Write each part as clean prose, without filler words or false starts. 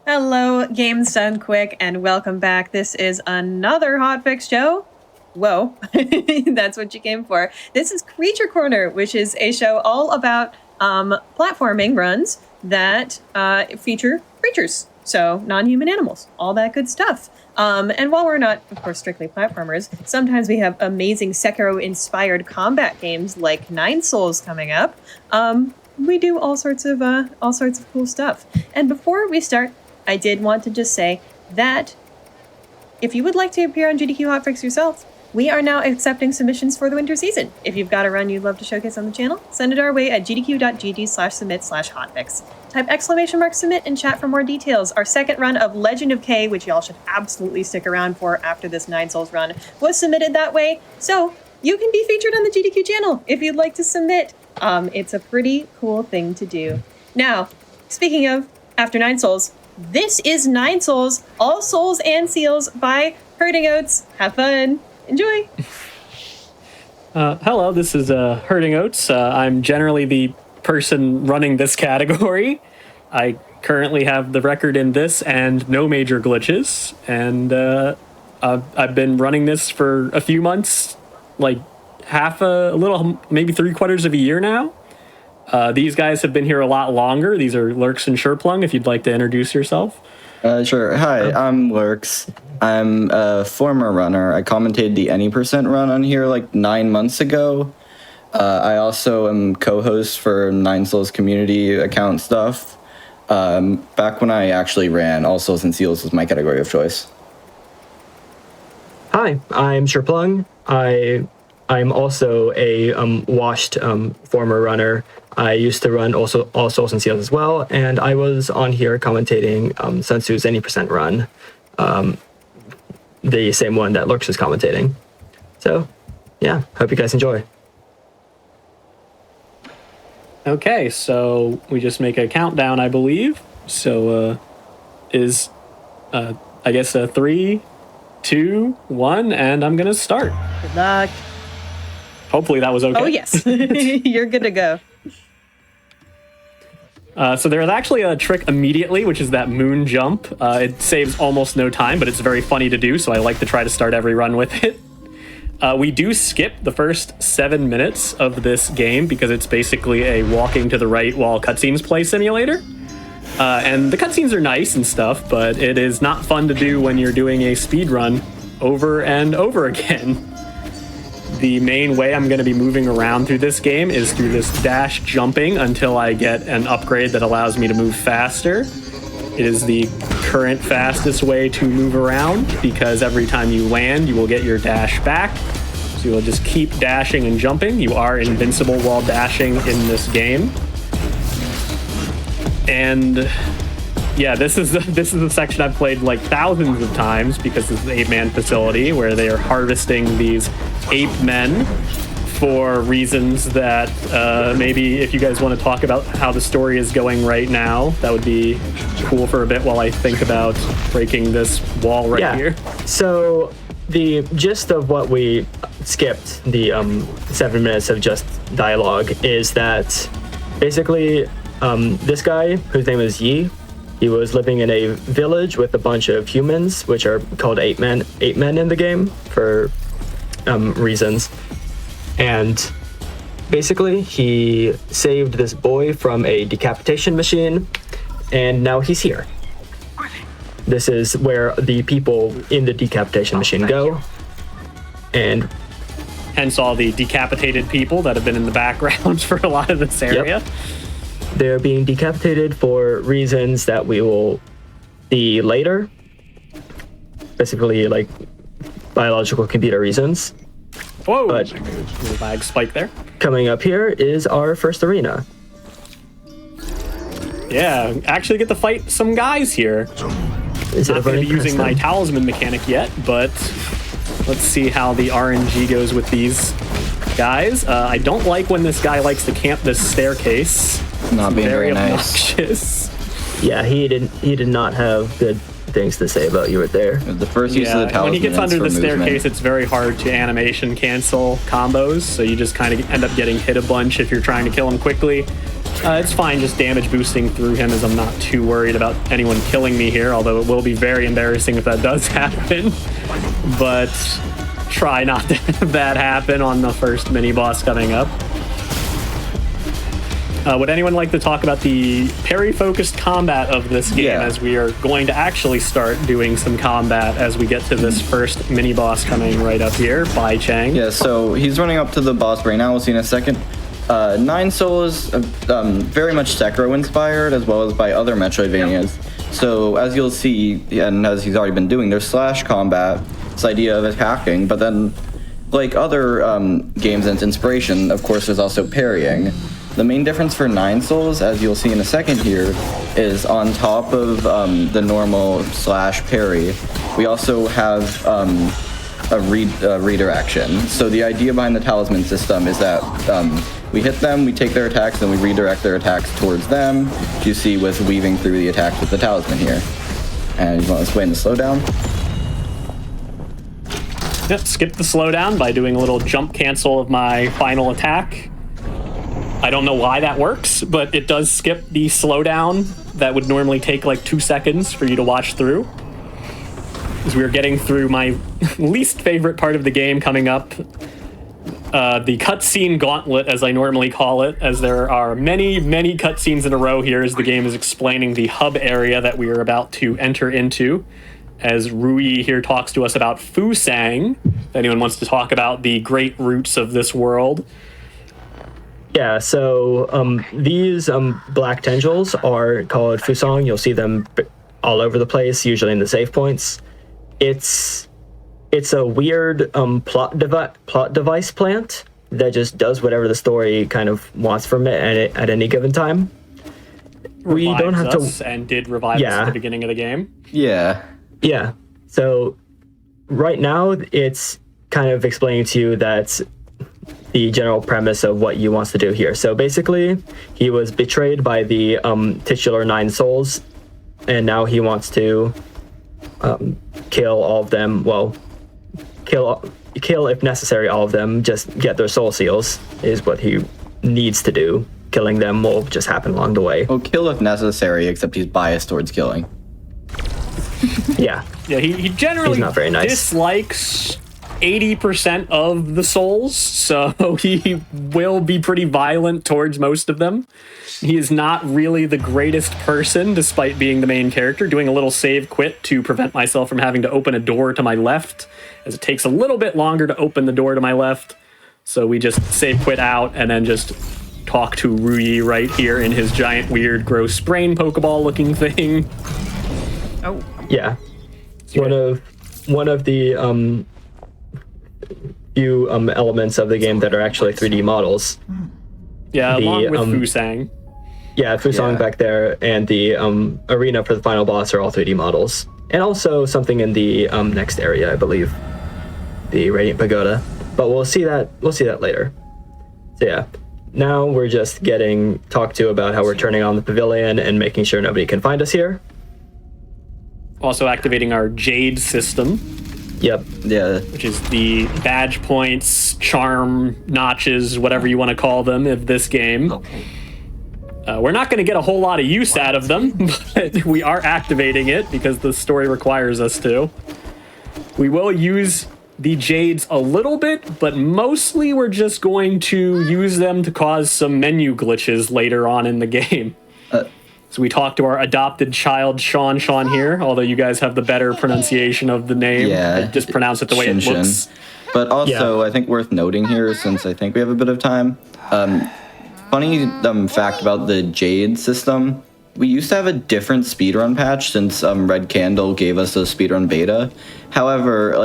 Hello, Games Done Quick, and welcome back. This is another Hotfix show. Whoa, that's what you came for. This is Creature Corner, which is a show all about platforming runs that feature creatures, so non-human animals, all that good stuff. And while we're not, of course, strictly platformers, sometimes we have amazing Sekiro-inspired combat games like Nine Souls coming up. We do all sorts of cool stuff. And before we start, I did want to just say that if you would like to appear on GDQ Hotfix yourself, we are now accepting submissions for the winter season. If you've got a run you'd love to showcase on the channel, send it our way at gdq.gd/submit/hotfix. Type !submit in chat for more details. Our second run of Legend of K, which y'all should absolutely stick around for after this Nine Souls run, was submitted that way. So you can be featured on the GDQ channel if you'd like to submit. It's a pretty cool thing to do. Now, speaking of after Nine Souls, this is Nine Souls, All Souls and Seals by Herding Oats. Have fun. Enjoy. Hello, this is Herding Oats. I'm generally the person running this category. I currently have the record in this and no major glitches. And I've been running this for a few months, like maybe 3/4 of a year now. These guys have been here a lot longer. These are Lurks and Sherplung, if you'd like to introduce yourself. Sure. Hi, I'm Lurks. I'm a former runner. I commentated the Any% run on here like 9 months ago. I also am co-host for Nine Souls community account stuff. Back when I actually ran, All Souls and Seals was my category of choice. Hi, I'm Sherplung. I'm also a washed former runner. I used to run also All Souls and Seals as well, and I was on here commentating Sensu's Any% run, the same one that Lurks is commentating. So, yeah, hope you guys enjoy. Okay, so we just make a countdown, I believe. So I guess 3, 2, 1, and I'm gonna start. Good luck. Hopefully that was okay. Oh, yes. You're good to go. So there's actually a trick immediately, which is that moon jump. It saves almost no time, but it's very funny to do, so I like to try to start every run with it. We do skip the first 7 minutes of this game because it's basically a walking to the right while cutscenes play simulator. And the cutscenes are nice and stuff, but it is not fun to do when you're doing a speed run over and over again. The main way I'm going to be moving around through this game is through this dash jumping until I get an upgrade that allows me to move faster. It is the current fastest way to move around because every time you land, you will get your dash back. So you will just keep dashing and jumping. You are invincible while dashing in this game. And yeah, this is the section I've played like thousands of times because it's the 8-man facility where they are harvesting these ape men for reasons that maybe if you guys want to talk about how the story is going right now, that would be cool for a bit while I think about breaking this wall right here. So the gist of what we skipped, the 7 minutes of just dialogue, is that basically this guy, whose name is Yi, he was living in a village with a bunch of humans, which are called 8 men in the game for reasons. And basically, he saved this boy from a decapitation machine, and now he's here. This is where the people in the decapitation machine go, and hence all the decapitated people that have been in the background for a lot of this area. Yep. They're being decapitated for reasons that we will see later. Basically, like biological computer reasons. Whoa! But little lag spike there. Coming up here is our first arena. Yeah, actually get to fight some guys here. Is Not going to be using my talisman mechanic yet, but let's see how the RNG goes with these guys. I don't like when this guy likes to camp this staircase. Not being very very nice. obnoxious. Yeah, he did not have good things to say about you right there. The first use of the talisman. When he gets under the staircase, movement. it's very hard to animation cancel combos, so you just kind of end up getting hit a bunch if you're trying to kill him quickly. It's fine just damage boosting through him, as I'm not too worried about anyone killing me here, although it will be very embarrassing if that does happen. But try not to have that happen on the first mini-boss coming up. Would anyone like to talk about the parry-focused combat of this game, as we are going to actually start doing some combat as we get to this first mini-boss coming right up here by Chang? Yeah, so he's running up to the boss right now. We'll see in a second. Nine Soul is very much Sekiro-inspired, as well as by other Metroidvanias. So as you'll see, and as he's already been doing, there's slash combat, this idea of attacking, but then, like other games and its inspiration, of course, there's also parrying. The main difference for Nine Souls, as you'll see in a second here, is on top of the normal slash parry, we also have a redirection. So the idea behind the talisman system is that we hit them, we take their attacks, then we redirect their attacks towards them, which you see with weaving through the attacks with the talisman here. And you want to explain the slowdown? Yep, skip the slowdown by doing a little jump cancel of my final attack. I don't know why that works, but it does skip the slowdown that would normally take like 2 seconds for you to watch through. As we are getting through my least favorite part of the game coming up, the cutscene gauntlet, as I normally call it, as there are many, many cutscenes in a row here as the game is explaining the hub area that we are about to enter into. As Rui here talks to us about Fusang, if anyone wants to talk about the great roots of this world. Yeah, so these black tendrils are called Fusang. You'll see them all over the place, usually in the save points. It's a weird plot device plant that just does whatever the story kind of wants from it at any given time. We don't have to, and did revive us at the beginning of the game. Yeah. Yeah. So right now it's kind of explaining to you that the general premise of what Yu wants to do here. So basically, he was betrayed by the titular Nine Souls, and now he wants to kill all of them. Well, kill if necessary all of them. Just get their soul seals is what he needs to do. Killing them will just happen along the way. Well, kill if necessary, except he's biased towards killing. Yeah. Yeah, he generally He's not very nice. dislikes 80% of the souls, so he will be pretty violent towards most of them. He is not really the greatest person, despite being the main character. Doing a little save quit to prevent myself from having to open a door to my left, as it takes a little bit longer to open the door to my left. So we just save quit out and then just talk to Rui right here in his giant, weird, gross brain Pokeball looking thing. Oh. Yeah. One of the few elements of the game that are actually 3D models. Yeah, along with Fusang. Yeah, Fusang back there, and the arena for the final boss are all 3D models. And also something in the next area, I believe. The Radiant Pagoda. But we'll see that later. So yeah. Now we're just getting talked to about how we're turning on the pavilion and making sure nobody can find us here. Also activating our Jade system. Yep. Yeah. Which is the badge points, charm, notches, whatever you want to call them of this game. We're not going to get a whole lot of use out of them, but we are activating it because the story requires us to. We will use the Jades a little bit, but mostly we're just going to use them to cause some menu glitches later on in the game. So we talked to our adopted child, Sean here, although you guys have the better pronunciation of the name. Yeah. I just pronounce it the way it looks. But also, I think worth noting here, since I think we have a bit of time, funny fact about the Jade system, we used to have a different speedrun patch since Red Candle gave us a speedrun beta. However,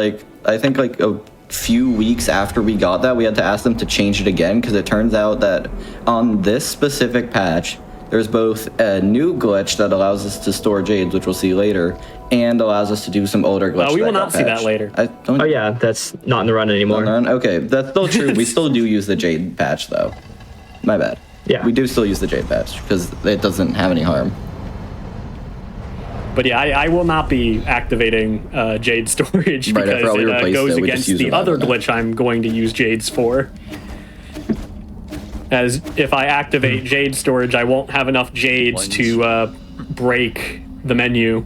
I think a few weeks after we got that, we had to ask them to change it again, because it turns out that on this specific patch, there's both a new glitch that allows us to store Jades, which we'll see later, and allows us to do some older glitches. We will not see that later. Oh yeah, that's not in the run anymore. Okay, that's still true. We still do use the Jade patch, though. My bad. Yeah. We do still use the Jade patch, because it doesn't have any harm. But yeah, I will not be activating Jade storage because it goes against the other glitch I'm going to use Jades for. as if I activate jade storage, I won't have enough jades to break the menu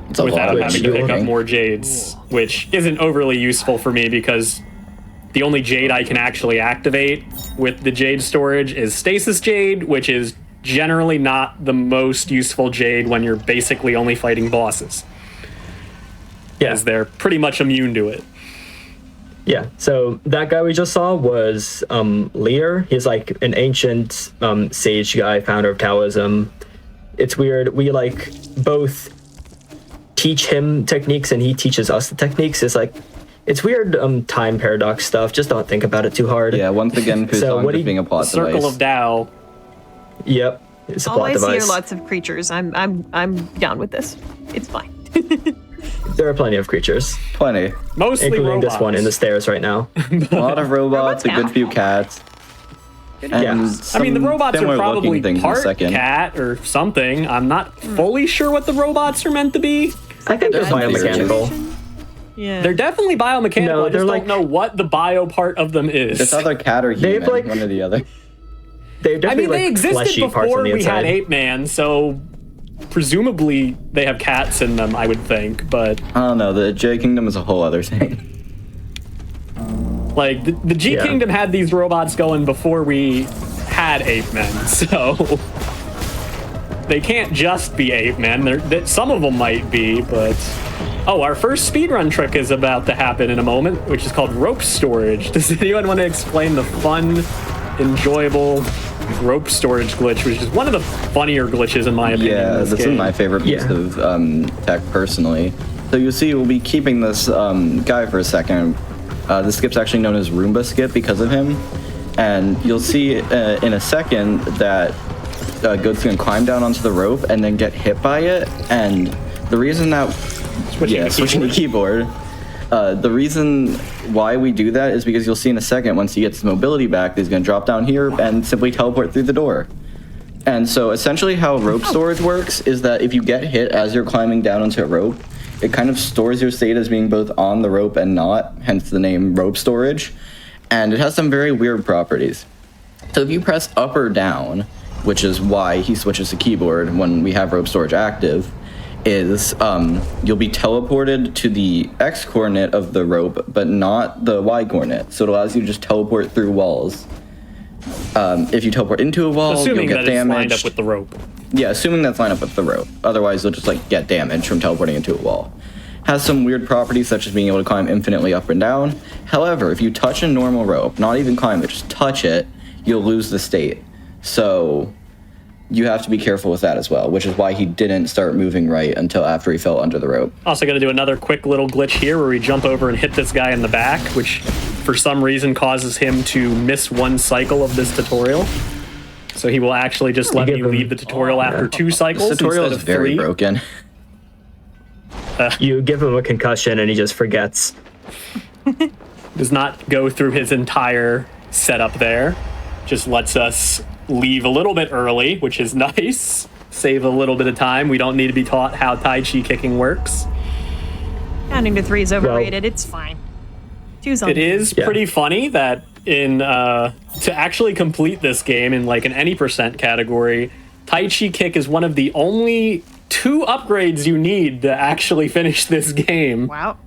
It's a lot without of having to pick up shooting. more jades, which isn't overly useful for me because the only jade I can actually activate with the jade storage is stasis jade, which is generally not the most useful jade when you're basically only fighting bosses, as they're pretty much immune to it. Yeah, so that guy we just saw was Lear. He's like an ancient sage guy, founder of Taoism. It's weird. We like both teach him techniques and he teaches us the techniques. It's weird time paradox stuff. Just don't think about it too hard. Yeah, once again, So what Puzong being a plot Circle device. of Tao. Yep. It's a All plot I see are device. lots of creatures. I'm down with this. It's fine. There are plenty of creatures, Plenty. Mostly including robots. this one in the stairs right now. A lot of robots, a good count. few cats. And Yeah. I mean, the some robots are similar probably looking things in a part second. cat or something. I'm not fully sure what the robots are meant to be. I think they're There's some biomechanical. Yeah. They're definitely biomechanical. No, I they're just like- don't know what the bio part of them is. It's either cat or They've, human, like- one or the other. They're I definitely mean, they like existed fleshy parts before on the we had inside. Ape Man, so presumably they have cats in them, I would think. But I don't know, the J Kingdom is a whole other thing. like the G Yeah. Kingdom had these robots going before we had Ape Men, so they can't just be Ape Men. Some of them might be, but oh, our first speedrun trick is about to happen in a moment, which is called rope storage. Does anyone want to explain the fun, enjoyable rope storage glitch, which is one of the funnier glitches in my opinion? Yeah, in this this is game. my favorite piece Yeah. of tech personally. So you'll see we'll be keeping this guy for a second. This skip's actually known as Roomba Skip because of him. And you'll see in a second that Goat's gonna climb down onto the rope and then get hit by it. And the reason that switching the keyboard. The reason why we do that is because you'll see in a second once he gets his mobility back, he's going to drop down here and simply teleport through the door. And so essentially how rope storage works is that if you get hit as you're climbing down onto a rope, it kind of stores your state as being both on the rope and not, hence the name rope storage. And it has some very weird properties. So if you press up or down, which is why he switches to keyboard when we have rope storage active, is you'll be teleported to the X coordinate of the rope, but not the Y coordinate. So it allows you to just teleport through walls. If you teleport into a wall, Assuming you'll that get it's lined damaged. up with the rope. Yeah, assuming that's lined up with the rope. Otherwise, you'll just like get damaged from teleporting into a wall. Has some weird properties such as being able to climb infinitely up and down. However, if you touch a normal rope, not even climb it, just touch it, you'll lose the state. So you have to be careful with that as well, which is why he didn't start moving right until after he fell under the rope. Also going to do another quick little glitch here where we jump over and hit this guy in the back, which for some reason causes him to miss one cycle of this tutorial. So he will actually just let me give him- leave the tutorial after 2 cycles This tutorial instead is of very 3. broken. You give him a concussion and he just forgets. Does not go through his entire setup there. Just lets us leave a little bit early, which is nice. Save a little bit of time. We don't need to be taught how Tai Chi kicking works. Counting to 3 is overrated. It's fine. 2's on. It is Yeah. pretty funny that in to actually complete this game in like an any percent category, Tai Chi kick is one of the only 2 upgrades you need to actually finish this game. Wow.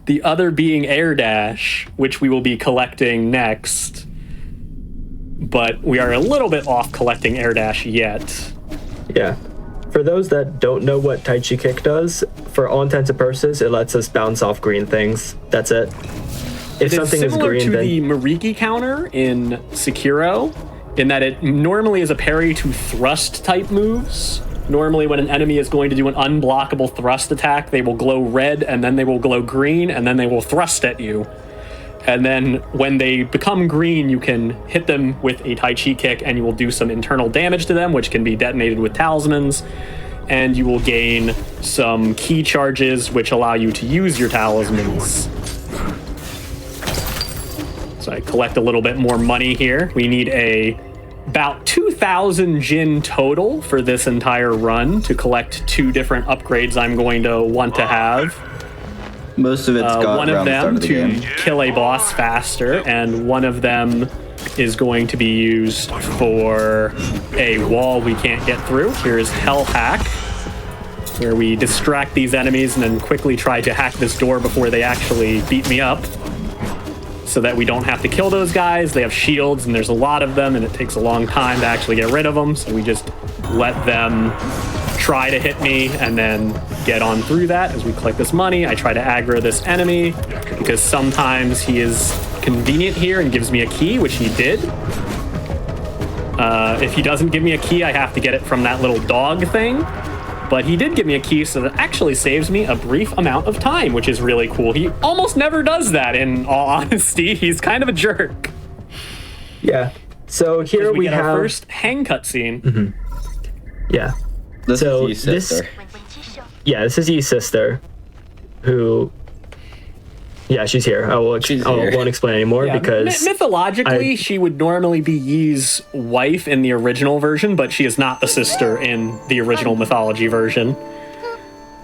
The other being air dash, which we will be collecting next. But we are a little bit off collecting air dash yet. Yeah. For those that don't know what Tai Chi Kick does, for all intents and purposes, it lets us bounce off green things. That's it. If It is something is similar green, to then the Mariki counter in Sekiro, in that it normally is a parry to thrust type moves. Normally when an enemy is going to do an unblockable thrust attack, they will glow red, and then they will glow green, and then they will thrust at you. And then when they become green, you can hit them with a Tai Chi kick, and you will do some internal damage to them, which can be detonated with talismans. And you will gain some key charges, which allow you to use your talismans. So I collect a little bit more money here. We need about 2,000 Jin total for this entire run to collect 2 different upgrades I'm going to want to have. Most of it's got One around of the start them of the to game. kill a boss faster, and one of them is going to be used for a wall we can't get through. Here's Hell Hack, where we distract these enemies and then quickly try to hack this door before they actually beat me up, so that we don't have to kill those guys. They have shields and there's a lot of them and it takes a long time to actually get rid of them, so we just let them try to hit me and then get on through that. As we collect this money, I try to aggro this enemy because sometimes he is convenient here and gives me a key, which he did. If he doesn't give me a key, I have to get it from that little dog thing. But he did give me a key, so that actually saves me a brief amount of time, which is really cool. He almost never does that, in all honesty. He's kind of a jerk. Yeah. So here we get have our first hang cutscene. Mm-hmm. Yeah. This So is Yee's sister. This is Yee's sister, who. Yeah, she's here. I won't explain anymore Yeah, because mythologically, she would normally be Yee's wife in the original version, but she is not the sister in the original mythology version.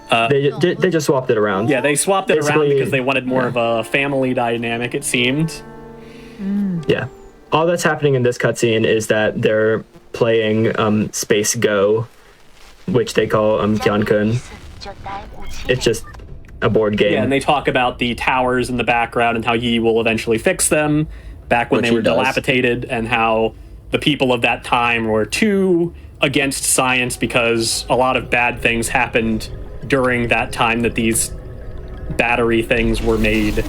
they just swapped it around. Yeah, they swapped it around Basically, because they wanted more of a family dynamic, it seemed. Yeah. All that's happening in this cutscene is that they're playing Space Go, which they call Gyeonkun. It's just a board game. Yeah, and they talk about the towers in the background and how Yi will eventually fix them back when Which they he were does. dilapidated, and how the people of that time were too against science because a lot of bad things happened during that time that these battery things were made.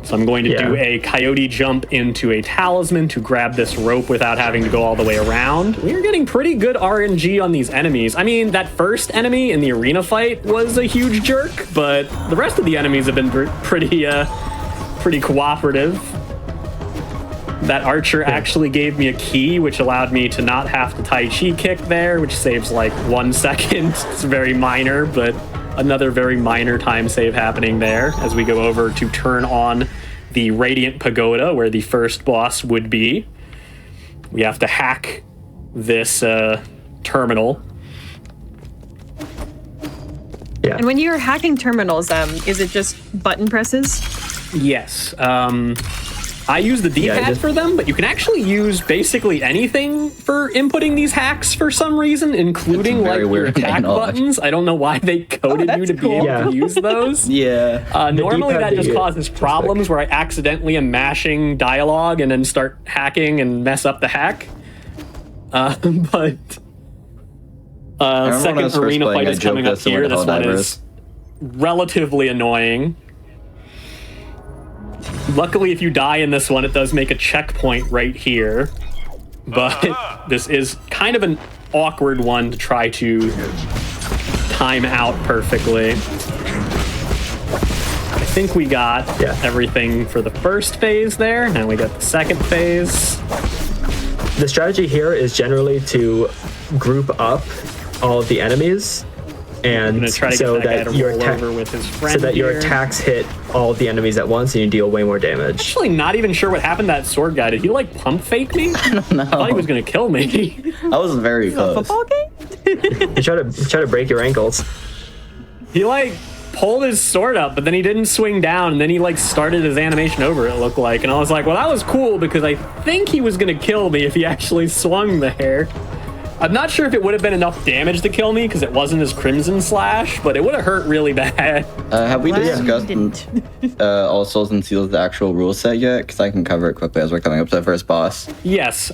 So I'm going to do a coyote jump into a talisman to grab this rope without having to go all the way around. We're getting pretty good RNG on these enemies. I mean, that first enemy in the arena fight was a huge jerk, but the rest of the enemies have been pretty cooperative. That archer actually gave me a key, which allowed me to not have to Tai Chi kick there, which saves like 1 second. It's very minor, but another very minor time save happening there as we go over to turn on the Radiant Pagoda, where the first boss would be. We have to hack this terminal. Yeah. And when you're hacking terminals, is it just button presses? Yes. I use the D-pad for them, but you can actually use basically anything for inputting these hacks for some reason, including like your weird attack technology. buttons. I don't know why they coded you to be able Yeah. to use those. Yeah. Normally D-pad that that just you- causes problems where I accidentally am mashing dialogue and then start hacking and mess up the hack. But remember when I was second first arena playing, fight I is joked coming up that someone here. This held one divers. is relatively annoying. Luckily, if you die in this one, it does make a checkpoint right here. But this is kind of an awkward one to try to time out perfectly. I think we got everything for the first phase there. Now we got the second phase. The strategy here is generally to group up all of the enemies, and I'm gonna try to so get that guy that to your roll attack, over with his friend so that your here. attacks hit all of the enemies at once, and you deal way more damage. Actually, not even sure what happened to that sword guy. Did he like pump fake me? I don't know. I thought he was gonna kill me. I was very close. Football game? You try to break your ankles. He like pulled his sword up, but then he didn't swing down, and then he like started his animation over, it looked like. And I was like, well, that was cool because I think he was gonna kill me if he actually swung there. I'm not sure if it would have been enough damage to kill me because it wasn't his Crimson Slash, but it would have hurt really bad. Have we Glad you discussed didn't. All Souls and Seals, the actual rule set yet? Because I can cover it quickly as we're coming up to the first boss. Yes,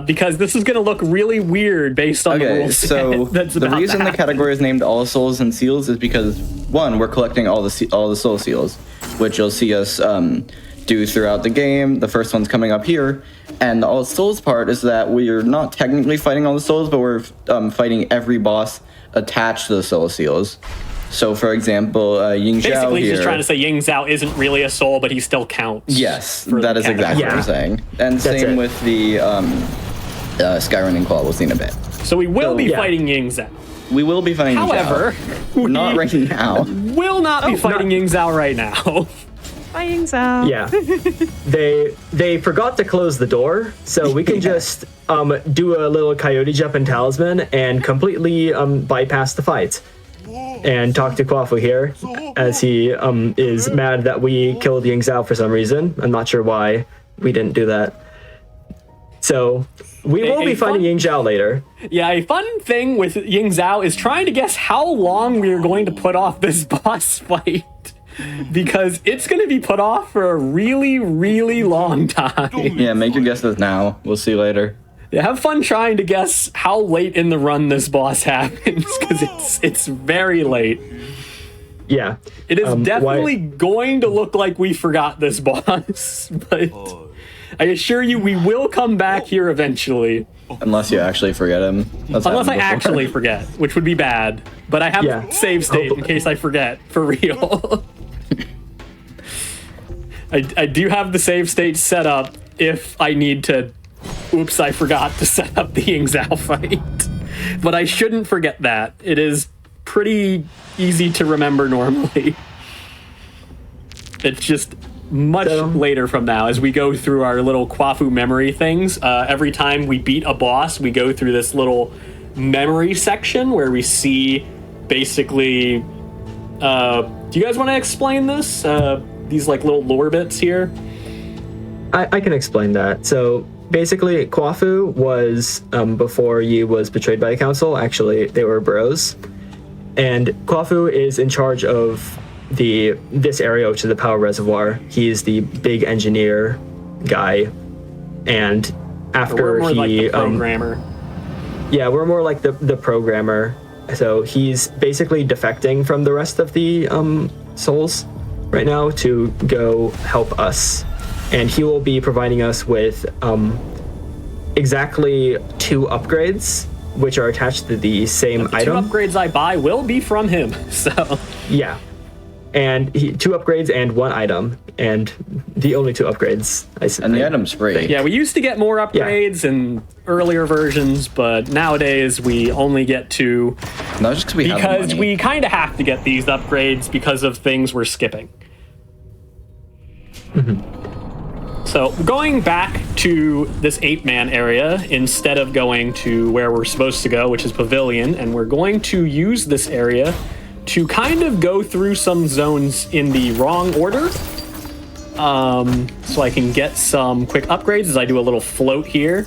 because this is gonna look really weird based on the Okay, rules. so that's the about reason to the happen. category is named All Souls and Seals is because, one, we're collecting all the Soul Seals, which you'll see us do throughout the game. The first one's coming up here. And the All Souls part is that we're not technically fighting all the souls, but we're fighting every boss attached to the Soul Seals. So, for example, Ying Zhao Basically, here. he's trying to say Ying Zhao isn't really a soul, but he still counts. Yes, for that the is exactly what I'm category. saying. And That's same it. with the Skyrunning Claw, we'll see in a bit. So we will be Yeah. fighting Ying Zhao. We will be fighting However, Zhao. Not we right now. will not be fighting Ying Zhao right now. Buying out. Yeah. they forgot to close the door, so we can just do a little coyote jump and talisman and completely bypass the fight. And talk to Kwafu here, as he is mad that we killed Ying Zhao for some reason. I'm not sure why we didn't do that. So we will be fighting Ying Zhao later. Yeah, a fun thing with Ying Zhao is trying to guess how long we are going to put off this boss fight. Because it's going to be put off for a really, really long time. Yeah, make your guesses now. We'll see later. Yeah, have fun trying to guess how late in the run this boss happens, because it's very late. Yeah. It is definitely going to look like we forgot this boss, but I assure you we will come back here eventually. Unless you actually forget him. Unless I actually forget, which would be bad. But I have a save state in case I forget, for real. I do have the save state set up if I need to. Oops, I forgot to set up the Ying Zhao fight. But I shouldn't forget that. It is pretty easy to remember normally. It's just much later from now as we go through our little Kwafu memory things. Every time we beat a boss, we go through this little memory section where we see basically... do you guys want to explain this? These like little lore bits here? I can explain that. So basically, Kwafu was, before Yi was betrayed by the council, actually, they were bros. And Kwafu is in charge of this area, which is the power reservoir. He's the big engineer guy. And after we're more like the programmer. Yeah, we're more like the programmer. So he's basically defecting from the rest of the souls right now to go help us. And he will be providing us with exactly 2 upgrades, which are attached to the same item. 2 upgrades I buy will be from him, so... Yeah. And 2 upgrades and 1 item, and the only 2 upgrades. And the item's free. Yeah, we used to get more upgrades in earlier versions, but nowadays we only get 2. No, just because we kind of have to get these upgrades because of things we're skipping. So going back to this 8-man area instead of going to where we're supposed to go, which is Pavilion, and we're going to use this area to kind of go through some zones in the wrong order. So I can get some quick upgrades as I do a little float here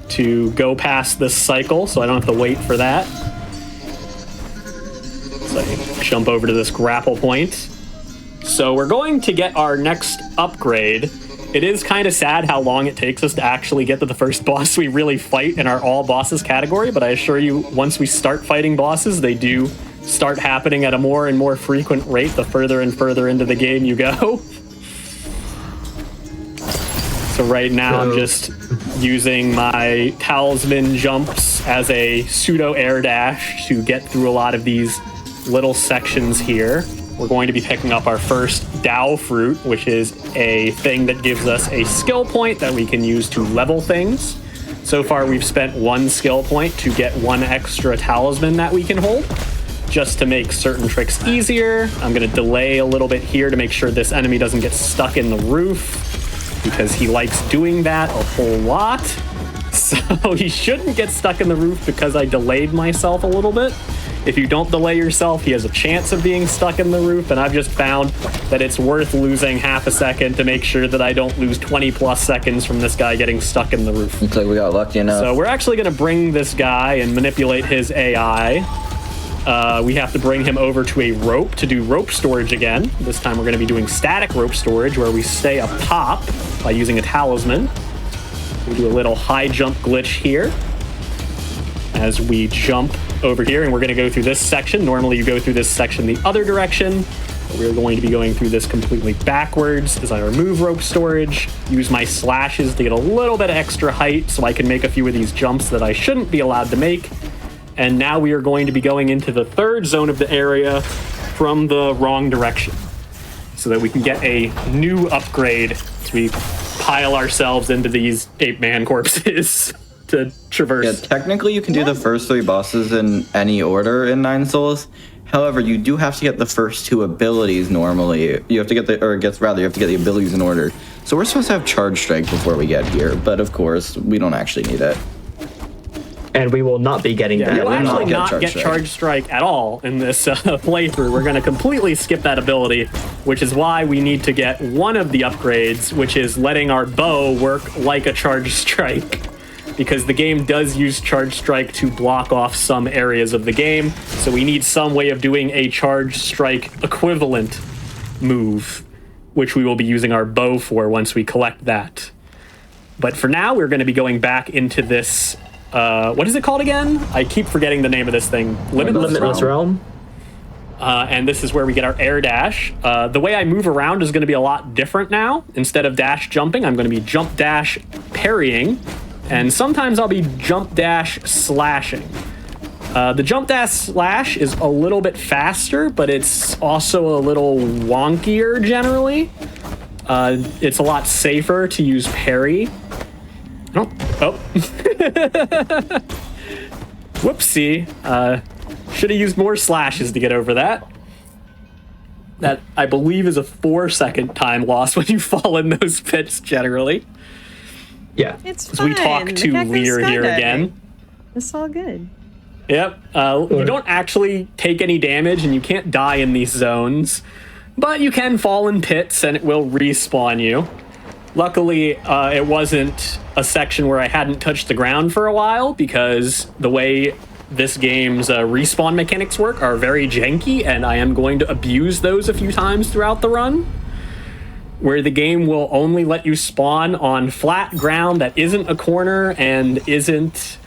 to go past this cycle, so I don't have to wait for that. So I jump over to this grapple point. So we're going to get our next upgrade. It is kind of sad how long it takes us to actually get to the first boss we really fight in our all bosses category, but I assure you, once we start fighting bosses, they do start happening at a more and more frequent rate the further and further into the game you go. So right now I'm just using my talisman jumps as a pseudo air dash to get through a lot of these little sections here. We're going to be picking up our first Dao fruit, which is a thing that gives us a skill point that we can use to level things. So far, we've spent 1 skill point to get 1 extra talisman that we can hold, just to make certain tricks easier. I'm going to delay a little bit here to make sure this enemy doesn't get stuck in the roof, because he likes doing that a whole lot. So he shouldn't get stuck in the roof because I delayed myself a little bit. If you don't delay yourself, he has a chance of being stuck in the roof, and I've just found that it's worth losing half a second to make sure that I don't lose 20 plus seconds from this guy getting stuck in the roof. Looks like we got lucky enough. So we're actually going to bring this guy and manipulate his AI. We have to bring him over to a rope to do rope storage again. This time we're going to be doing static rope storage, where we stay a pop by using a talisman. We do a little high jump glitch here as we jump over here, and we're going to go through this section. Normally you go through this section the other direction, but we're going to be going through this completely backwards as I remove rope storage, use my slashes to get a little bit of extra height so I can make a few of these jumps that I shouldn't be allowed to make. And now we are going to be going into the 3rd zone of the area from the wrong direction so that we can get a new upgrade as we pile ourselves into these 8-man corpses to traverse. Yeah, technically you can do the first 3 bosses in any order in 9 Souls. However, you do have to get the first 2 abilities normally. You have to get you have to get the abilities in order. So we're supposed to have Charge Strike before we get here, but of course, we don't actually need it. and we will not be getting Yeah, that. we'll will actually not not get get Charge Charge Strike at all in this playthrough. We're going to completely skip that ability, which is why we need to get one of the upgrades, which is letting our bow work like a Charge Strike. Because the game does use Charge Strike to block off some areas of the game, so we need some way of doing a Charge Strike equivalent move, which we will be using our bow for once we collect that. But for now, we're going to be going back into this, what is it called again? I keep forgetting the name of this thing. Limitless Realm. And this is where we get our air dash. The way I move around is going to be a lot different now. Instead of dash jumping, I'm going to be jump dash parrying. And sometimes I'll be jump dash slashing. The jump dash slash is a little bit faster, but it's also a little wonkier generally. It's a lot safer to use parry. Oh. Whoopsie. Should have used more slashes to get over that. That, I believe, is a 4-second time loss when you fall in those pits generally. Yeah. It's As fine. we talk The to heck is Lear here skydiving. again. It's all good. Yep. You don't actually take any damage and you can't die in these zones, but you can fall in pits and it will respawn you. Luckily, it wasn't a section where I hadn't touched the ground for a while, because the way this game's respawn mechanics work are very janky, and I am going to abuse those a few times throughout the run, where the game will only let you spawn on flat ground that isn't a corner and isn't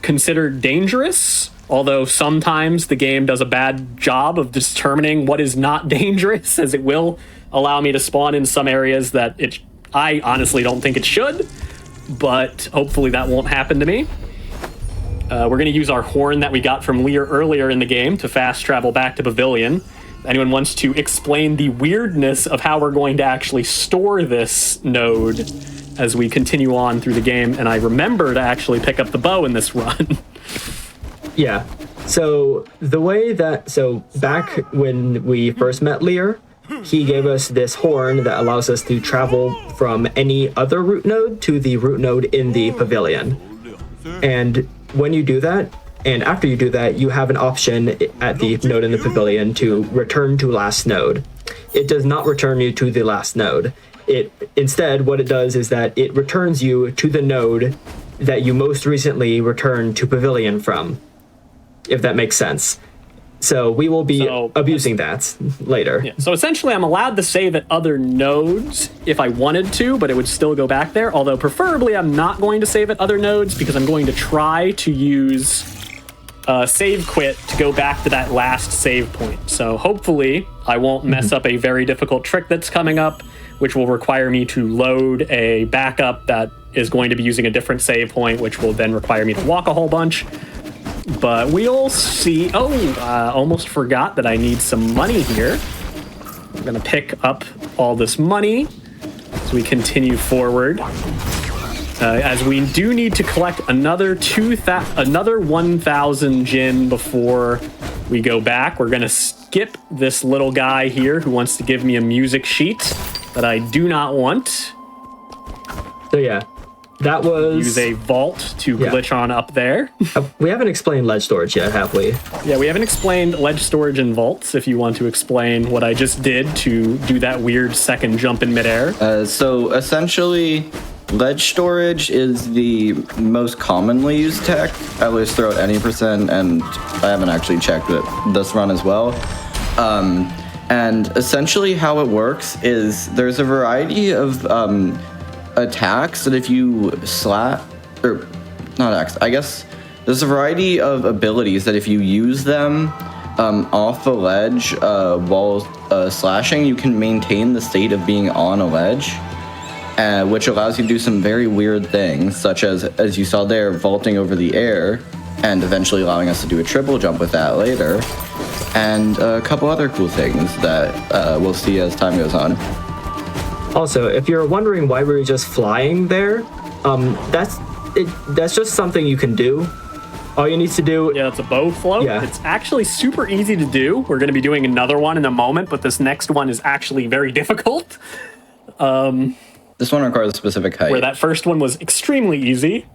considered dangerous, although sometimes the game does a bad job of determining what is not dangerous, as it will allow me to spawn in some areas that I honestly don't think it should, but hopefully that won't happen to me. We're going to use our horn that we got from Lear earlier in the game to fast travel back to Pavilion. Anyone wants to explain the weirdness of how we're going to actually store this node as we continue on through the game, and I remember to actually pick up the bow in this run. Yeah. So back when we first met Lear, he gave us this horn that allows us to travel from any other root node to the root node in the pavilion. And when you do that, and after you do that, you have an option at the node in the pavilion to return to last node. It does not return you to the last node. Instead, what it does is that it returns you to the node that you most recently returned to pavilion from, if that makes sense. So we will be abusing that later. Yeah. So essentially, I'm allowed to save at other nodes if I wanted to, but it would still go back there. Although preferably, I'm not going to save at other nodes because I'm going to try to use save quit to go back to that last save point. So hopefully, I won't mess up a very difficult trick that's coming up, which will require me to load a backup that is going to be using a different save point, which will then require me to walk a whole bunch. But we'll see. Almost forgot that I need some money here. I'm going to pick up all this money as we continue forward. As we do need to collect another 1,000 Jin before we go back. We're going to skip this little guy here who wants to give me a music sheet that I do not want. So yeah, that was... Use a vault to glitch on up there. We haven't explained ledge storage yet, have we? Yeah, we haven't explained ledge storage and vaults, if you want to explain what I just did to do that weird second jump in midair. So essentially, ledge storage is the most commonly used tech, at least throughout any percent, and I haven't actually checked it this run as well. And essentially how it works is there's a variety of attacks that if you there's a variety of abilities that if you use them off a ledge while slashing, you can maintain the state of being on a ledge, which allows you to do some very weird things, such as you saw there, vaulting over the air, and eventually allowing us to do a triple jump with that later, and a couple other cool things that we'll see as time goes on. Also, if you're wondering why we were just flying there, that's just something you can do. All you need to do... Yeah, it's a bow float. Yeah. It's actually super easy to do. We're going to be doing another one in a moment, but this next one is actually very difficult. This one requires a specific height. Where that first one was extremely easy.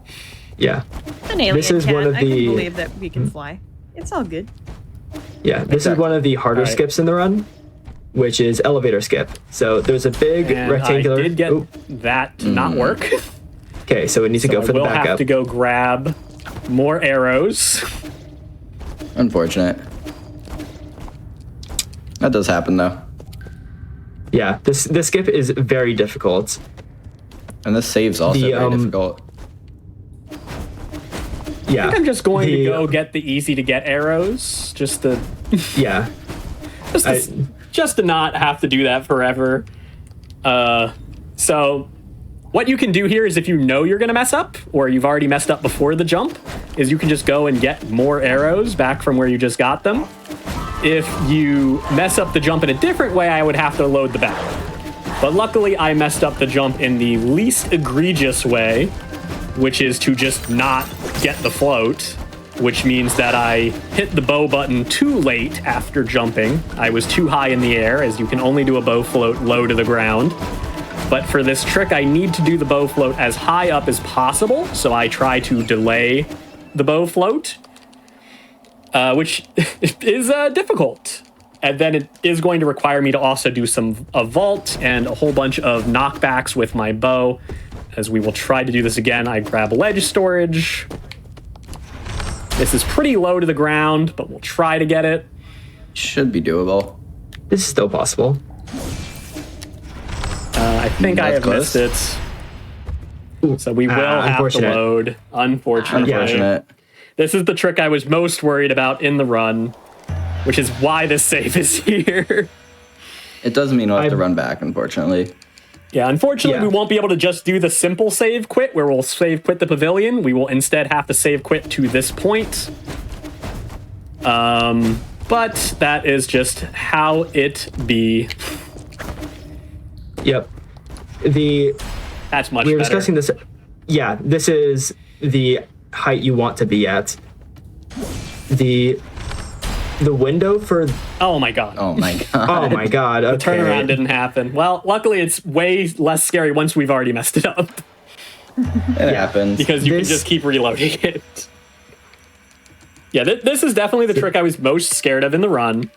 Yeah. An alien This is cat. one of I can the- believe that we can fly. It's all good. Yeah, this is Exactly. one of the harder Alright. skips in the run, which is elevator skip. So there's a big And rectangular. I did get Oop. that to not work. Okay, so we need to So go I for the will have backup. to go grab more arrows. Unfortunate. That does happen though. Yeah, this skip is very difficult. And this save's also The, very difficult. Yeah, I think I'm just going to the- go get the easy to get arrows, just to Yeah, just to not have to do that forever. So what you can do here is if you know you're going to mess up, or you've already messed up before the jump, is you can just go and get more arrows back from where you just got them. If you mess up the jump in a different way, I would have to load the backup. But luckily, I messed up the jump in the least egregious way, which is to just not get the float, which means that I hit the bow button too late after jumping. I was too high in the air, as you can only do a bow float low to the ground. But for this trick, I need to do the bow float as high up as possible, so I try to delay the bow float, which is difficult. And then it is going to require me to also do a vault and a whole bunch of knockbacks with my bow. As we will try to do this again, I grab ledge storage. This is pretty low to the ground, but we'll try to get it. Should be doable. this is still possible. I think I have That's missed it. So we will have to unfortunate. load. Unfortunately. Unfortunate. This is the trick I was most worried about in the run, which is why this save is here. It doesn't mean we'll have to I'm- run back, unfortunately. Yeah, unfortunately, Yeah. we won't be able to just do the simple save quit where we'll save quit the pavilion. We will instead have to save quit to this point. But that is just how it be. Yep. That's much We were better. discussing this. Yeah, this is the height you want to be at. The window for Oh my god. Oh my god. oh my god, okay. Turnaround didn't happen. Well, luckily it's way less scary once we've already messed it up. It happens. Because you This- can just keep reloading it. Yeah, this is definitely the trick I was most scared of in the run.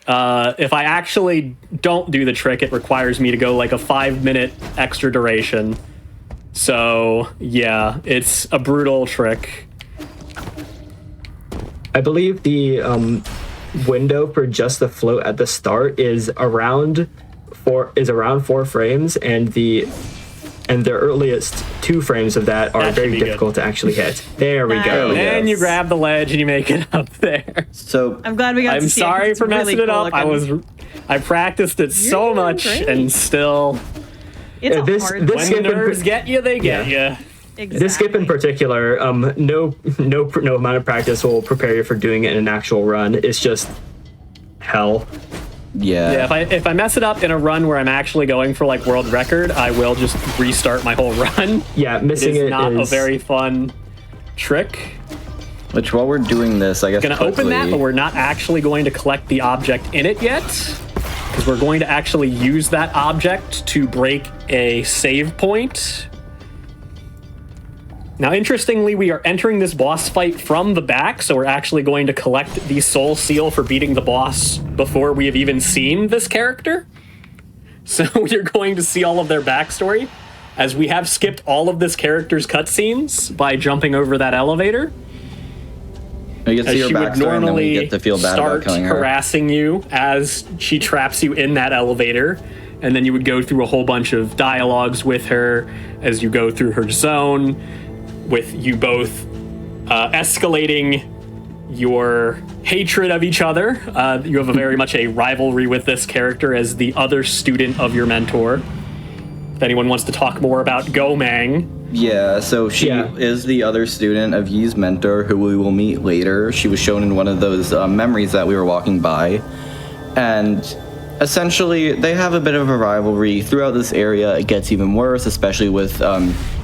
If I actually don't do the trick, it requires me to go like a 5-minute extra duration. So, yeah, it's a brutal trick. I believe the window for just the float at the start is around 4 frames, and the earliest 2 frames of that are That should very be good. difficult to actually hit. There we go. Nice. Then you Yes. grab the ledge and you make it up there. So I'm glad we got I'm to see it 'cause sorry it's for really messing it cool up. looking. I practiced it so doing much great. and still It's a this- hard this when skip the in nerves get you, they get Yeah. you. exactly. This skip in particular, no amount of practice will prepare you for doing it in an actual run. It's just hell. yeah. Yeah, if I mess it up in a run where I'm actually going for like world record, I will just restart my whole run. Yeah, missing It's it not a is very fun trick. Which while we're doing this, I guess Gonna open that, but we're not actually going to collect the object in it yet, because we're going to actually use that object to break a save point. Now, interestingly, we are entering this boss fight from the back, so we're actually going to collect the soul seal for beating the boss before we have even seen this character. So you're going to see all of their backstory, as we have skipped all of this character's cutscenes by jumping over that elevator. you get to As see her she would backstory, and then we normally get to feel bad about start killing her. harassing you as she traps you in that elevator, and then you would go through a whole bunch of dialogues with her as you go through her zone, with you both escalating your hatred of each other. You have a very much a rivalry with this character as the other student of your mentor. If anyone wants to talk more about Gomang, Yeah, so she Yeah. is the other student of Yi's mentor, who we will meet later. She was shown in one of those memories that we were walking by. And essentially, they have a bit of a rivalry. Throughout this area, it gets even worse, especially with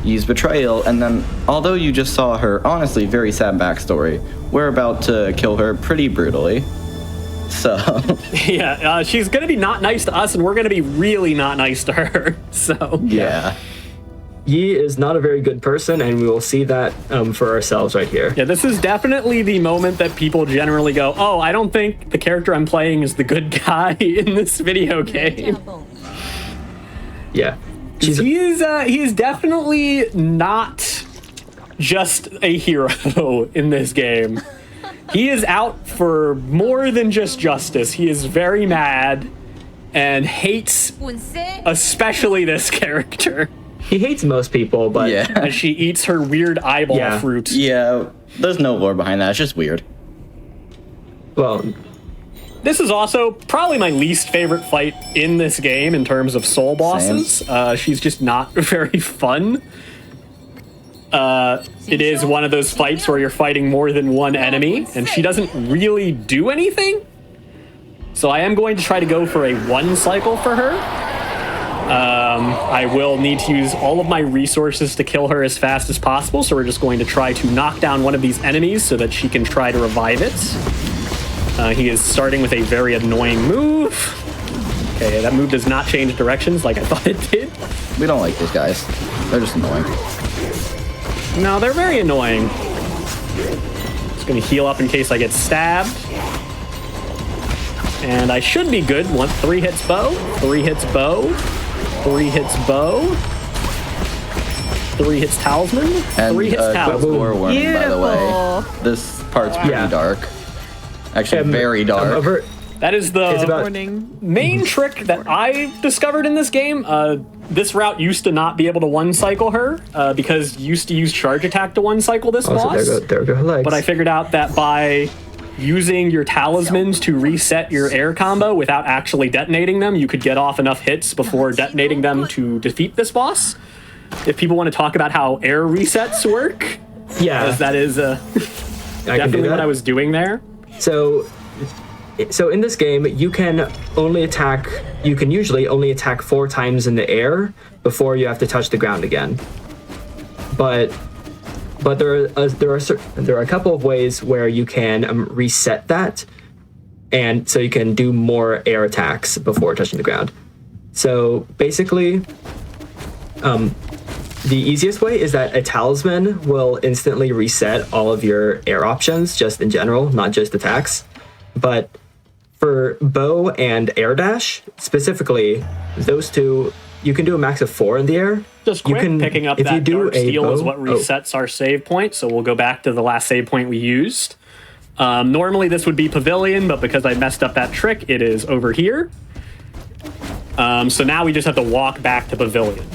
Yi's betrayal. And then, although you just saw her, honestly, very sad backstory, we're about to kill her pretty brutally. So, yeah, she's gonna be not nice to us, and we're gonna be really not nice to her. So yeah. Yi is not a very good person, and we will see that for ourselves right here. Yeah, this is definitely the moment that people generally go, oh, I don't think the character I'm playing is the good guy in this video game. Yeah. He is definitely not just a hero in this game. He is out for more than just justice. He is very mad and hates especially this character. He hates most people, but Yeah. As she eats her weird eyeball Yeah. fruit. Yeah, there's no lore behind that. It's just weird. well, This is also probably my least favorite fight in this game in terms of soul bosses. She's just not very fun. It is one of those fights where you're fighting more than one enemy, and she doesn't really do anything. So I am going to try to go for a 1 cycle for her. I will need to use all of my resources to kill her as fast as possible, so we're just going to try to knock down one of these enemies so that she can try to revive it. He is starting with a very annoying move. Okay, that move does not change directions like I thought it did. We don't like these guys. They're just annoying. No, they're very annoying. Just gonna heal up in case I get stabbed. And I should be good. 3 hits bow, 3 hits bow, 3 hits bow, 3 hits talisman, And 3 hits quick talisman. lore warning, by the way. Beautiful. This part's pretty Yeah. dark. Actually, very dark. That is It's the about- Warning. main trick that I discovered in this game. This route used to not be able to 1 cycle her because you used to use charge attack to 1 cycle this also, boss. there go her legs. But I figured out that by using your talismans to reset your air combo without actually detonating them, you could get off enough hits before detonating them to defeat this boss. If people want to talk about how air resets work, yeah, as that is I can do definitely what that. I was doing there. So in this game, you can usually only attack 4 times in the air before you have to touch the ground again. But there are a couple of ways where you can reset that, and so you can do more air attacks before touching the ground. So basically, the easiest way is that a talisman will instantly reset all of your air options, just in general, not just attacks. But for bow and air dash, specifically, those two, you can do a max of 4 in the air. Just You quick, can- picking up if you that do dark a steel is bow- what resets our save point, so we'll go back to the last save point we used. Normally this would be Pavilion, but because I messed up that trick, it is over here. So now we just have to walk back to Pavilion.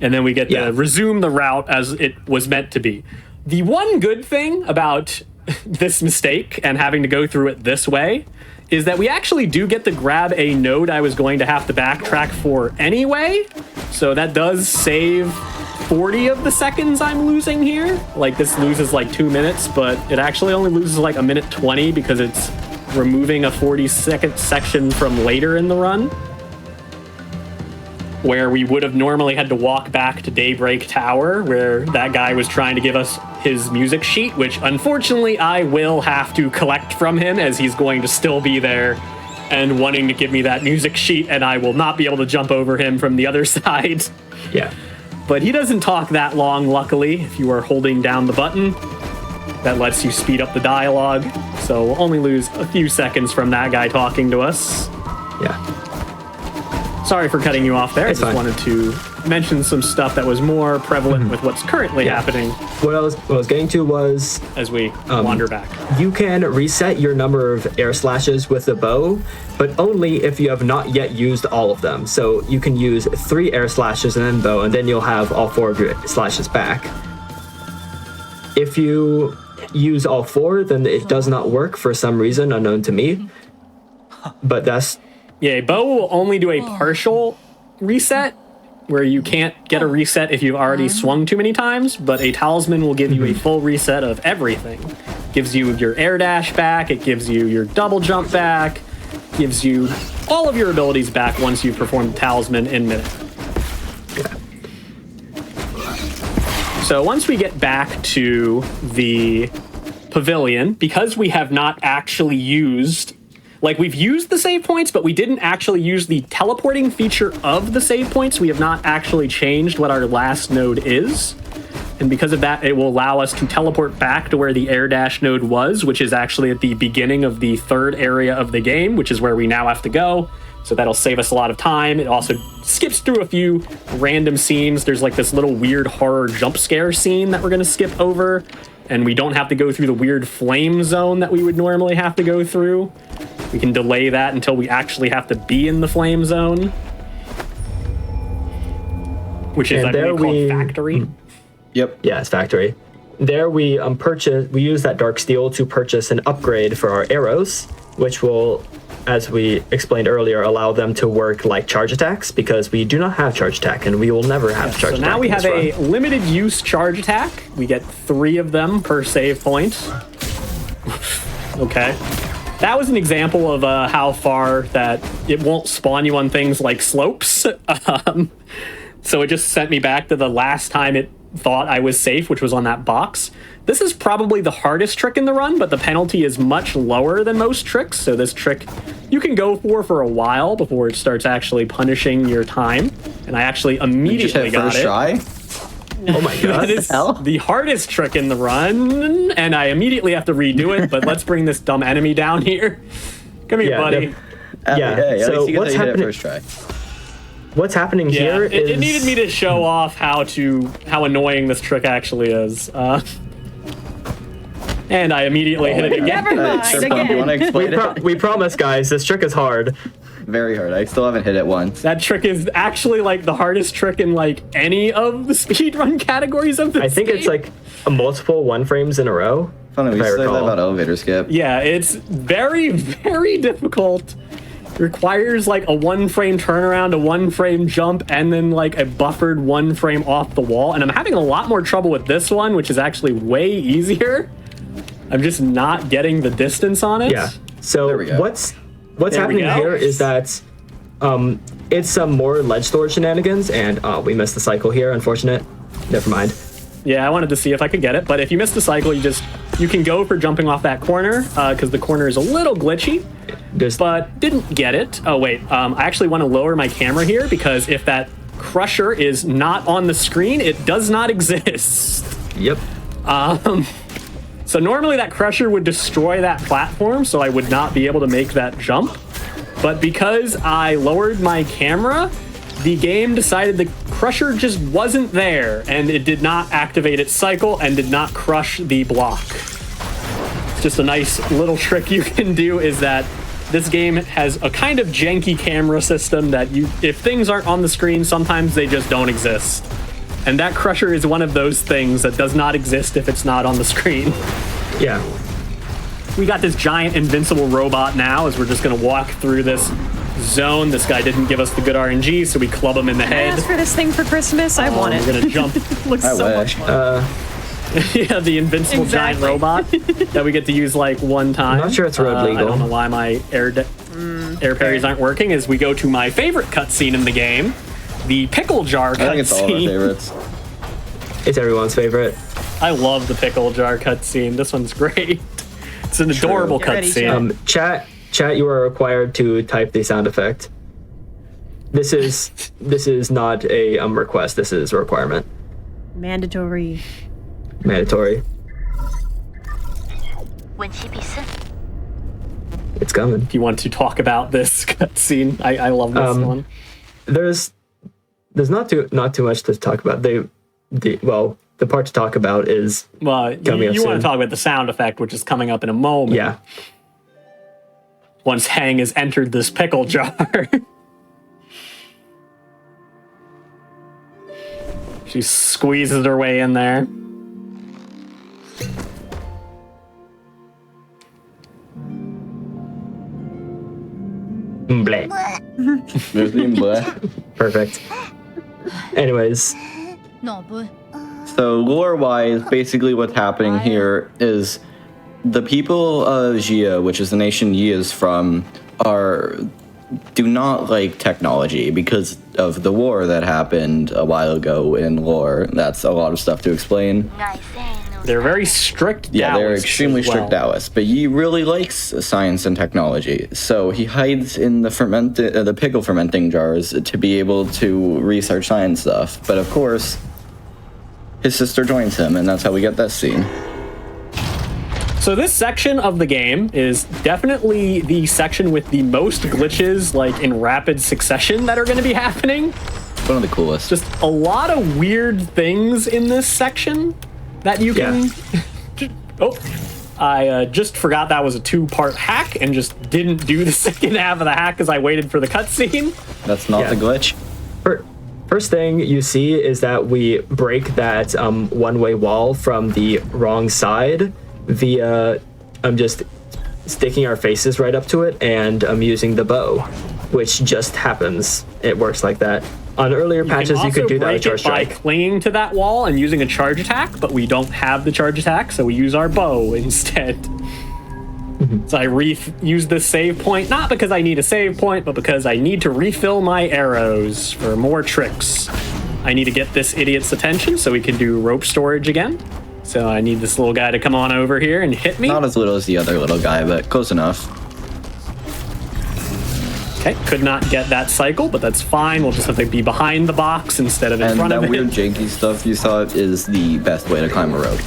And then we get Yeah. to resume the route as it was meant to be. The one good thing about this mistake and having to go through it this way is that we actually do get to grab a node I was going to have to backtrack for anyway. So that does save 40 of the seconds I'm losing here. Like, this loses like 2 minutes, but it actually only loses like 1:20 because it's removing a 40-second section from later in the run, where we would have normally had to walk back to Daybreak Tower, where that guy was trying to give us his music sheet, which unfortunately I will have to collect from him, as he's going to still be there and wanting to give me that music sheet, and I will not be able to jump over him from the other side. Yeah. But he doesn't talk that long, luckily, if you are holding down the button. That lets you speed up the dialogue, so we'll only lose a few seconds from that guy talking to us. Yeah. Sorry for cutting you off there. It's I just fine. wanted to mention some stuff that was more prevalent with what's currently happening What I was getting to was as we wander back. you can reset your number of air slashes with the bow, but only if you have not yet used all of them. So you can use 3 air slashes and then bow, and then you'll have all 4 of your slashes back. If you use all 4, then it does not work for some reason unknown to me. But that's Yeah, bow will only do a partial reset, where you can't get a reset if you've already swung too many times, but a talisman will give you a full reset of everything. Gives you your air dash back, it gives you your double jump back, gives you all of your abilities back once you've performed the talisman in minute. So once we get back to the pavilion, because we have not actually used Like, we've used the save points, but we didn't actually use the teleporting feature of the save points. We have not actually changed what our last node is. And because of that, it will allow us to teleport back to where the air dash node was, which is actually at the beginning of the third area of the game, which is where we now have to go. So that'll save us a lot of time. It also skips through a few random scenes. There's like this little weird horror jump scare scene that we're going to skip over. And we don't have to go through the weird flame zone that we would normally have to go through. We can delay that until we actually have to be in the flame zone. Which is, I believe, called Factory. Yep. Yeah, it's Factory. There we we use that dark steel to purchase an upgrade for our arrows, which will, as we explained earlier, allow them to work like charge attacks, because we do not have charge attack, and we will never have charge attack. So now we have a limited use charge attack. We get 3 of them per save point. Okay. That was an example of how far that it won't spawn you on things like slopes. So it just sent me back to the last time it thought I was safe, which was on that box. This is probably the hardest trick in the run, but the penalty is much lower than most tricks. So this trick you can go for a while before it starts actually punishing your time. And I actually immediately got it. Try? Oh my god. That is the hardest trick in the run, and I immediately have to redo it, but let's bring this dumb enemy down here. Come here, buddy. Yeah, so what's happening? First try. What's happening here is... It needed me to show off how annoying this trick actually is. And I immediately hit it again. Never mind, again. You want to explain it? We promise, guys, this trick is hard. Very hard. I still haven't hit it once. That trick is actually like the hardest trick in like any of the speedrun categories of this I think game. it's like a multiple 1 frames in a row. Funny, we if I say that recall. about elevator skip. Yeah, it's very, very difficult. Requires like a 1 frame turnaround, a 1 frame jump, and then like a buffered 1 frame off the wall. And I'm having a lot more trouble with this one, which is actually way easier. I'm just not getting the distance on it. Yeah. So There we go. what's There we happening go. here is that it's some more ledge storage shenanigans, and we missed the cycle here. Unfortunate. Never mind. Yeah, I wanted to see if I could get it, but if you miss the cycle, you can go for jumping off that corner, because the corner is a little glitchy, but didn't get it. Oh, wait, I actually want to lower my camera here, because if that crusher is not on the screen, it does not exist. Yep. So normally that crusher would destroy that platform, so I would not be able to make that jump. But because I lowered my camera, the game decided the crusher just wasn't there, and it did not activate its cycle and did not crush the block. Just a nice little trick you can do is that this game has a kind of janky camera system that if things aren't on the screen, sometimes they just don't exist. And that crusher is one of those things that does not exist if it's not on the screen. Yeah. We got this giant invincible robot now as we're just going to walk through this zone. This guy didn't give us the good RNG, so we club him in the I head. asked for this thing for Christmas. I want it. We're going to jump. Looks I so wish. much fun. Yeah, the invincible giant Exactly. robot that we get to use like one time. I'm not sure it's road legal. I don't know why my air parries aren't working. As we go to my favorite cutscene in the game, the pickle jar I think it's all of our cutscene. favorites. It's everyone's favorite. I love the pickle jar cutscene. This one's great. It's an adorable Get ready, cutscene. Chat, you are required to type the sound effect. This is not a request. This is a requirement. Mandatory. Mandatory. It's coming. If you want to talk about this cutscene, I love this one. There's not too much to talk about. The part to talk about is Well, you coming up want soon. to talk about the sound effect, which is coming up in a moment. Yeah. Once Hang has entered this pickle jar. She squeezes her way in there. Bleh. Perfect. Anyways, So lore-wise, basically what's happening here is the people of Jia, which is the nation Yi is from, do not like technology because of the war that happened a while ago in lore. That's a lot of stuff to explain. They're very strict Yeah, they're Taoists extremely as well. strict Taoists, but Yi really likes science and technology, so he hides in the pickle fermenting jars to be able to research science stuff. But of course, his sister joins him, and that's how we get this scene. So this section of the game is definitely the section with the most glitches, like in rapid succession, that are going to be happening. One of the coolest. Just a lot of weird things in this section that you can... Oh, I just forgot that was a 2-part hack and just didn't do the second half of the hack because I waited for the cutscene. That's not the glitch. First thing you see is that we break that one-way wall from the wrong side via just sticking our faces right up to it and using the bow, which just happens. It works like that. On earlier patches, you could do that with charge strike. By clinging to that wall and using a charge attack, but we don't have the charge attack, so we use our bow instead. So I use this save point, not because I need a save point, but because I need to refill my arrows for more tricks. I need to get this idiot's attention so we can do rope storage again. So I need this little guy to come on over here and hit me. Not as little as the other little guy, but close enough. Okay, could not get that cycle, but that's fine. We'll just have to be behind the box instead of in front of it. And that weird janky stuff you saw is the best way to climb a rope.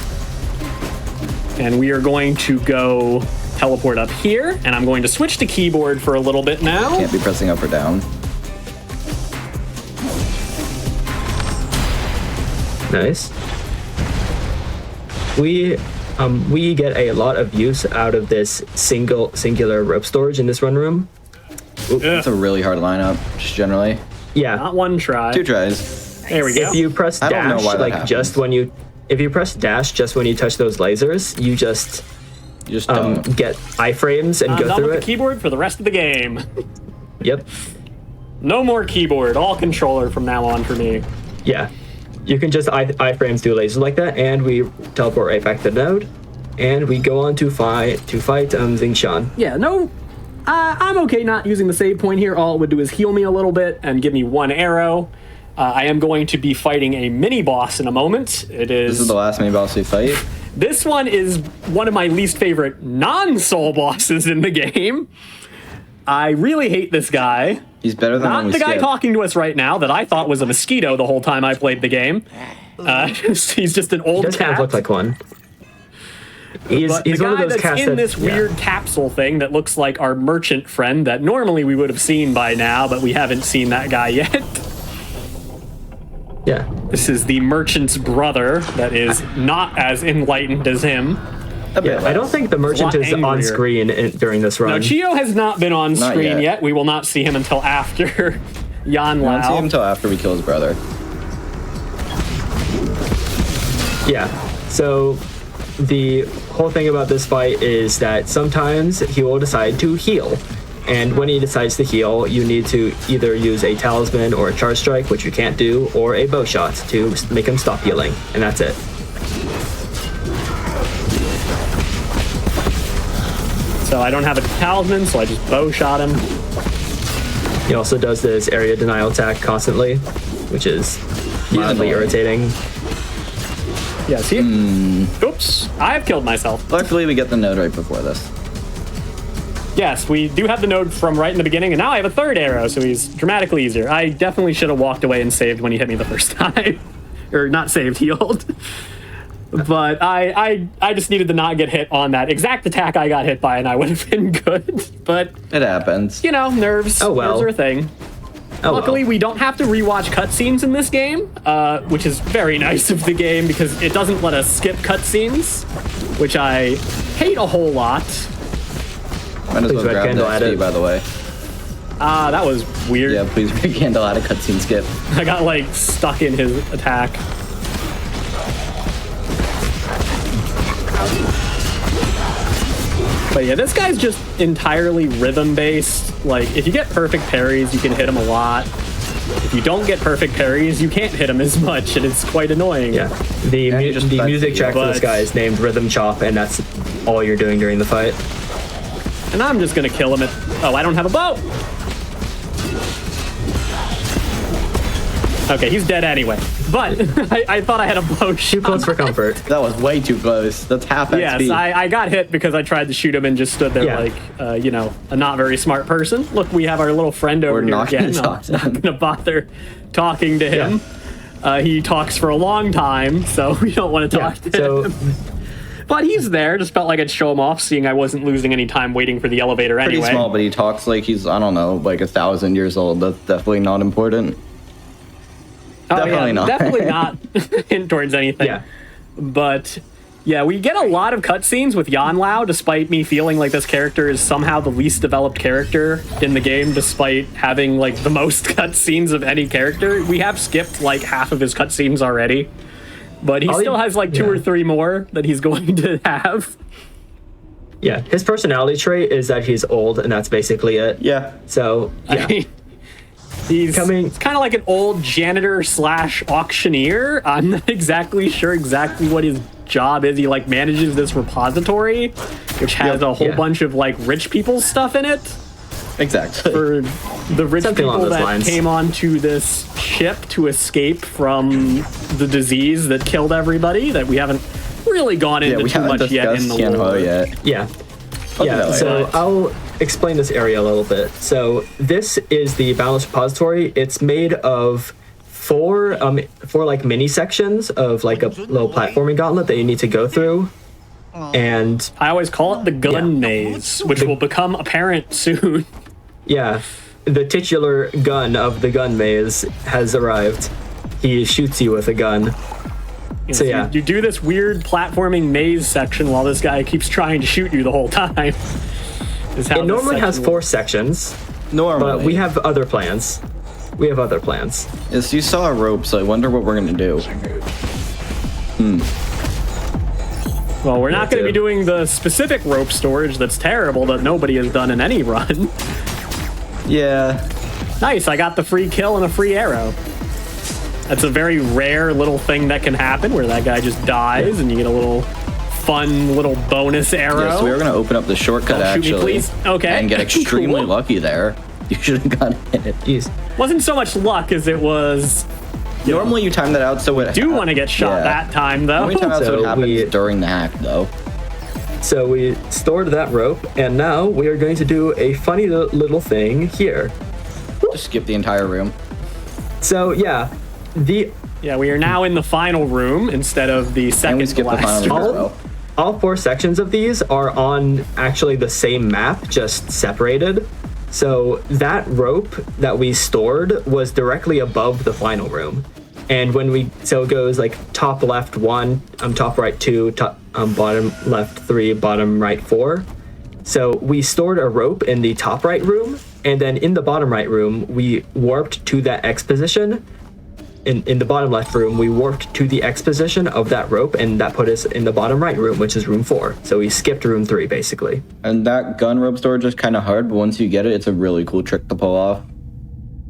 And we are going to go teleport up here, and I'm going to switch to keyboard for a little bit now. Can't be pressing up or down. Nice. We get a lot of use out of this singular rope storage in this run room. It's a really hard lineup, just generally. Yeah. Not one try. 2 tries. There we go. If you press I don't know dash, why that like happens. if you press dash just when you touch those lasers, you just don't. get iframes and I'm go done through with it. the keyboard for the rest of the game. Yep. No more keyboard, all controller from now on for me. Yeah. You can just iframes do lasers like that, and we teleport right back to the node, and we go on to fight Xing. Yeah, no, I'm okay not using the save point here. All it would do is heal me a little bit and give me 1 arrow. I am going to be fighting a mini boss in a moment. This is the last mini boss we fight. This one is one of my least favorite non-soul bosses in the game. I really hate this guy. He's better than Not when we the guy skip. talking to us right now that I thought was a mosquito the whole time I played the game. He's just an old Does kind of cat. look like one. He's But the one of guy those that's cats in this weird capsule thing that looks like our merchant friend that normally we would have seen by now, but we haven't seen that guy yet. Yeah. This is the merchant's brother that is not as enlightened as him. Yeah, I don't think the merchant lot is on angrier. screen during this No, run. Chio has not been on Not screen yet. yet. We will not see him until after Yan I won't see him Lao. until after we kill his brother. Yeah. So the whole thing about this fight is that sometimes he will decide to heal. And when he decides to heal, you need to either use a talisman or a charge strike, which you can't do, or a bow shot to make him stop healing. And that's it. So I don't have a talisman, so I just bow shot him. He also does this area denial attack constantly, which is mildly annoying. irritating. Yeah, see? Oops, I've killed myself. Luckily, we get the node right before this. Yes, we do have the node from right in the beginning, and now I have a 3rd arrow, so he's dramatically easier. I definitely should have walked away and saved when he hit me the first time. Or not saved, healed. But I just needed to not get hit on that exact attack I got hit by, and I would have been good. But, It happens. you know, nerves. Oh, well. Nerves are a thing. Oh, Luckily, well. we don't have to rewatch cutscenes in this game, which is very nice of the game because it doesn't let us skip cutscenes, which I hate a whole lot. Might as well Please red grab the candle at XP, it. by the way. That was weird. Yeah, please red candle out of cutscene skip. I got, like, stuck in his attack. But yeah, this guy's just entirely rhythm-based. Like, if you get perfect parries, you can hit him a lot. If you don't get perfect parries, you can't hit him as much, and it's quite annoying. Yeah. The, you just the back music to track for this but- guy is named Rhythm Chop, and that's all you're doing during the fight. And I'm just gonna kill him at... Oh, I don't have a bow! Okay, he's dead anyway. But I thought I had a blow Too shot. close for comfort. That was way too close. That's half Yes, XP. I got hit because I tried to shoot him and just stood there Yeah. like, a not very smart person. Look, we have our little friend over We're here not gonna again. talk to I'm not him. going to bother talking to him. He talks for a long time, so we don't want to Yeah. talk to So him. But he's there. Just felt like I'd show him off, seeing I wasn't losing any time waiting for the elevator Pretty anyway. small, but he talks like he's, I don't know, like 1,000 years old. That's definitely not important. Oh, Definitely yeah, not. Definitely not hint towards anything. yeah. But yeah, we get a lot of cutscenes with Yan Lao, despite me feeling like this character is somehow the least developed character in the game, despite having like the most cutscenes of any character. We have skipped like half of his cutscenes already, but he still has like 2 or 3 more that he's going to have. Yeah. His personality trait is that he's old, and that's basically it. Yeah. So yeah. I mean, he's Coming- kind of like an old janitor / auctioneer. I'm not exactly sure what his job is. He like manages this repository, which has a whole Yeah. bunch of like rich people's stuff in it. Exactly. For the rich Something along people those that lines. came onto this ship to escape from the disease that killed everybody, that we haven't really gone Yeah, into we too haven't much yet in discussed the Tianhe lore. yet. Yeah. that Yeah, way. so I'll explain this area a little bit. So this is the Boundless Repository. It's made of four like mini sections of like a little platforming gauntlet that you need to go through. And I always call it the gun Yeah. maze, which will become apparent soon. yeah, the titular gun of the gun maze has arrived. He shoots you with a gun. So You- yeah. you do this weird platforming maze section while this guy keeps trying to shoot you the whole time. Is how It this normally has section 4 works. sections, Normally. but we have other plans. We have other plans. Yes, you saw a rope, so I wonder what we're gonna do. Well, we're not going to be too. doing the specific rope storage that's terrible that nobody has done in any run. Yeah. Nice, I got the free kill and a free arrow. That's a very rare little thing that can happen where that guy just dies and you get a little fun little bonus arrow. Yeah, so we were gonna open up the shortcut Don't shoot me, actually. please. Okay. And get extremely Cool. lucky there. You should have gotten it. Jeez. Wasn't so much luck as it was. Normally you time that out so it Do want to get shot Yeah. that time though. Normally time out so So it happens we- during the hack though. So we stored that rope, and now we are going to do a funny little thing here. Just skip the entire room. So yeah, Yeah, we are now in the final room instead of the second And we to skip the last final room room. as well. all 4 sections of these are on actually the same map, just separated. So that rope that we stored was directly above the final room. And so it goes like top left 1, top right 2, top bottom left 3, bottom right 4. So we stored a rope in the top right room, and then in the bottom right room, we warped to that X position. In the bottom left room, we warped to the X position of that rope, and that put us in the bottom right room, which is room 4. So we skipped room 3, basically. And that gun rope storage is kind of hard, but once you get it, it's a really cool trick to pull off.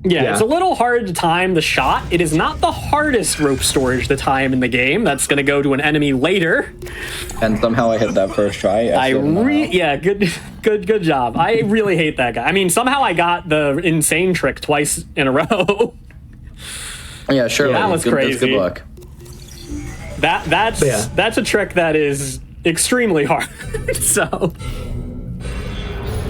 Yeah, Yeah. it's a little hard to time the shot. It is not the hardest rope storage to time in the game. That's going to go to an enemy later. And somehow I hit that first try. Yeah, good job. I really hate that guy. I mean, somehow I got the insane trick twice in a row. Yeah, sure. That was Good crazy. luck. That's Yeah. a trick that is extremely hard. So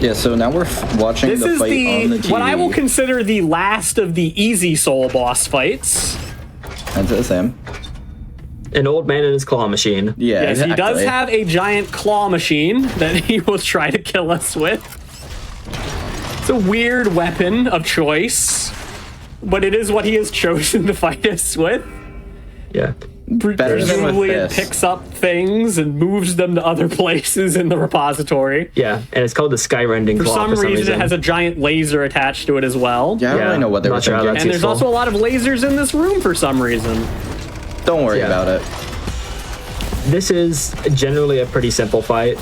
Yeah, so now we're watching this the is fight on the TV. what I will consider the last of the easy soul boss fights. That's the same. An old man in his claw machine. Yeah, Yes, he does exactly. have a giant claw machine that he will try to kill us with. It's a weird weapon of choice, but it is what he has chosen to fight us with. Yeah. Better than with Presumably it this. picks up things and moves them to other places in the repository. Yeah, and it's called the Skyrending For Claw some reason, it has a giant laser attached to it as well. Yeah, I don't Yeah, really know what they not were sure how thinking. that's And there's useful. also a lot of lasers in this room for some reason. Don't worry Yeah. about it. This is generally a pretty simple fight.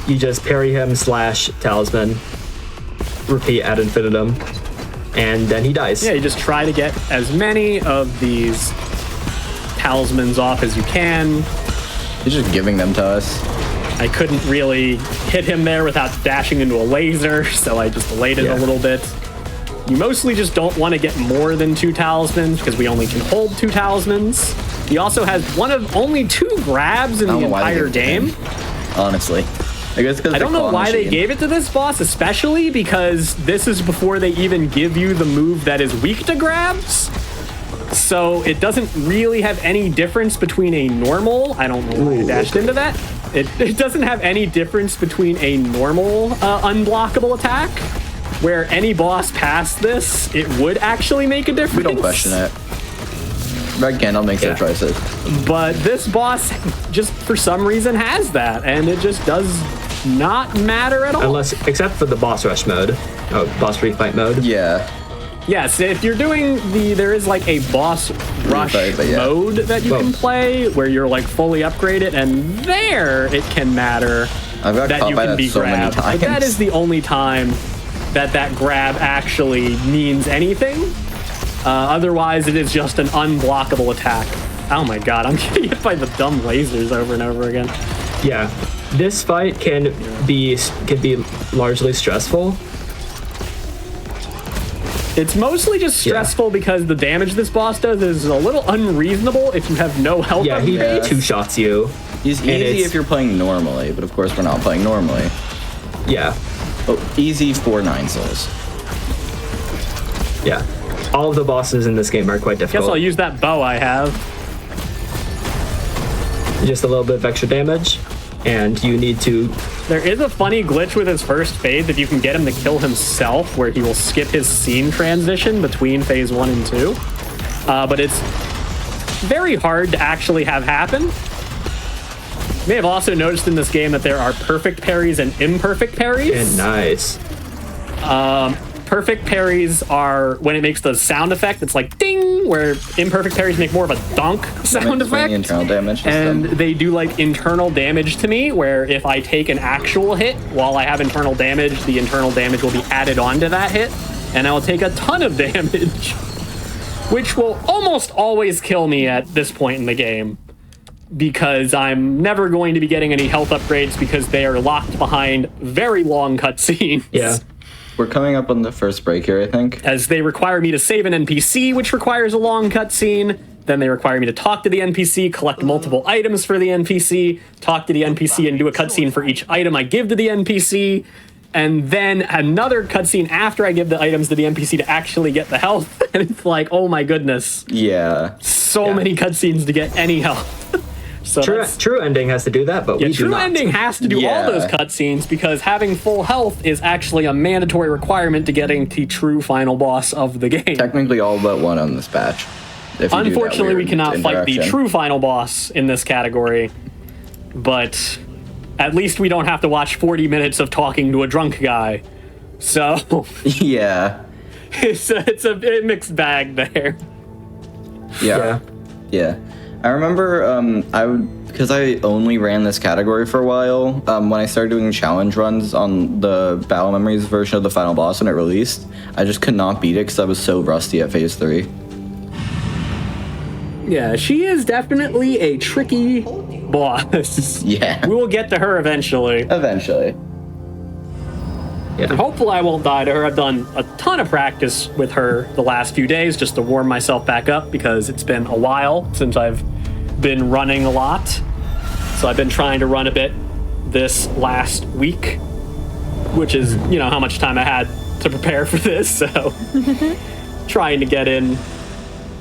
You just parry him / talisman, repeat ad infinitum, and then he dies. Yeah, you just try to get as many of these talismans off as you can. He's just giving them to us. I couldn't really hit him there without dashing into a laser, so I just delayed it Yeah. a little bit. You mostly just don't want to get more than 2 talismans because we only can hold 2 talismans. He also has one of only 2 grabs in the entire game. Honestly. I guess because I don't know why they gave it to this boss, especially because this is before they even give you the move that is weak to grabs. So it doesn't really have any difference between a normal. I don't know why I dashed into that. It doesn't have any difference between a normal unblockable attack, where any boss past this, it would actually make a difference. We don't question it. Red Candle makes their choices. But this boss just for some reason has that, and it just does not matter at all. Except for the boss rush mode, boss refight mode. Yeah. Yes, if you're doing there is like a boss rush mode that you can play where you're like fully upgraded, and there it can matter that you can be grabbed. But that is the only time that grab actually means anything. Otherwise, it is just an unblockable attack. Oh my god, I'm getting hit by the dumb lasers over and over again. Yeah, this fight can be largely stressful. It's mostly just stressful because the damage this boss does is a little unreasonable if you have no health. Yeah, he 2-shots you. He's easy if you're playing normally, but of course we're not playing normally. Yeah. Oh, easy for 9 souls. Yeah. All of the bosses in this game are quite difficult. Guess I'll use that bow I have. Just a little bit of extra damage, and you need to... There is a funny glitch with his first phase if you can get him to kill himself, where he will skip his scene transition between phase 1 and 2. But it's very hard to actually have happen. You may have also noticed in this game that there are perfect parries and imperfect parries. And nice. Perfect parries are when it makes the sound effect. It's like ding, where imperfect parries make more of a dunk sound effect. Internal damage. And they do like internal damage to me, where if I take an actual hit while I have internal damage, the internal damage will be added onto that hit, and I will take a ton of damage, which will almost always kill me at this point in the game, because I'm never going to be getting any health upgrades because they are locked behind very long cutscenes. Yeah. We're coming up on the first break here, I think. As they require me to save an NPC, which requires a long cutscene. Then they require me to talk to the NPC, collect multiple items for the NPC, talk to the NPC and do a cutscene for each item I give to the NPC, and then another cutscene after I give the items to the NPC to actually get the health. And it's like, oh my goodness. Yeah. So many cutscenes to get any health. So True Ending has to do that, but we do not. True Ending has to do all those cutscenes because having full health is actually a mandatory requirement to getting the true final boss of the game. Technically all but one on this batch. Unfortunately, we cannot fight the true final boss in this category, but at least we don't have to watch 40 minutes of talking to a drunk guy. So yeah, it's a mixed bag there. Yeah. I remember because I only ran this category for a while, when I started doing challenge runs on the Battle Memories version of the final boss when it released, I just could not beat it because I was so rusty at phase 3. Yeah, she is definitely a tricky boss. Yeah. We will get to her eventually. Eventually. Yeah. And hopefully I won't die to her. I've done a ton of practice with her the last few days just to warm myself back up because it's been a while since I've been running a lot. So I've been trying to run a bit this last week, which is, how much time I had to prepare for this. So trying to get in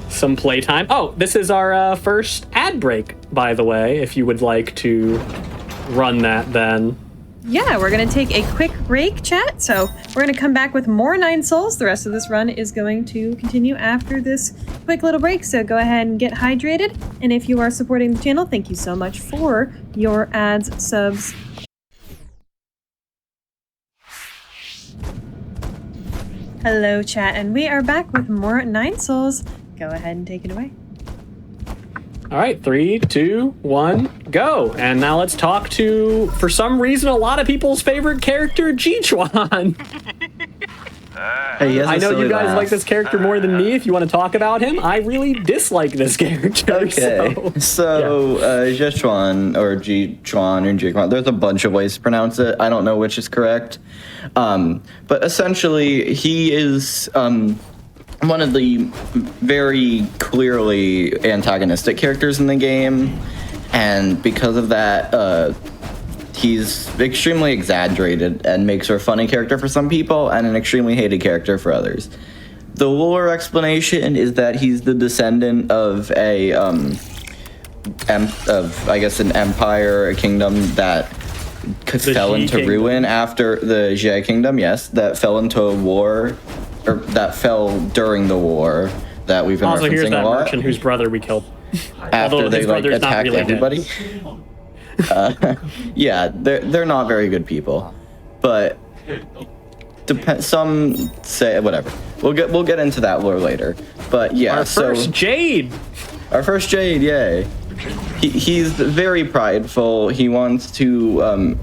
some playtime. Oh, this is our first ad break, by the way, if you would like to run that then. Yeah, we're going to take a quick break, chat. So we're going to come back with more 9 souls. The rest of this run is going to continue after this quick little break. So go ahead and get hydrated. And if you are supporting the channel, thank you so much for your ads, subs. Hello, chat. And we are back with more 9 souls. Go ahead and take it away. All right, 3, 2, 1, go. And now let's talk to, for some reason, a lot of people's favorite character, Jichuan. Hey, he has a I know silly you guys laugh. like this character more than me. If you want to talk about him, I really dislike this character. Okay, So. Jichuan or Jichuan or Jichuan. There's a bunch of ways to pronounce it. I don't know which is correct. But essentially, he is one of the very clearly antagonistic characters in the game, and because of that, he's extremely exaggerated and makes for a funny character for some people and an extremely hated character for others. The lore explanation is that he's the descendant of an empire, a kingdom that fell Xi into Kingdom. ruin after the Xie Kingdom. Yes, that fell into a war, or that fell during the war that we've been Also, here's referencing that a lot. merchant whose brother we killed. After Although they his like brother's not attacked really dead. everybody. Yeah, they're not very good people, but some say whatever. We'll get into that lore later. But yeah, Our first Jade. our first Jade, yay! He's very prideful. He wants to,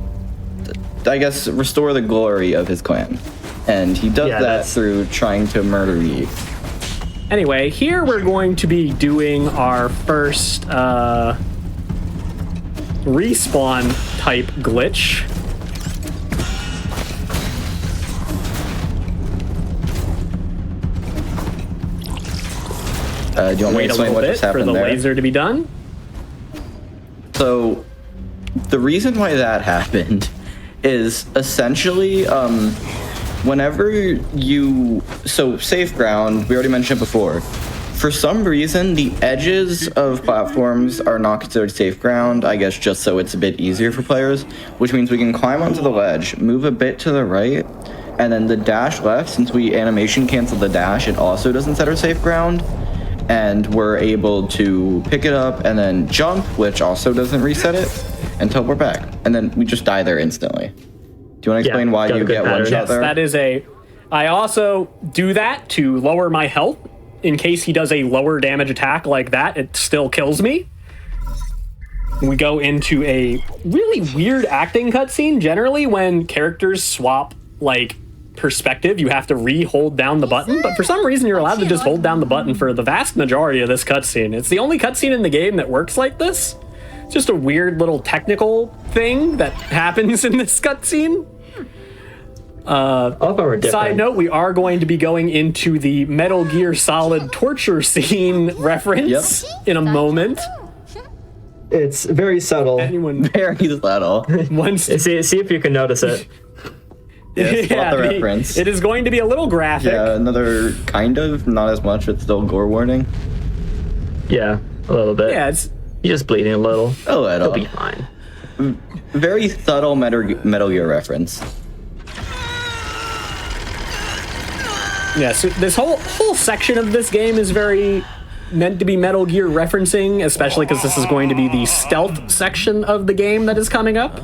I guess, restore the glory of his clan, and he does Yeah, that that's- through trying to murder Yi. Anyway, here we're going to be doing our first respawn type glitch. Do you want me Wait to a explain little what bit just for happened the there? laser to be done. So, the reason why that happened is essentially whenever safe ground, we already mentioned it before. For some reason, the edges of platforms are not considered safe ground, I guess just so it's a bit easier for players, which means we can climb onto the ledge, move a bit to the right, and then the dash left, since we animation cancel the dash, it also doesn't set our safe ground. And we're able to pick it up and then jump, which also doesn't reset it until we're back. And then we just die there instantly. Do you want to explain why got a you good get one pattern. shot Yes, there? that is I also do that to lower my health. In case he does a lower damage attack like that, it still kills me. We go into a really weird acting cutscene. Generally, when characters swap, like, perspective, you have to re-hold down the button, but for some reason you're allowed to just hold down the button for the vast majority of this cutscene. It's the only cutscene in the game that works like this. It's just a weird little technical thing that happens in this cutscene. All of them are different. Side note, we are going to be going into the Metal Gear Solid torture scene reference in a moment. It's very subtle. Anyone Very subtle. wants to See if you can notice it. Yeah, spot the reference. It is going to be a little graphic. Yeah, another kind of, not as much, but still gore warning. Yeah, a little bit. Yeah, it's You're just bleeding a little. Oh, at all. You'll be fine. Very subtle Metal Gear reference. yeah. So this whole section of this game is very meant to be Metal Gear referencing, especially because this is going to be the stealth section of the game that is coming up.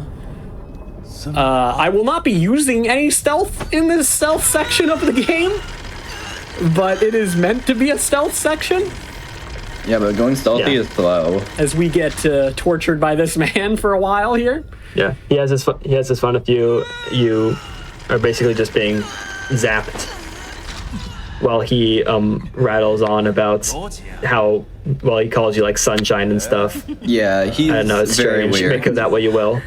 I will not be using any stealth in this stealth section of the game, but it is meant to be a stealth section Yeah, but going stealthy Yeah. is slow. as we get tortured by this man for a while here. Yeah, he has this fun if you are basically just being zapped while he rattles on about how he calls you like sunshine and stuff. Yeah, he's I don't know, it's very strange. weird. Make of that what you will.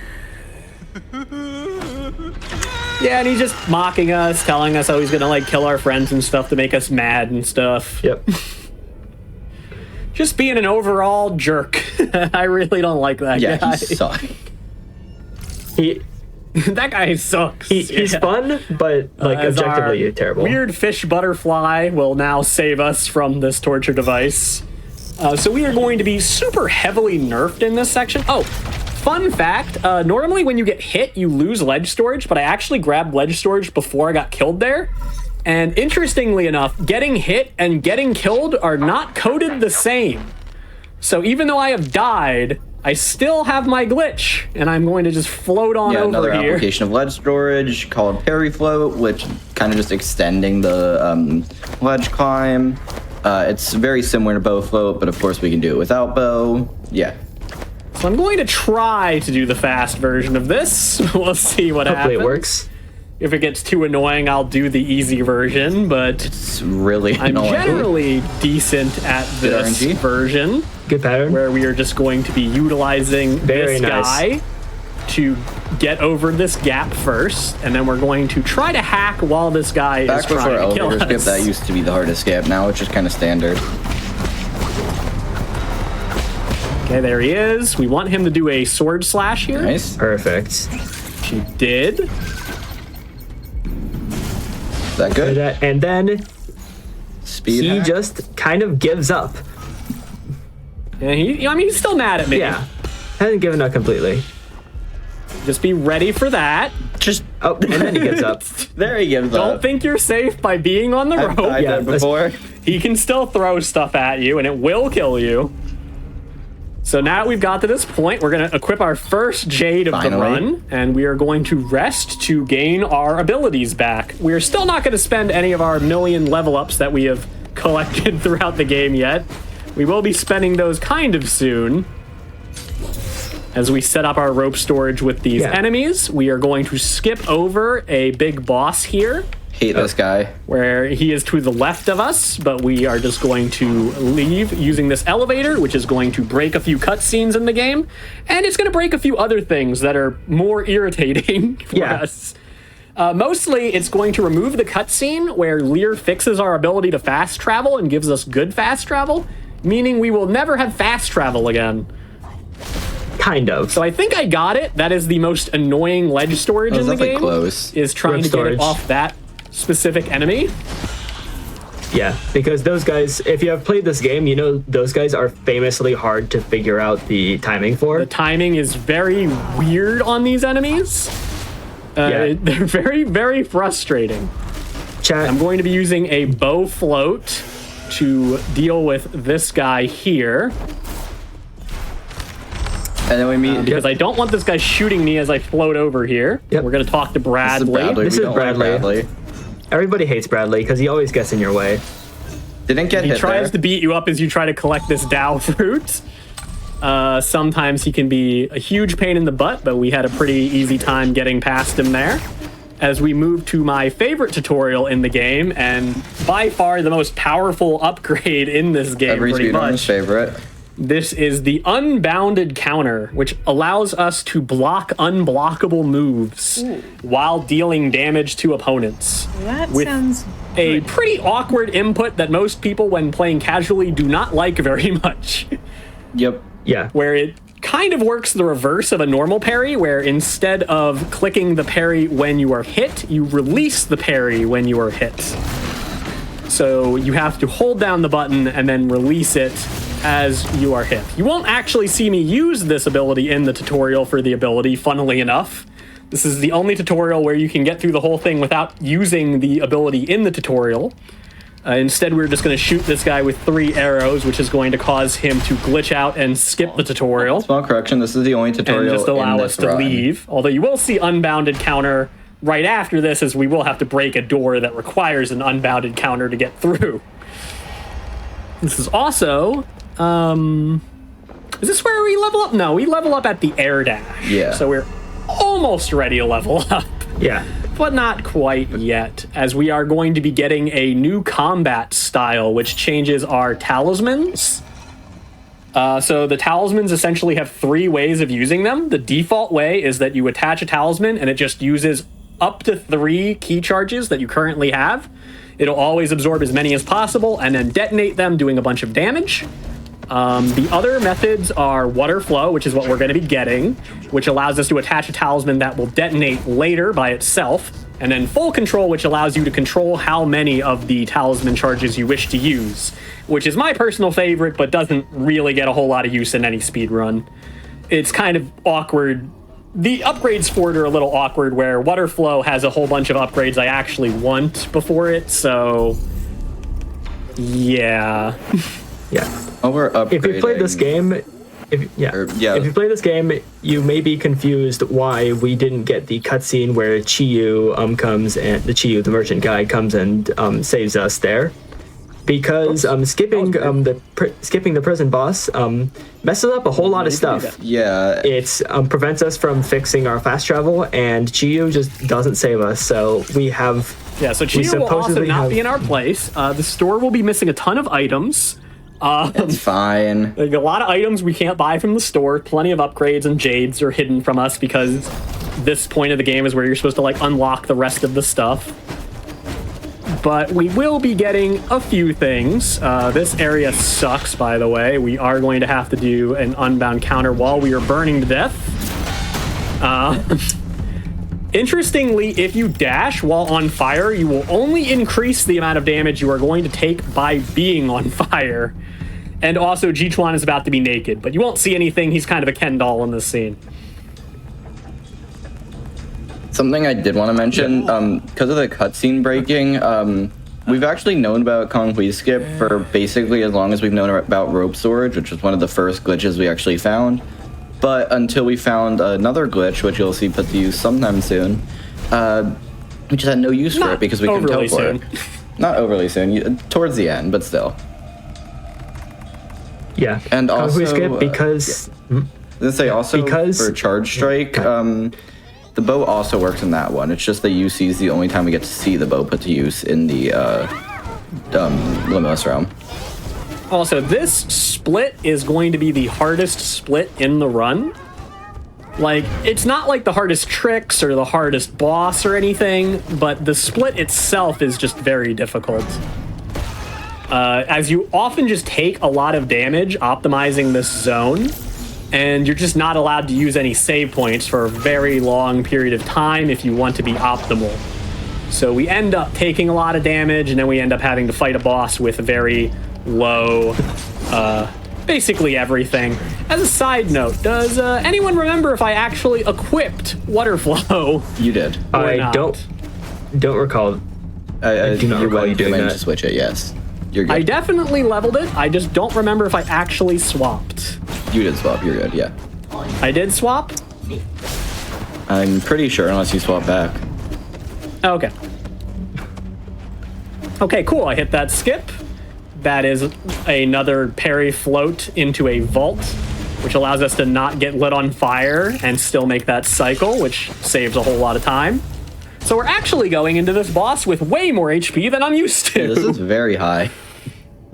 Yeah, and he's just mocking us, telling us how he's gonna like kill our friends and stuff to make us mad and stuff. Yep. Just being an overall jerk. I really don't like that Yeah, guy. he sucks. He That guy sucks. he's Yeah. fun, but like As our objectively terrible. Weird fish butterfly will now save us from this torture device. So we are going to be super heavily nerfed in this section. Oh, fun fact, normally when you get hit, you lose ledge storage, but I actually grabbed ledge storage before I got killed there. And interestingly enough, getting hit and getting killed are not coded the same. So even though I have died, I still have my glitch, and I'm going to just float on Yeah, over another here. application of ledge storage called Parry Float, which kind of just extending the ledge climb. It's very similar to bow float, but of course we can do it without bow. Yeah. So I'm going to try to do the fast version of this. We'll see what Hopefully happens. it works. If it gets too annoying, I'll do the easy version, but It's really I'm annoying. generally decent at this RNG. version, Good pattern. where we are just going to be utilizing Very this nice. guy to get over this gap first, and then we're going to try to hack while this guy is Back before trying to kill elevator skip, us. that used to be the hardest skip. Now it's just kind of standard. Okay, there he is. We want him to do a sword slash here. Nice. Perfect. She did. Is that good? And then Speed he hack? just kind of gives up. And he's still mad at me. Yeah. Hasn't given up completely. Just be ready for that. Just Oh, and then he gives up. there he gives Don't up. think you're safe by being on the I've rope. died Yeah, there before. He can still throw stuff at you, and it will kill you. So now we've got to this point, we're going to equip our first Jade of the Finally. run, and we are going to rest to gain our abilities back. We're still not going to spend any of our million level ups that we have collected throughout the game yet. We will be spending those kind of soon. As we set up our rope storage with these Yeah. enemies, we are going to skip over a big boss here, Hate this guy. where he is to the left of us, but we are just going to leave using this elevator, which is going to break a few cutscenes in the game, and it's going to break a few other things that are more irritating for Yeah. us. Mostly, it's going to remove the cutscene where Lear fixes our ability to fast travel and gives us good fast travel, meaning we will never have fast travel again. Kind of. So I think I got it. That is the most annoying ledge storage That in was the definitely game. close. Is trying Ledge to get it storage. off that specific enemy. Yeah, because those guys, if you have played this game, you know those guys are famously hard to figure out the timing for. The timing is very weird on these enemies. Yeah. They're very, very frustrating. Chat. I'm going to be using a bow float to deal with this guy here, And then we meet. because I don't want this guy shooting me as I float over here. Yep. We're going to talk to This is Bradley. Bradley. This We is don't like Bradley. Everybody hates Bradley because he always gets in your way. Didn't get He hit tries there. to beat you up as you try to collect this Dow fruit. Sometimes he can be a huge pain in the butt, but we had a pretty easy time getting past him there. As we move to my favorite tutorial in the game, and by far the most powerful upgrade in this game, Every pretty speedrunner's much. favorite. This is the unbounded counter, which allows us to block unblockable moves while dealing damage to opponents. That With sounds A pretty awkward input that most people, when playing casually, do not like very much. Yep. Yeah. Where it kind of works the reverse of a normal parry, where instead of clicking the parry when you are hit, you release the parry when you are hit. So you have to hold down the button and then release it as you are hit. You won't actually see me use this ability in the tutorial for the ability, funnily enough. This is the only tutorial where you can get through the whole thing without using the ability in the tutorial. Instead, we're just going to shoot this guy with 3 arrows, which is going to cause him to glitch out and skip the tutorial. Small correction. This is the only And tutorial just allow in us this to run. leave. Although you will see unbounded counter right after this, as we will have to break a door that requires an unbounded counter to get through. This is also... is this where we level up? No, we level up at the air dash. Yeah. So we're almost ready to level up. Yeah. But not quite yet, as we are going to be getting a new combat style, which changes our talismans. So the talismans essentially have 3 ways of using them. The default way is that you attach a talisman and it just uses up to 3 key charges that you currently have. It'll always absorb as many as possible and then detonate them, doing a bunch of damage. The other methods are water flow, which is what we're going to be getting, which allows us to attach a talisman that will detonate later by itself, and then full control, which allows you to control how many of the talisman charges you wish to use, which is my personal favorite, but doesn't really get a whole lot of use in any speedrun. It's kind of awkward. The upgrades for it are a little awkward, where water flow has a whole bunch of upgrades I actually want before it, so yeah. Yeah. Oh, we're upgrading. If you play this game, if you play this game, you may be confused why we didn't get the cutscene where Chiyu comes and the merchant guy comes and saves us there, because skipping the prison boss messes up a whole lot of stuff. Yeah. It prevents us from fixing our fast travel, and Chiyu just doesn't save us. So we have. Yeah, so Chiyu will also not be in our place. The store will be missing a ton of items. It's fine. Like a lot of items we can't buy from the store. Plenty of upgrades and jades are hidden from us because this point of the game is where you're supposed to like unlock the rest of the stuff. But we will be getting a few things. This area sucks, by the way. We are going to have to do an unbound counter while we are burning to death. Interestingly, if you dash while on fire, you will only increase the amount of damage you are going to take by being on fire. And also, Jichuan is about to be naked, but you won't see anything. He's kind of a Ken doll in this scene. Something I did want to mention, because of the cutscene breaking, we've actually known about Kong Hui Skip for basically as long as we've known about rope storage, which was one of the first glitches we actually found. But until we found another glitch, which you'll see put to use sometime soon, we just had no use for it because we couldn't teleport. Soon. Not overly soon, towards the end, but still. Yeah, and Kong also Hui Skip because. Let's say also for Charge Strike, the bow also works in that one. It's just the UC is the only time we get to see the bow put to use in the Limitless Realm. Also, this split is going to be the hardest split in the run. Like, it's not like the hardest tricks or the hardest boss or anything, but the split itself is just very difficult. As you often just take a lot of damage optimizing this zone, and you're just not allowed to use any save points for a very long period of time if you want to be optimal. So we end up taking a lot of damage, and then we end up having to fight a boss with very low, basically everything. As a side note, does anyone remember if I actually equipped Water Flow? You did. I don't recall. I do not recall you doing that. To switch it, yes. You're good. I definitely leveled it. I just don't remember if I actually swapped. You did swap, you're good, yeah. I did swap? I'm pretty sure, unless you swap back. Okay. Okay, cool. I hit that skip. That is another parry float into a vault, which allows us to not get lit on fire and still make that cycle, which saves a whole lot of time. So we're actually going into this boss with way more HP than I'm used to. Yeah, this is very high.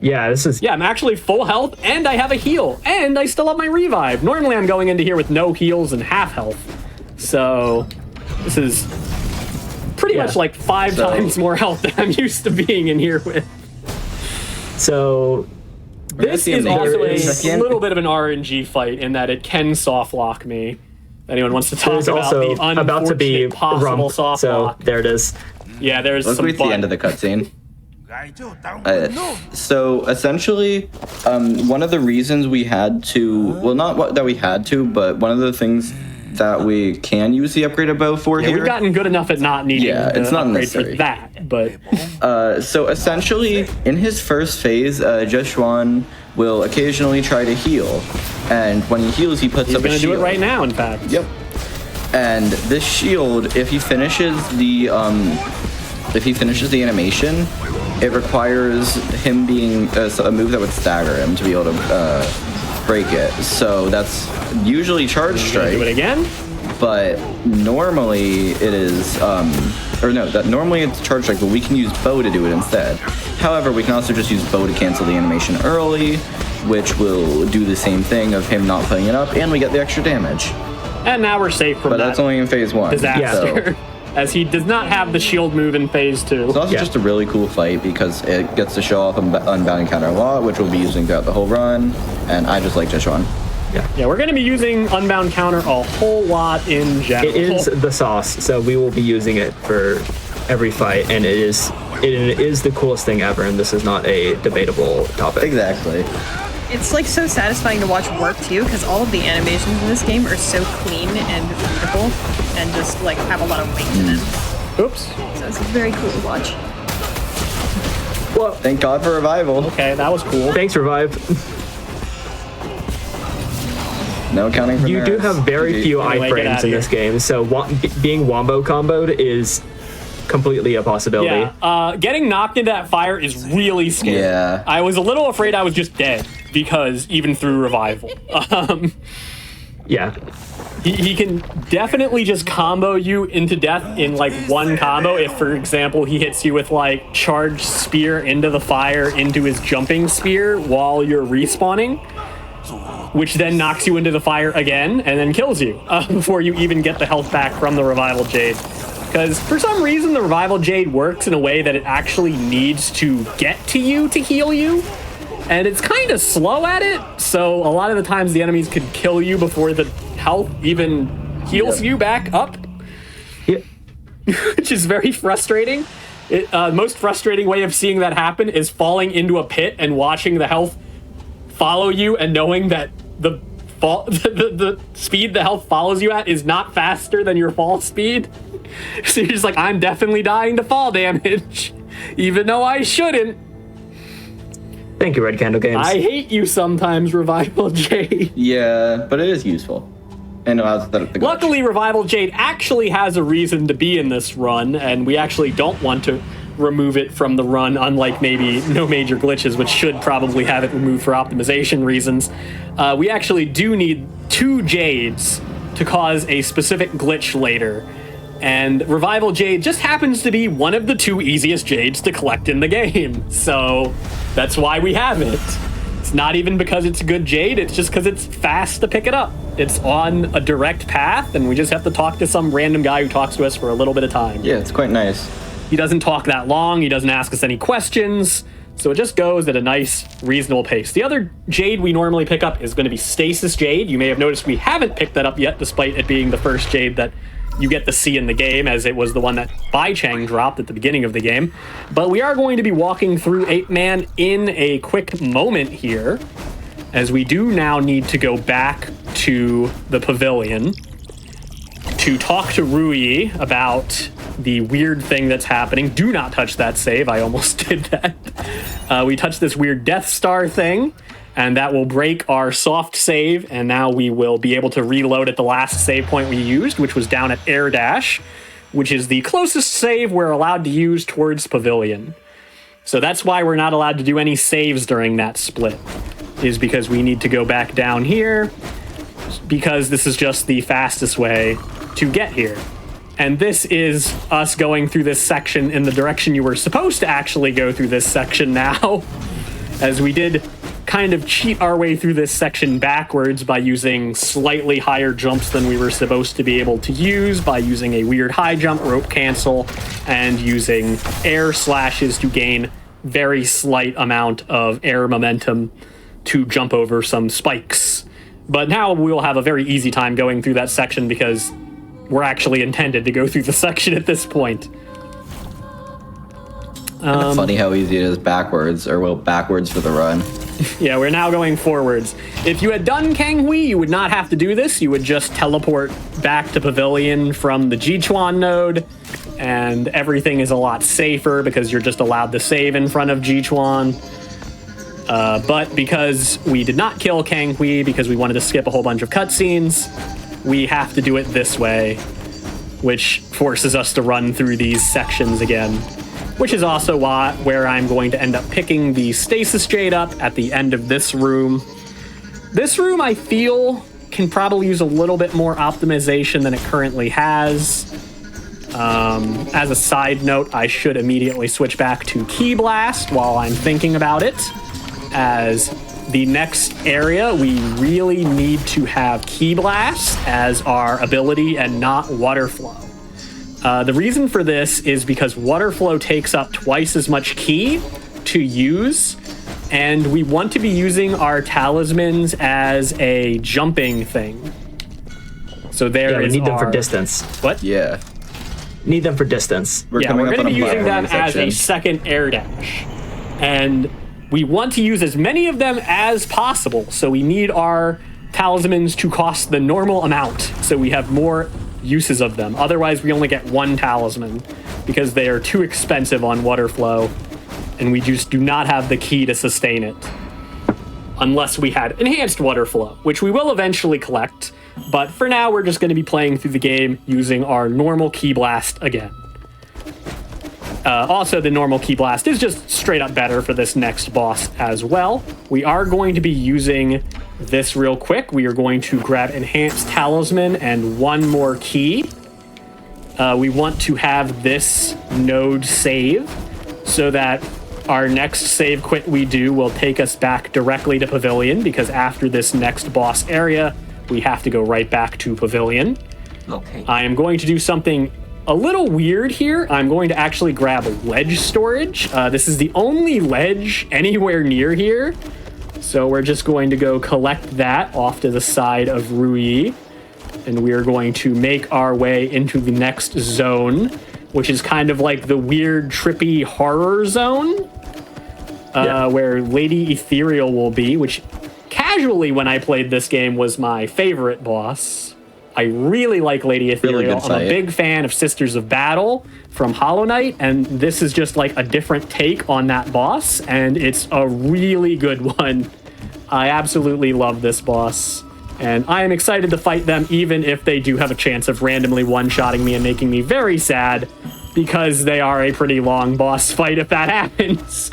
Yeah, this is... Yeah, I'm actually full health, and I have a heal, and I still have my revive. Normally I'm going into here with no heals and half health. So this is pretty much like 5 times more health than I'm used to being in here with. So this is also a little bit of an RNG fight in that it can soft lock me. If anyone wants to talk about the about to be possible soft lock. So there it is. Yeah, there's Let's some wait till the end of the cutscene. So essentially, one of the reasons we had to, well, not that we had to, but one of the things that we can use the upgraded bow for here. We've gotten good enough at not needing it's not upgrade necessary for that, but... So essentially, in his first phase, Jeshuan will occasionally try to heal. And when he heals, he puts up a shield. He's going to do it right now, in fact. Yep. And this shield, if he finishes the animation, it requires him being a move that would stagger him to be able to break it. So that's usually Charge Strike. Do it again? But normally it is, normally it's Charge Strike, but we can use bow to do it instead. However, we can also just use bow to cancel the animation early, which will do the same thing of him not putting it up, and we get the extra damage. And now we're safe from that. But that's only in phase 1. Disaster. So. As he does not have the shield move in phase 2. It's also just a really cool fight because it gets to show off Unbound Encounter a lot, which we'll be using throughout the whole run, and I just like Jeshuan. Yeah, we're going to be using Unbound Counter a whole lot in general. It is the sauce, so we will be using it for every fight, and it is the coolest thing ever, and this is not a debatable topic. Exactly. It's like so satisfying to watch work too, because all of the animations in this game are so clean and beautiful, and just like have a lot of weight to them. Oops. So it's very cool to watch. Well, thank God for Revival. Okay, that was cool. Thanks, Revive. No counting for You nerfs. do have very few iframes in this game, so being wombo comboed is completely a possibility. Yeah, getting knocked into that fire is really scary. Yeah. I was a little afraid I was just dead because even through revival. Yeah. He can definitely just combo you into death in like one combo if, for example, he hits you with like charged spear into the fire into his jumping spear while you're respawning, which then knocks you into the fire again and then kills you before you even get the health back from the Revival Jade. Because for some reason, the Revival Jade works in a way that it actually needs to get to you to heal you. And it's kind of slow at it, so a lot of the times the enemies could kill you before the health even heals you back up. Yeah. Which is very frustrating. Most frustrating way of seeing that happen is falling into a pit and watching the health follow you and knowing that the speed the health follows you at is not faster than your fall speed. So you're just like, I'm definitely dying to fall damage, even though I shouldn't. Thank you, Red Candle Games. I hate you sometimes, Revival Jade. Yeah, but it is useful. And allows the glitch. Luckily, Revival Jade actually has a reason to be in this run, and we actually don't want to remove it from the run, unlike maybe No Major Glitches, which should probably have it removed for optimization reasons. We actually do need 2 Jades to cause a specific glitch later. And Revival Jade just happens to be one of the 2 easiest Jades to collect in the game. So that's why we have it. It's not even because it's a good Jade, it's just because it's fast to pick it up. It's on a direct path, and we just have to talk to some random guy who talks to us for a little bit of time. Yeah, it's quite nice. He doesn't talk that long, he doesn't ask us any questions, so it just goes at a nice, reasonable pace. The other Jade we normally pick up is going to be Stasis Jade. You may have noticed we haven't picked that up yet, despite it being the first Jade that you get to see in the game, as it was the one that Bai Chang dropped at the beginning of the game. But we are going to be walking through 8-Man in a quick moment here, as we do now need to go back to the pavilion to talk to Rui about the weird thing that's happening. Do not touch that save. I almost did that. We touched this weird Death Star thing, and that will break our soft save, and now we will be able to reload at the last save point we used, which was down at Air Dash, which is the closest save we're allowed to use towards Pavilion. So that's why we're not allowed to do any saves during that split, is because we need to go back down here, because this is just the fastest way to get here. And this is us going through this section in the direction you were supposed to actually go through this section now, as we did kind of cheat our way through this section backwards by using slightly higher jumps than we were supposed to be able to use, by using a weird high jump, rope cancel, and using air slashes to gain very slight amount of air momentum to jump over some spikes. But now we will have a very easy time going through that section because we're actually intended to go through the section at this point. Funny how easy it is backwards, or well, backwards for the run. Yeah, we're now going forwards. If you had done Kang Hui, you would not have to do this. You would just teleport back to Pavilion from the Jichuan node, and everything is a lot safer because you're just allowed to save in front of Jichuan. But because we did not kill Kang Hui, because we wanted to skip a whole bunch of cutscenes, we have to do it this way, which forces us to run through these sections again. Which is also where I'm going to end up picking the Stasis Jade up at the end of this room. This room, I feel, can probably use a little bit more optimization than it currently has. As a side note, I should immediately switch back to Key Blast while I'm thinking about it, as the next area, we really need to have Key Blast as our ability and not Water Flow. The reason for this is because Water Flow takes up twice as much ki to use, and we want to be using our talismans as a jumping thing. So we need them for distance. What? Yeah. Need them for distance. We're going to be using them as a second air dash. And we want to use as many of them as possible, so we need our talismans to cost the normal amount, so we have more uses of them. Otherwise, we only get one talisman because they are too expensive on Water Flow, and we just do not have the key to sustain it. Unless we had Enhanced Water Flow, which we will eventually collect, but for now, we're just going to be playing through the game using our normal Key Blast again. Also, the normal Key Blast is just straight up better for this next boss as well. We are going to be using this real quick. We are going to grab Enhanced Talisman and one more key. We want to have this node save so that our next save quit we do will take us back directly to Pavilion, because after this next boss area, we have to go right back to Pavilion. Okay. I am going to do something a little weird here. I'm going to actually grab ledge storage. This is the only ledge anywhere near here. So we're just going to go collect that off to the side of Ruyi. And we are going to make our way into the next zone, which is kind of like the weird, trippy horror zone, where Lady Ethereal will be, which casually when I played this game was my favorite boss. I really like Lady Ethereal. Really good I'm a fight. big fan of Sisters of Battle from Hollow Knight, and this is just like a different take on that boss, and it's a really good one. I absolutely love this boss, and I am excited to fight them, even if they do have a chance of randomly one-shotting me and making me very sad, because they are a pretty long boss fight if that happens.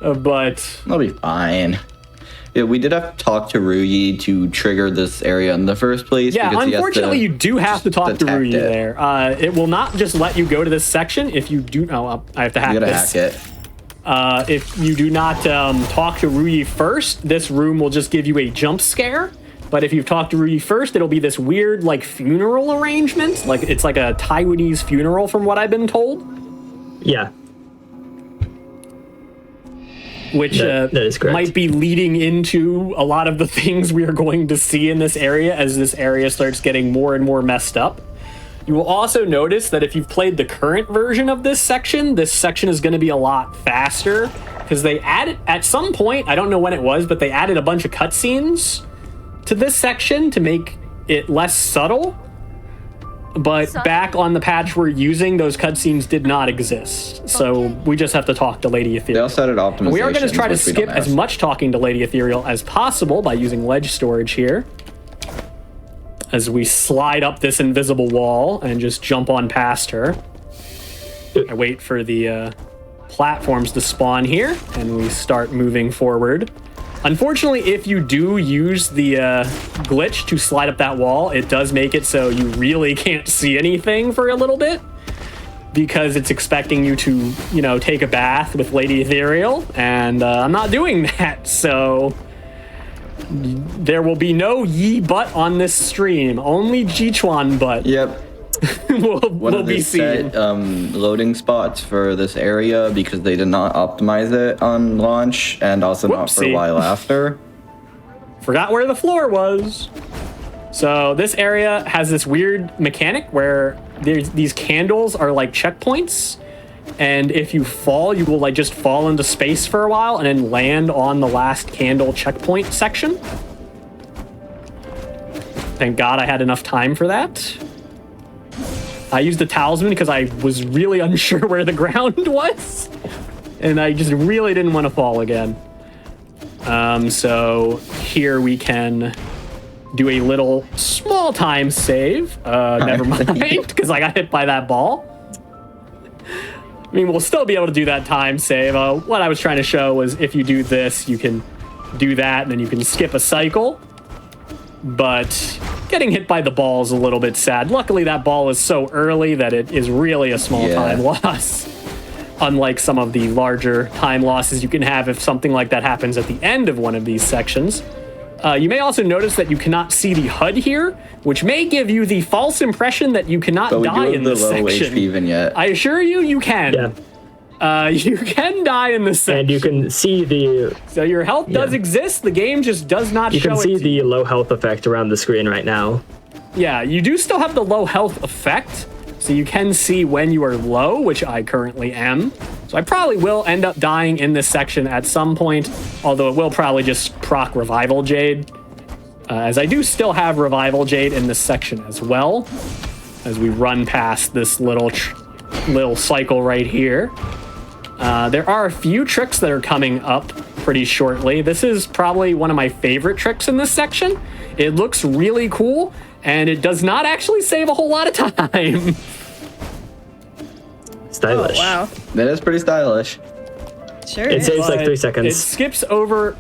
But I'll be fine. Yeah, we did have to talk to Ruyi to trigger this area in the first place. yeah, because he has unfortunately, to you do have to talk to detect Ruyi it. there. It will not just let you go to this section if you do. Oh, I have to hack You gotta this. hack it. If you do not talk to Ruyi first, this room will just give you a jump scare. But if you've talked to Ruyi first, it'll be this weird, like, funeral arrangement. Like, it's like a Taiwanese funeral, from what I've been told. Yeah. Which That is correct. might be leading into a lot of the things we are going to see in this area as this area starts getting more and more messed up. You will also notice that if you've played the current version of this section is going to be a lot faster, because they added, at some point, I don't know when it was, but they added a bunch of cutscenes to this section to make it less subtle. But back on the patch we're using, those cutscenes did not exist. So we just have to talk to Lady They Ethereal. also added optimization. We are going to try to skip as much talking to Lady Ethereal as possible by using ledge storage here, as we slide up this invisible wall and just jump on past her. I wait for the platforms to spawn here, and we start moving forward. Unfortunately, if you do use the glitch to slide up that wall, it does make it so you really can't see anything for a little bit, because it's expecting you to, you know, take a bath with Lady Ethereal, and I'm not doing that, so there will be no Yi butt on this stream, only Jichuan butt. Yep. will of be the seen. set loading spots for this area, because they did not optimize it on launch, and also not for a Whoopsie. while after. Forgot where the floor was. So this area has this weird mechanic where these candles are like checkpoints, and if you fall, you will like just fall into space for a while and then land on the last candle checkpoint section. Thank God I had enough time for that. I used the talisman because I was really unsure where the ground was, and I just really didn't want to fall again. So here we can do a little small time save. Never mind, because I got hit by that ball. I mean, we'll still be able to do that time save. What I was trying to show was if you do this, you can do that, and then you can skip a cycle. But getting hit by the ball is a little bit sad. Luckily, that ball is so early that it is really a small time loss. Unlike some of the larger time losses you can have if something like that happens at the end of one of these sections. You may also notice that you cannot see the HUD here, which may give you the false impression that you cannot But we die do in have the this low section. HP vignette. I assure you, you can. Yeah. You can die in this section. And you can see the So your health does exist. The game just does not you show can it see to you. the low health effect around the screen right now. Yeah, you do still have the low health effect, so you can see when you are low, which I currently am. So I probably will end up dying in this section at some point, although it will probably just proc Revival Jade, as I do still have Revival Jade in this section as well, as we run past this little cycle right here. There are a few tricks that are coming up pretty shortly. This is probably one of my favorite tricks in this section. It looks really cool, and it does not actually save a whole lot of time. Stylish. Oh, wow. That is pretty stylish. Sure. It is. saves like 3 It seconds. skips over.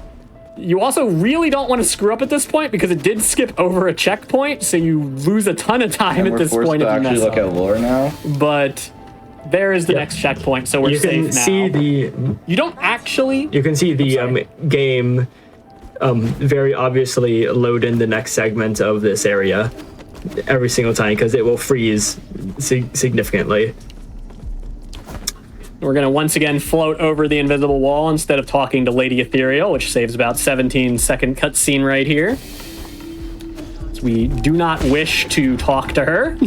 You also really don't want to screw up at this point because it did skip over a checkpoint, so you lose a ton of time And at we're this forced point to if you actually mess look up. at lore now. But there is the next checkpoint, so we're You can safe now. see the You don't actually. game very obviously load in the next segment of this area every single time because it will freeze significantly. We're going to once again float over the invisible wall instead of talking to Lady Ethereal, which saves about 17-second cutscene right here. So we do not wish to talk to her.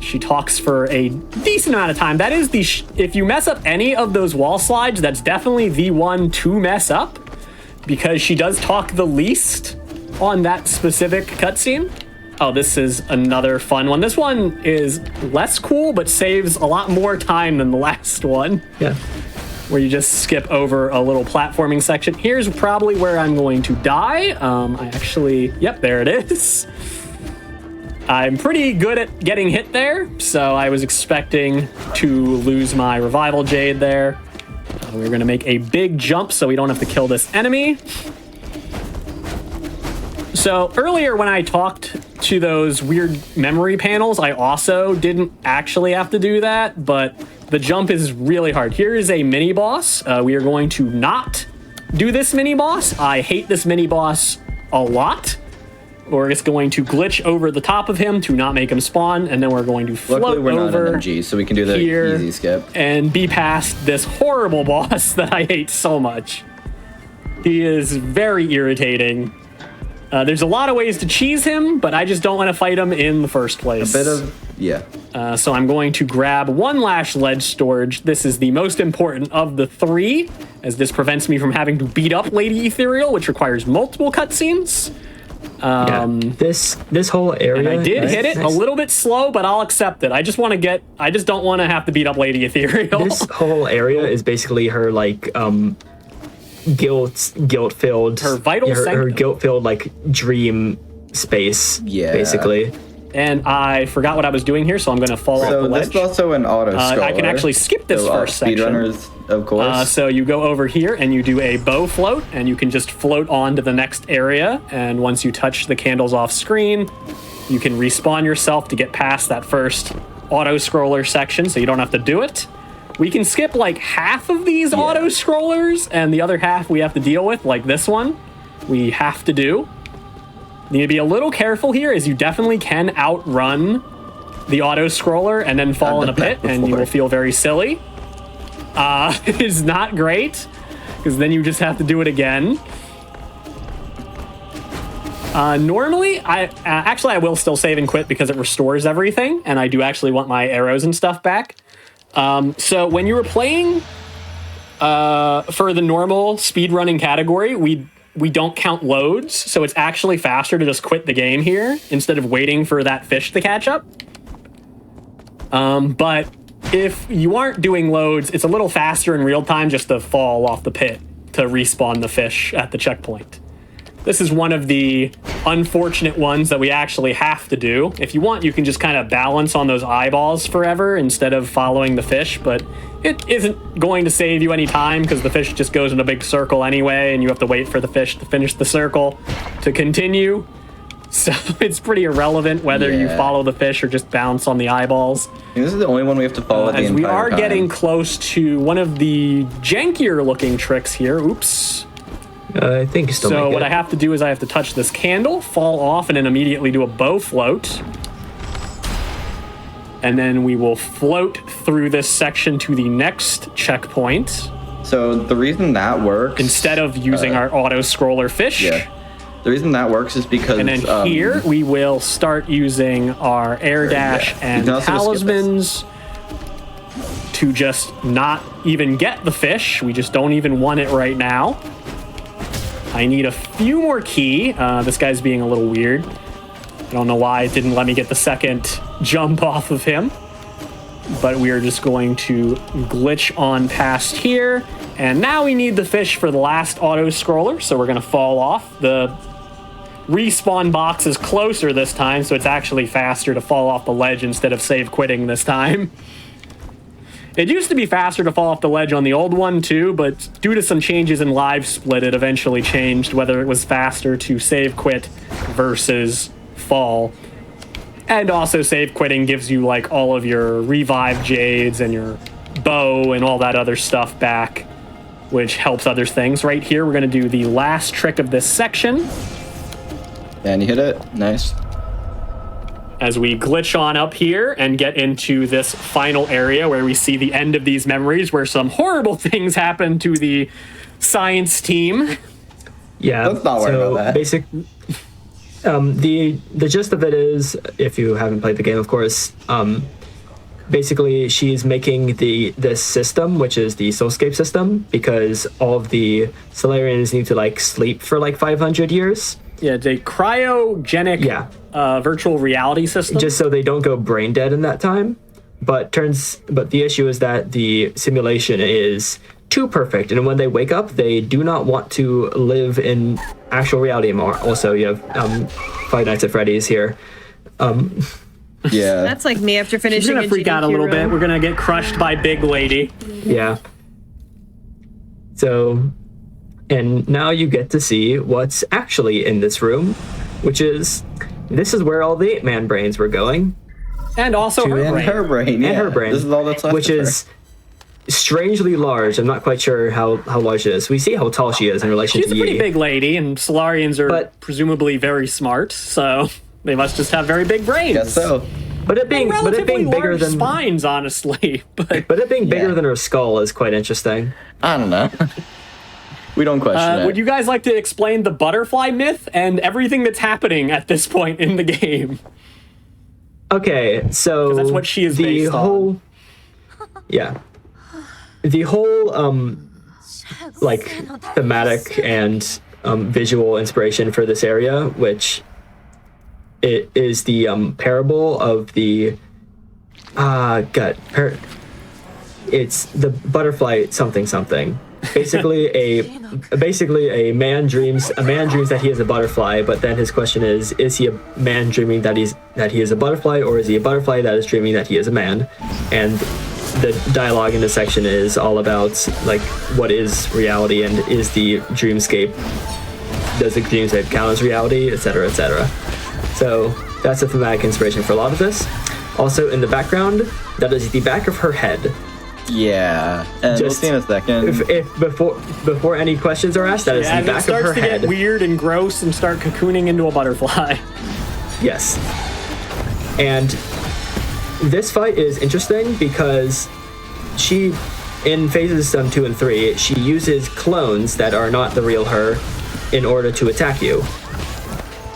She talks for a decent amount of time. That is if you mess up any of those wall slides, that's definitely the one to mess up because she does talk the least on that specific cutscene. Oh, this is another fun one. This one is less cool, but saves a lot more time than the last one. Yeah. Where you just skip over a little platforming section. Here's probably where I'm going to die. Yep, there it is. I'm pretty good at getting hit there, so I was expecting to lose my revival jade there. We're gonna make a big jump so we don't have to kill this enemy. So earlier when I talked to those weird memory panels, I also didn't actually have to do that, but the jump is really hard. Here is a mini boss. We are going to not do this mini boss. I hate this mini boss a lot. We're just going to glitch over the top of him to not make him spawn, and then we're going to float Luckily, we're not over an MG, so we can do the here easy skip. and be past this horrible boss that I hate so much. He is very irritating. There's a lot of ways to cheese him, but I just don't want to fight him in the first place. So I'm going to grab one last ledge storage. This is the most important of the 3, as this prevents me from having to beat up Lady Ethereal, which requires multiple cutscenes. This whole area. And I did hit it a little bit slow, but I'll accept it. I just don't want to have to beat up Lady Ethereal. This whole area is basically her like guilt-filled. Her vital her sanctum. guilt-filled like dream space. Yeah. Basically. And I forgot what I was doing here, so I'm going to fall off the So ledge. this is also an auto scroller. I can actually skip this first section. Speedrunners, of course. So you go over here and you do a bow float, and you can just float on to the next area. And once you touch the candles off screen, you can respawn yourself to get past that first auto scroller section, so you don't have to do it. We can skip like half of these auto scrollers, and the other half we have to deal with, like this one. We have to do. Need to be a little careful here, as you definitely can outrun the auto scroller and then fall in a pit, and you will feel very silly. It's not great, because then you just have to do it again. Normally, I will still save and quit because it restores everything, and I do actually want my arrows and stuff back. So when you were playing for the normal speedrunning category, we don't count loads, so it's actually faster to just quit the game here instead of waiting for that fish to catch up. But if you aren't doing loads, it's a little faster in real time just to fall off the pit to respawn the fish at the checkpoint. This is one of the unfortunate ones that we actually have to do. If you want, you can just kind of balance on those eyeballs forever instead of following the fish, but it isn't going to save you any time because the fish just goes in a big circle anyway, and you have to wait for the fish to finish the circle to continue. So it's pretty irrelevant whether you follow the fish or just bounce on the eyeballs. This is the only one we have to follow the entire time. As we are time. getting close to one of the jankier looking tricks here. Oops. I think still. So what I have to do is I have to touch this candle, fall off, and then immediately do a bow float. And then we will float through this section to the next checkpoint. So the reason that works, instead of using our auto scroller fish. Yeah. The reason that works is because... And then here we will start using our air dash and talismans to just not even get the fish. We just don't even want it right now. I need a few more key. This guy's being a little weird. I don't know why it didn't let me get the second jump off of him. But we are just going to glitch on past here. And now we need the fish for the last auto scroller. So we're going to fall off. The respawn box is closer this time, so it's actually faster to fall off the ledge instead of save quitting this time. It used to be faster to fall off the ledge on the old one too, but due to some changes in live split, it eventually changed whether it was faster to save quit versus fall. And also save quitting gives you like all of your revive jades and your bow and all that other stuff back, which helps other things. Right here, we're going to do the last trick of this section. And you hit it. Nice. As we glitch on up here and get into this final area where we see the end of these memories, where some horrible things happen to the science team. Yeah. Let's not worry about that. The gist of it is, if you haven't played the game, of course, basically she's making this system, which is the soulscape system, because all of the Solarians need to like sleep for like 500 years. Yeah, it's a cryogenic virtual reality system. Just so they don't go brain dead in that time. But the issue is that the simulation is too perfect, and when they wake up, they do not want to live in actual reality anymore. Also, you have Five Nights at Freddy's here. Yeah. That's like me after finishing. She's gonna freak out a little bit. We're gonna get crushed by Big Lady. Yeah. So, and now you get to see what's actually in this room, which is, this is where all the 8-man brains were going. And also her brain. Her brain. Yeah. And her brain. This is all that's left which of her. is strangely large. I'm not quite sure how large it is. We see how tall she is in relation She's to a pretty Yi. big lady, and Solarians are presumably very smart, so they must just have very big brains. Guess so. But it being bigger large than spines, honestly. But it being bigger than her skull is quite interesting. I don't know. We don't question it. would you guys like to explain the butterfly myth and everything that's happening at this point in the game? Okay, so That's what she is based on. Yeah. The whole like thematic and visual inspiration for this area, which it is the parable of the it's the butterfly something. Basically a man dreams that he is a butterfly, but then his question is he a man dreaming that he is a butterfly, or is he a butterfly that is dreaming that he is a man? And the dialogue in this section is all about like what is reality, and is the dreamscape, does the dreamscape count as reality, etc., etc. So that's the thematic inspiration for a lot of this. Also in the background, that is the back of her head. Yeah, and we'll see in a second. If before any questions are asked, that is the back of her head. It starts to get weird and gross and start cocooning into a butterfly. Yes. And this fight is interesting because she, in phases 2 and 3, she uses clones that are not the real her in order to attack you.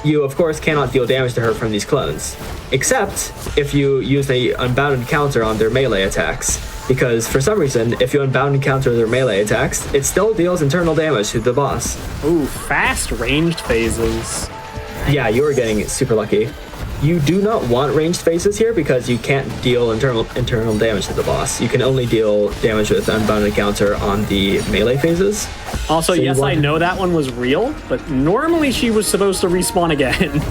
You, of course, cannot deal damage to her from these clones, except if you use an unbounded counter on their melee attacks. Because for some reason, if you unbound and counter their melee attacks, it still deals internal damage to the boss. Ooh, fast ranged phases. Yeah, you're getting super lucky. You do not want ranged phases here because you can't deal internal damage to the boss. You can only deal damage with unbounded counter on the melee phases. Also, yes, I know that one was real, but normally she was supposed to respawn again.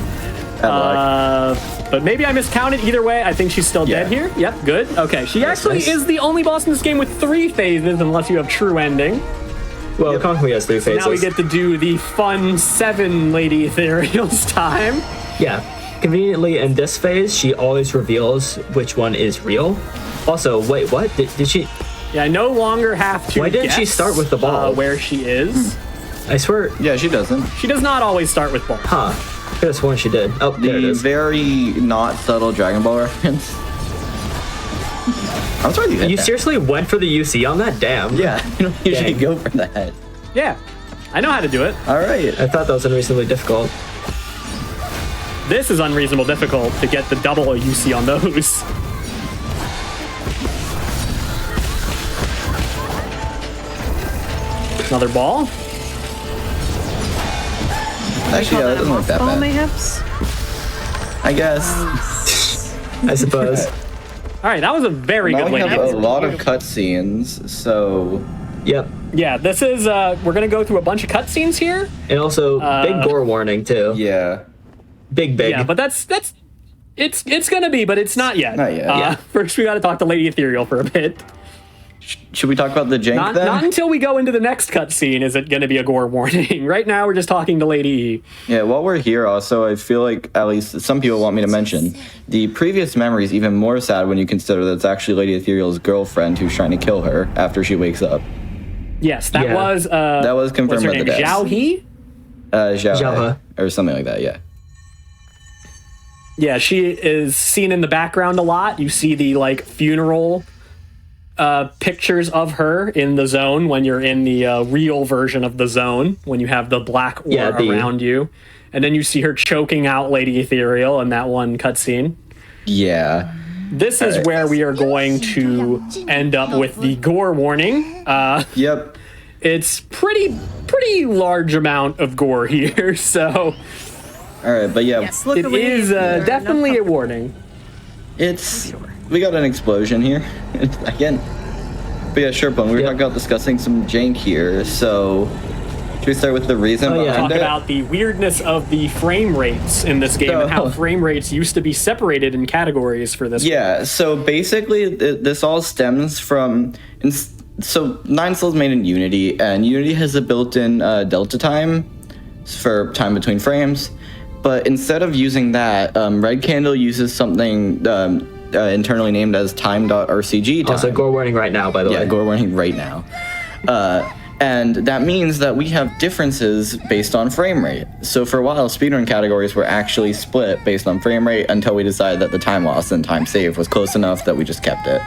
But maybe I miscounted. Either way, I think she's still dead here. Yep, good. Okay, she actually is the only boss in this game with 3 phases, unless you have true ending. Well, Konkui has 3 phases. Now we get to do the fun 7 Lady Ethereal's time. Yeah. Conveniently, in this phase, she always reveals which one is real. Also, wait, what? Did she... Yeah, I no longer have to Why didn't she start with the ball? Where she is. I swear... Yeah, she doesn't. She does not always start with ball. Huh. I could have sworn she did. Oh, there it The is. very not subtle Dragon Ball reference. I'm sorry you hit You that. seriously went for the UC on that? Damn. Yeah, you don't usually go for that. Yeah, I know how to do it. All right. I thought that was unreasonably difficult. This is unreasonable difficult to get the double UC on those. Another ball. Actually, yeah, that doesn't look that Ball, bad. mayhaps? I guess. I suppose. All right, that was a very Now good we lady. have a lot of cutscenes, so Yep. Yeah, this is, we're gonna go through a bunch of cutscenes here. And also, big gore warning, too. yeah. Big. Yeah, but it's gonna be, but it's not yet. Not yet. Yeah. First, we gotta talk to Lady Ethereal for a bit. Should we talk about the jank then? Not until we go into the next cutscene is it going to be a gore warning. Right now, we're just talking to Lady E. Yeah, while we're here, also, I feel like at least some people want me to mention the previous memory is even more sad when you consider that it's actually Lady Ethereal's girlfriend who's trying to kill her after she wakes up. Yes, that was confirmed by the devs. Zhao He? Zhao He, or something like that. Yeah. Yeah, she is seen in the background a lot. You see the like funeral pictures of her in the zone when you're in the real version of the zone, when you have the black aura around you. And then you see her choking out Lady Ethereal in that one cutscene. Yeah. This is where we are going to end up with the gore warning. Yep. It's pretty large amount of gore here, so... All right, but yeah. Yes, It is definitely a warning. We got an explosion here again. But yeah, Sherpon, we were talking about discussing some jank here. So should we start with the reason behind Talk it? about the weirdness of the frame rates in this game and how frame rates used to be separated in categories for this. Yeah. So basically, this all stems from. So Nine Souls made in Unity, and Unity has a built-in delta time for time between frames. But instead of using that, Red Candle uses something internally named as time.rcg time. Also, gore warning right now, by the way. Yeah, gore warning right now. And that means that we have differences based on frame rate. So for a while, speedrun categories were actually split based on frame rate until we decided that the time loss and time saved was close enough that we just kept it.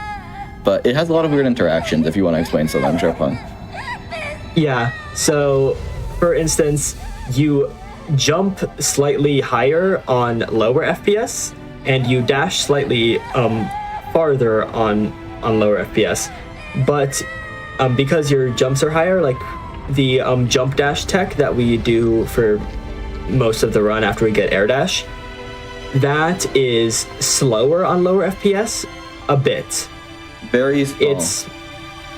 But it has a lot of weird interactions if you want to explain some, I'm sure, Pun. Yeah, so, for instance, you jump slightly higher on lower FPS, and you dash slightly farther on lower FPS. But because your jumps are higher, like the jump dash tech that we do for most of the run after we get air dash, that is slower on lower FPS a bit. Very small. It's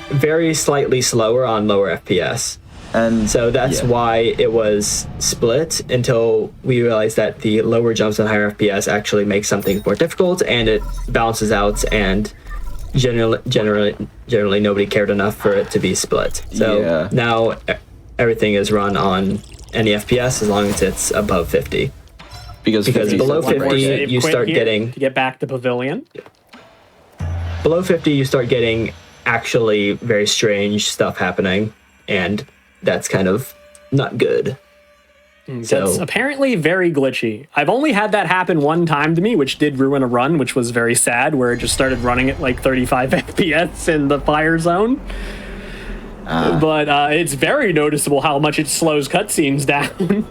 very slightly slower on lower FPS. And so that's why it was split until we realized that the lower jumps on higher FPS actually make something more difficult, and it balances out, and generally nobody cared enough for it to be split. So now everything is run on any FPS as long as it's above 50. Because below 50 you start getting... To get back to Pavilion. Below 50 you start getting actually very strange stuff happening, and that's kind of not good. That's apparently very glitchy. I've only had that happen one time to me, which did ruin a run, which was very sad, where it just started running at like 35 FPS in the fire zone. But it's very noticeable how much it slows cutscenes down.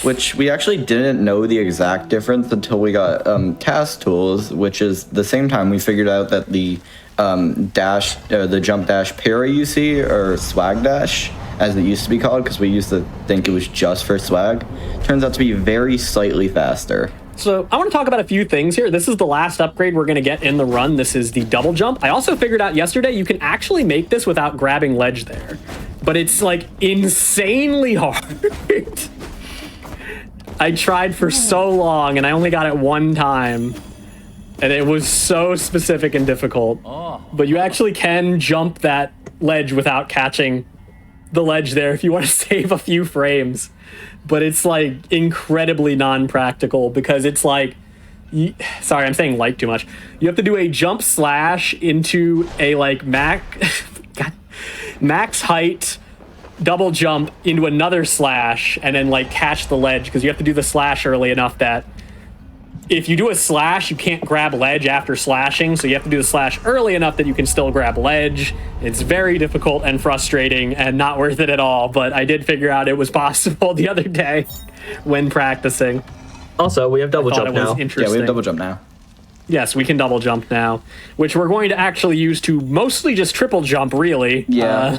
Which we actually didn't know the exact difference until we got task tools, which is the same time we figured out that the the jump dash parry you see, or swag dash, as it used to be called, because we used to think it was just for swag, turns out to be very slightly faster. So I want to talk about a few things here. This is the last upgrade we're going to get in the run. This is the double jump. I also figured out yesterday you can actually make this without grabbing ledge there, but it's like insanely hard. I tried for so long and I only got it one time. And it was so specific and difficult. But you actually can jump that ledge without catching the ledge there if you want to save a few frames. But it's like incredibly non-practical because it's like... Sorry, I'm saying like too much. You have to do a jump slash into a like max height double jump into another slash and then like catch the ledge, because you have to do the slash early enough that if you do a slash, you can't grab ledge after slashing, so you have to do the slash early enough that you can still grab ledge. It's very difficult and frustrating and not worth it at all, but I did figure out it was possible the other day when practicing. Also, we have double jump now. Yeah, we have double jump now. Yes, we can double jump now, which we're going to actually use to mostly just triple jump, really. Yeah.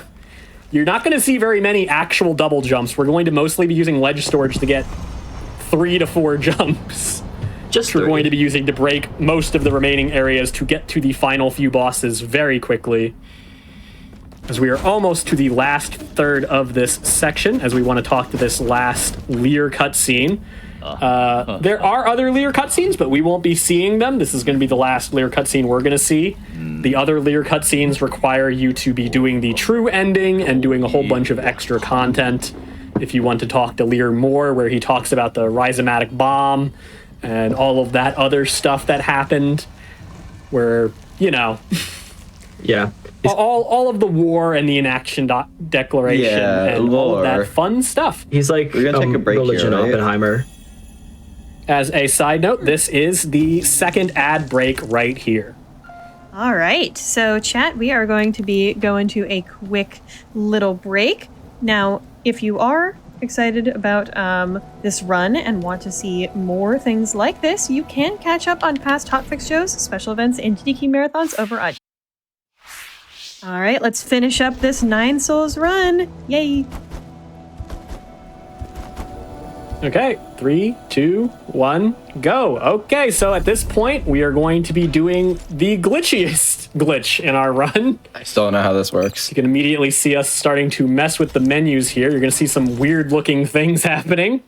You're not going to see very many actual double jumps. We're going to mostly be using ledge storage to get 3 to 4 jumps. We're going to be using to break most of the remaining areas to get to the final few bosses very quickly. As we are almost to the last third of this section, as we want to talk to this last Lear cutscene. There are other Lear cutscenes, but we won't be seeing them. This is going to be the last Lear cutscene we're going to see. The other Lear cutscenes require you to be doing the true ending and doing a whole bunch of extra content. If you want to talk to Lear more, where he talks about the rhizomatic bomb and all of that other stuff that happened, where, you know, Yeah. all of the war and the inaction declaration and all of that fun stuff. He's like We're gonna take a break religion here, right? Oppenheimer. As a side note, this is the second ad break right here. All right. So, chat, we are going to be going to a quick little break. Now, if you are excited about this run and want to see more things like this, you can catch up on past Hotfix shows, special events, and GDQ marathons over on. All right, let's finish up this 9 Souls run. Yay. Okay, 3, 2, 1, go. Okay, so at this point, we are going to be doing the glitchiest glitch in our run. I still don't know how this works. You can immediately see us starting to mess with the menus here. You're going to see some weird looking things happening.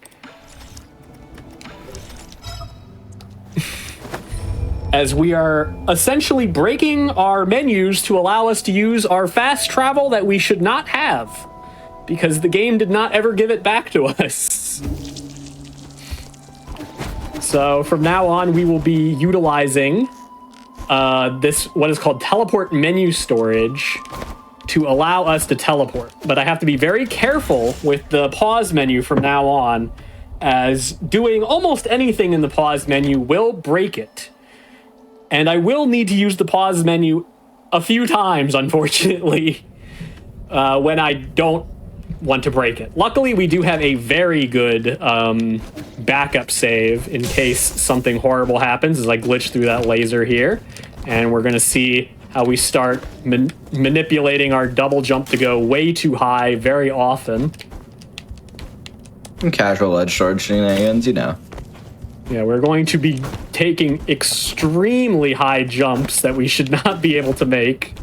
As we are essentially breaking our menus to allow us to use our fast travel that we should not have, because the game did not ever give it back to us. So from now on, we will be utilizing this, what is called teleport menu storage, to allow us to teleport. But I have to be very careful with the pause menu from now on, as doing almost anything in the pause menu will break it. And I will need to use the pause menu a few times, unfortunately, when I don't want to break it. Luckily, we do have a very good backup save in case something horrible happens, as I glitch through that laser here. And we're going to see how we start manipulating our double jump to go way too high very often. Casual edge storage shenanigans, you know. Yeah, we're going to be taking extremely high jumps that we should not be able to make.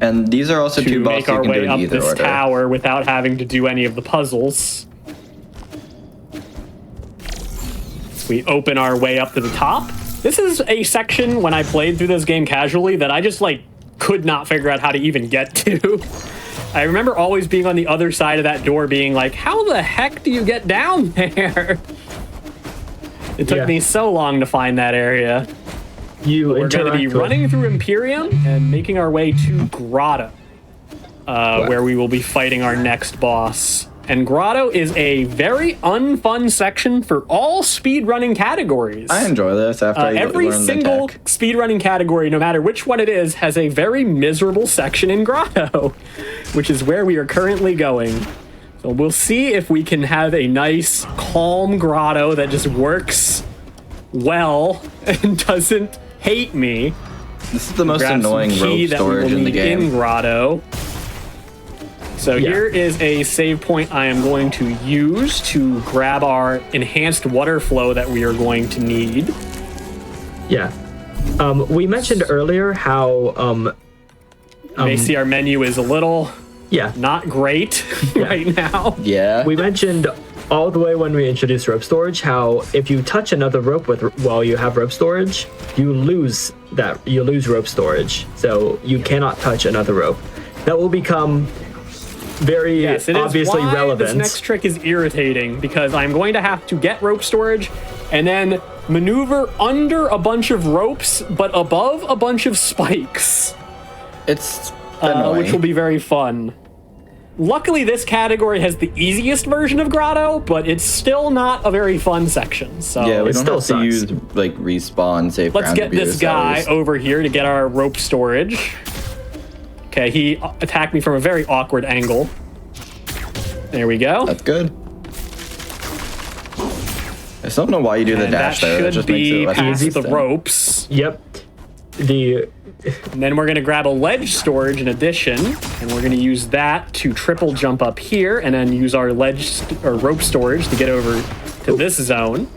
And these are also To two bosses make you our can do way in up either this order. tower without having to do any of the puzzles. We open our way up to the top. This is a section when I played through this game casually that I just like could not figure out how to even get to. I remember always being on the other side of that door being like, how the heck do you get down there? It took me so long to find that area. We're going to be running through Imperium and making our way to Grotto, where we will be fighting our next boss. And Grotto is a very unfun section for all speedrunning categories. I enjoy this after I every learn the single tech. speedrunning category, no matter which one it is, has a very miserable section in Grotto, which is where we are currently going. So we'll see if we can have a nice, calm Grotto that just works well and doesn't hate me. This is the most Grab annoying some key rope that we will storage in the need in game. Grotto. So here is a save point I am going to use to grab our enhanced water flow that we are going to need. Yeah. We mentioned earlier how You may see our menu is a little not great right now. Yeah. we mentioned all the way when we introduced rope storage how if you touch another rope while you have rope storage, you lose rope storage. So you cannot touch another rope. That will become very obviously why relevant. This next trick is irritating because I'm going to have to get rope storage and then maneuver under a bunch of ropes but above a bunch of spikes. It's annoying. Which will be very fun. Luckily, this category has the easiest version of Grotto, but it's still not a very fun section. So Yeah, we don't still have sucks. to use like respawn safe let's ground get abuse, this guy so over here to get our rope storage. Okay, he attacked me from a very awkward angle. There we go. that's good. I still don't know why you do the And dash that there. That should just makes be it less past the interesting. ropes. Yep. And then we're going to grab a ledge storage in addition, and we're going to use that to triple jump up here, and then use our rope storage to get over to this zone.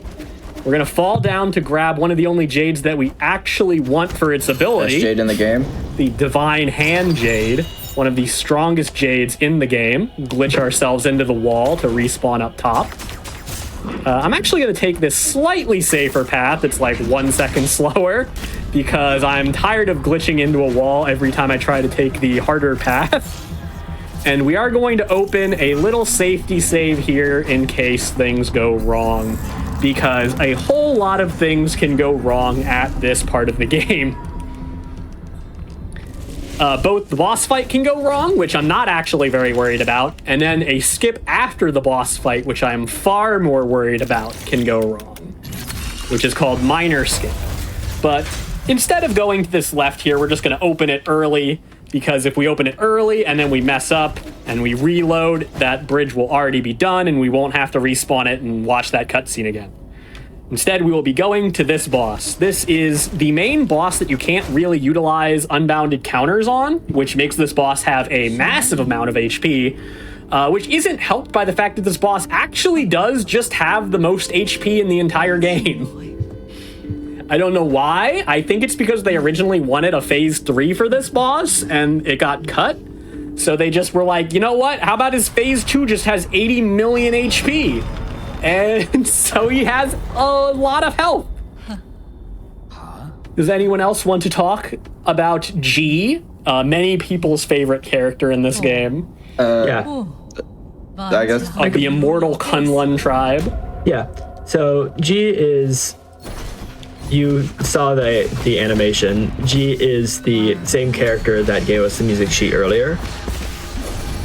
We're going to fall down to grab one of the only jades that we actually want for its Best ability, jade in the game. the Divine Hand Jade. one of the strongest Jades in the game, glitch ourselves into the wall to respawn up top. I'm actually going to take this slightly safer path. It's like 1 second slower because I'm tired of glitching into a wall every time I try to take the harder path. And we are going to open a little safety save here in case things go wrong, because a whole lot of things can go wrong at this part of the game. Both the boss fight can go wrong, which I'm not actually very worried about, and then a skip after the boss fight, which I'm far more worried about, can go wrong, which is called minor skip. But instead of going to this left here, we're just going to open it early, because if we open it early and then we mess up and we reload, that bridge will already be done and we won't have to respawn it and watch that cutscene again. Instead, we will be going to this boss. This is the main boss that you can't really utilize unbounded counters on, which makes this boss have a massive amount of HP, which isn't helped by the fact that this boss actually does just have the most HP in the entire game. I don't know why. I think it's because they originally wanted a phase 3 for this boss and it got cut. So they just were like, you know what? How about his phase 2 just has 80 million HP? And so he has a lot of health. Does anyone else want to talk about G? Many people's favorite character in this game. Yeah. I guess. Of the immortal Kunlun tribe. Yeah. So G is... You saw the animation. G is the same character that gave us the music sheet earlier.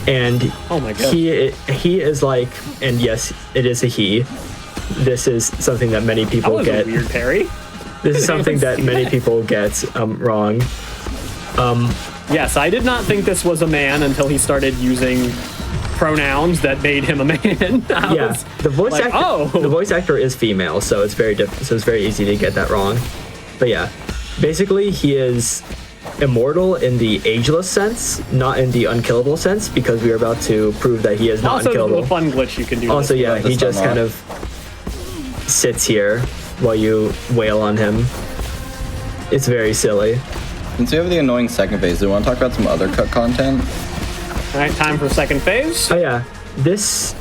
And oh my God. He is like, and yes, it is a he. This is something that many people that was get. A weird parry. This is something that many people get wrong. Yes, I did not think this was a man until he started using pronouns that made him a man. The voice actor is female, so it's very so it's very easy to get that wrong. But yeah, basically he is immortal in the ageless sense, not in the unkillable sense, because we are about to prove that he is not unkillable. Also, a fun glitch you can do. Also, yeah, he just kind of sits here while you wail on him. It's very silly. Since we have the annoying second phase, do we want to talk about some other cut content? All right, time for second phase. Oh yeah, this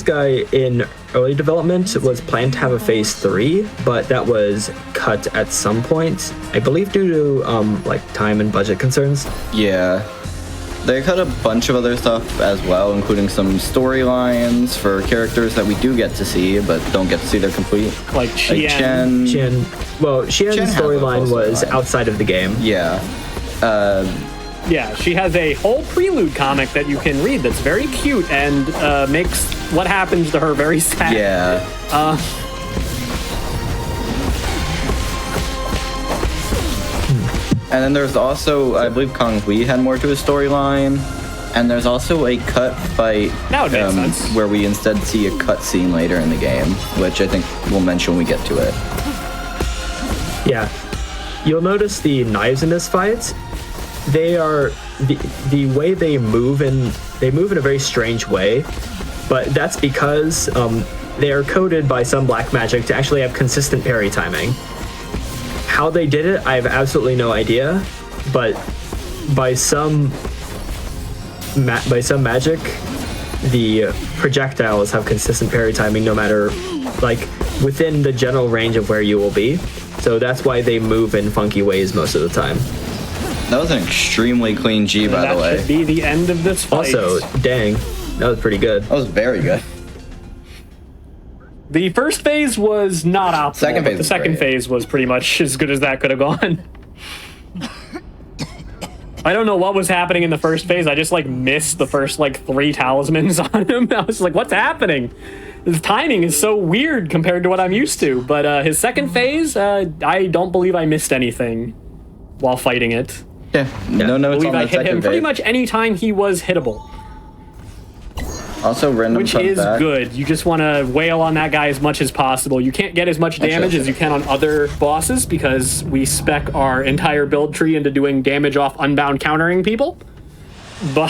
guy in early development was planned to have a phase 3, but that was cut at some point, I believe due to like time and budget concerns. Yeah, they cut a bunch of other stuff as well, including some storylines for characters that we do get to see, but don't get to see their complete. Like Chen. Well, Qian's storyline was outside of the game. Yeah. Yeah, she has a whole prelude comic that you can read that's very cute and makes what happens to her very sad. Yeah. And then there's also, I believe Kong Hui had more to his storyline. And there's also a cut fight where we instead see a cut scene later in the game, which I think we'll mention when we get to it. Yeah. You'll notice the knives in this fight. They are the way they move in a very strange way, but that's because they are coded by some black magic to actually have consistent parry timing. How they did it, I have absolutely no idea, but by some magic, the projectiles have consistent parry timing no matter, like, within the general range of where you will be. So that's why they move in funky ways most of the time. That was an extremely clean G, by the way. That should be the end of this fight. Also, dang, that was pretty good. That was very good. The first phase was not optimal, but the second phase was pretty much as good as that could have gone. I don't know what was happening in the first phase. I just, like, missed the first, like, 3 talismans on him. I was like, what's happening? His timing is so weird compared to what I'm used to. But his second phase, I don't believe I missed anything while fighting it. Yeah, no notes on the I hit him pretty much any time he was hittable. Also, random which is good. You just want to wail on that guy as much as possible. You can't get as much damage as you can on other bosses because we spec our entire build tree into doing damage off unbound countering people.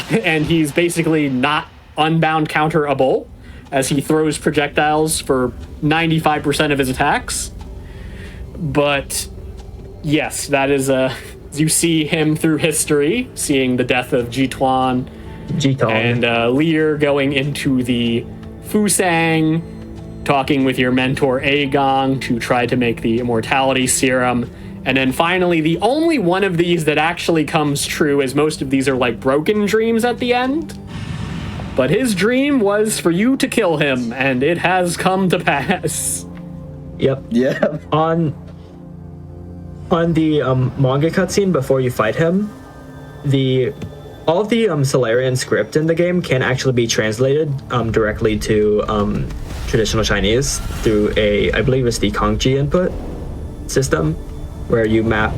And he's basically not unbound counterable, as he throws projectiles for 95% of his attacks. But yes, that is You see him through history, seeing the death of Jitwan and Lear going into the Fusang, talking with your mentor Aegong to try to make the immortality serum. And then finally, the only one of these that actually comes true, as most of these are like broken dreams at the end. But his dream was for you to kill him, and it has come to pass. Yep. Yeah. On the manga cutscene before you fight him, all of the Solarian script in the game can actually be translated directly to traditional Chinese through I believe it's the Kongji input system, where you map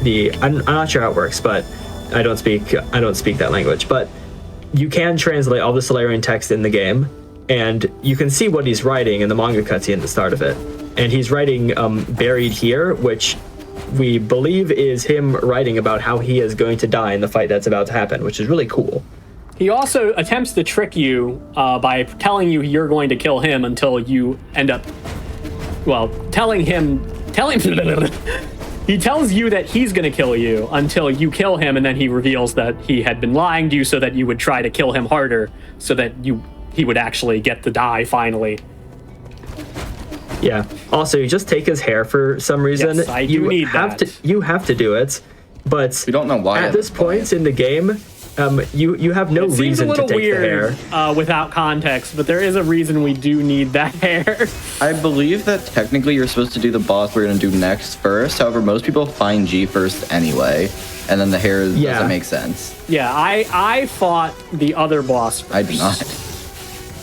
I'm not sure how it works, but I don't speak that language, but you can translate all the Solarian text in the game, and you can see what he's writing in the manga cutscene at the start of it. And he's writing buried here, which we believe is him writing about how he is going to die in the fight that's about to happen, which is really cool. He also attempts to trick you by telling you you're going to kill him until you end up, telling he tells you that he's going to kill you until you kill him, and then he reveals that he had been lying to you so that you would try to kill him harder, so that he would actually get to die finally. Yeah. Also, you just take his hair for some reason. Yes, I do need that. You have to do it, but We don't know why. at this point in the game, you have no reason to take the hair. Without context, but there is a reason we do need that hair. I believe that technically you're supposed to do the boss we're going to do next first. However, most people find G first anyway, and then the hair doesn't make sense. Yeah, I fought the other boss first. I do not.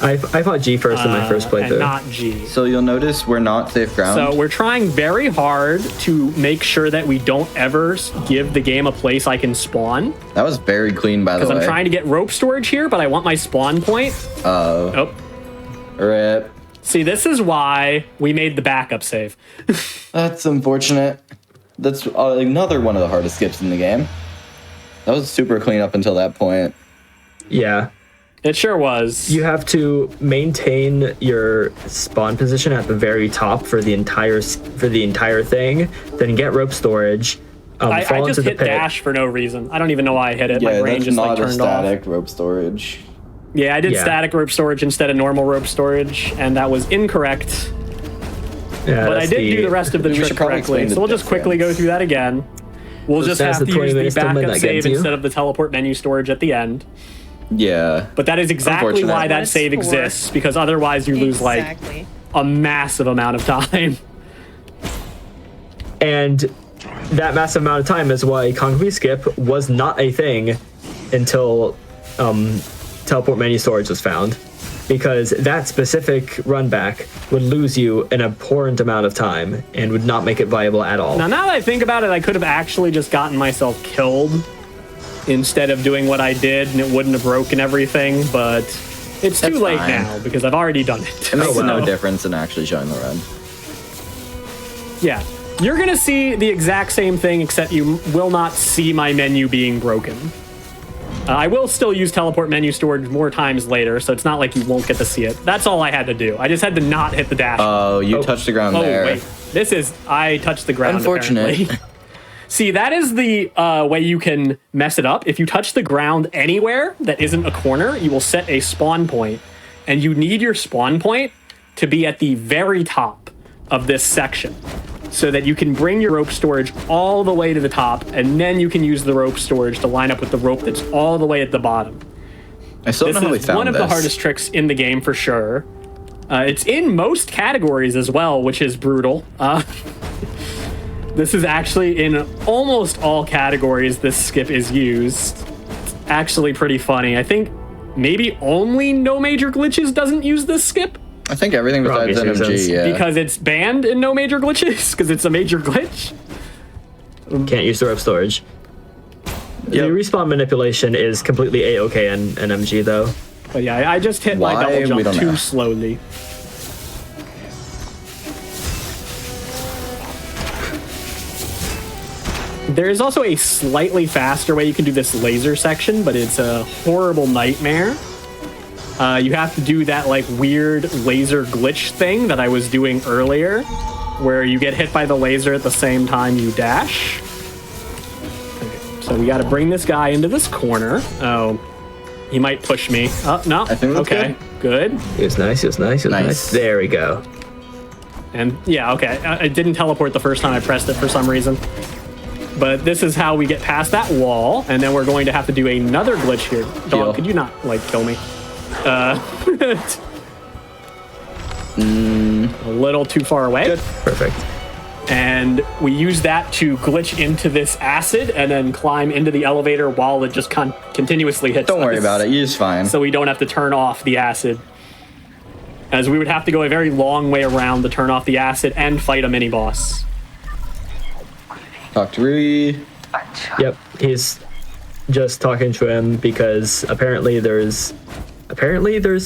I fought G first in my first playthrough. And not G. So you'll notice we're not safe ground. So we're trying very hard to make sure that we don't ever give the game a place I can spawn. That was very clean, by the way. Because I'm trying to get rope storage here, but I want my spawn point. Oh. Rip. See, this is why we made the backup save. That's unfortunate. That's another one of the hardest skips in the game. That was super clean up until that point. Yeah. It sure was. You have to maintain your spawn position at the very top for the entire thing. Then get rope storage. I just hit dash for no reason. I don't even know why I hit it. Yeah, My brain that's just not turned a static off. rope storage. Yeah, I did static rope storage instead of normal rope storage, and that was incorrect. Yeah, but I did do the rest of the trick correctly, so we'll just quickly go through that again. We'll just have to use the backup save instead of the teleport menu storage at the end. Yeah. But that is exactly why that save exists, because otherwise you lose like a massive amount of time. And that massive amount of time is why Konghui skip was not a thing until teleport menu storage was found, because that specific run back would lose you an abhorrent amount of time and would not make it viable at all. Now that I think about it, I could have actually just gotten myself killed instead of doing what I did, and it wouldn't have broken everything, but it's too late now because I've already done it. It makes no difference in actually showing the run. Yeah. You're going to see the exact same thing, except you will not see my menu being broken. I will still use teleport menu storage more times later, so it's not like you won't get to see it. That's all I had to do. I just had to not hit the dash. Oh, you touched the ground there. Oh, wait. I touched the ground, Unfortunate. apparently. See, that is the way you can mess it up. If you touch the ground anywhere that isn't a corner, you will set a spawn point. And you need your spawn point to be at the very top of this section, so that you can bring your rope storage all the way to the top, and then you can use the rope storage to line up with the rope that's all the way at the bottom. I still don't know how we This is found one of the hardest tricks in the game for sure. It's in most categories as well, which is brutal. This is actually in almost all categories this skip is used. It's actually pretty funny. I think maybe only No Major Glitches doesn't use this skip. I think everything besides NMG, yeah. Because it's banned in No Major Glitches, because it's a major glitch. Can't use the rope storage. The respawn manipulation is completely A-OK in NMG, though. But yeah, I just hit my double jump too slowly. There is also a slightly faster way you can do this laser section, but it's a horrible nightmare. You have to do that like weird laser glitch thing that I was doing earlier, where you get hit by the laser at the same time you dash. So we got to bring this guy into this corner. Oh, he might push me. Oh, no. I think that's okay, good. It was nice. It was nice. It was nice. There we go. And yeah, okay. It didn't teleport the first time I pressed it for some reason. But this is how we get past that wall, and then we're going to have to do another glitch here. Dog, could you not, like, kill me? A little too far away. Good. Perfect. And we use that to glitch into this acid and then climb into the elevator while it just continuously hits Don't worry us. about it. You're just fine. So we don't have to turn off the acid. As we would have to go a very long way around to turn off the acid and fight a mini-boss. Talk to Rui. Yep, he's just talking to him because apparently there's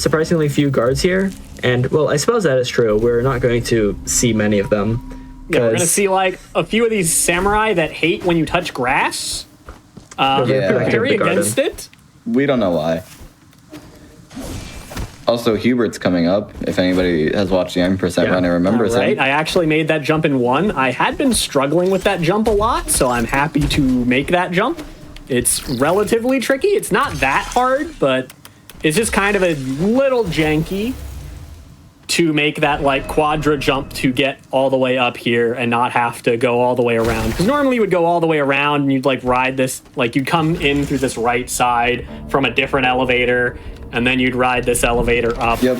surprisingly few guards here. And, well, I suppose that is true. We're not going to see many of them. Yeah, we're going to see, like, a few of these samurai that hate when you touch grass. They're Yeah. Very against it. We don't know why. Also, Hubert's coming up. If anybody has watched the 9% run and remembers Right, him. I actually made that jump in one. I had been struggling with that jump a lot, so I'm happy to make that jump. It's relatively tricky. It's not that hard, but it's just kind of a little janky to make that like quadra jump to get all the way up here and not have to go all the way around. Because normally you would go all the way around and you'd like ride this, like you'd come in through this right side from a different elevator and then you'd ride this elevator up. Yep.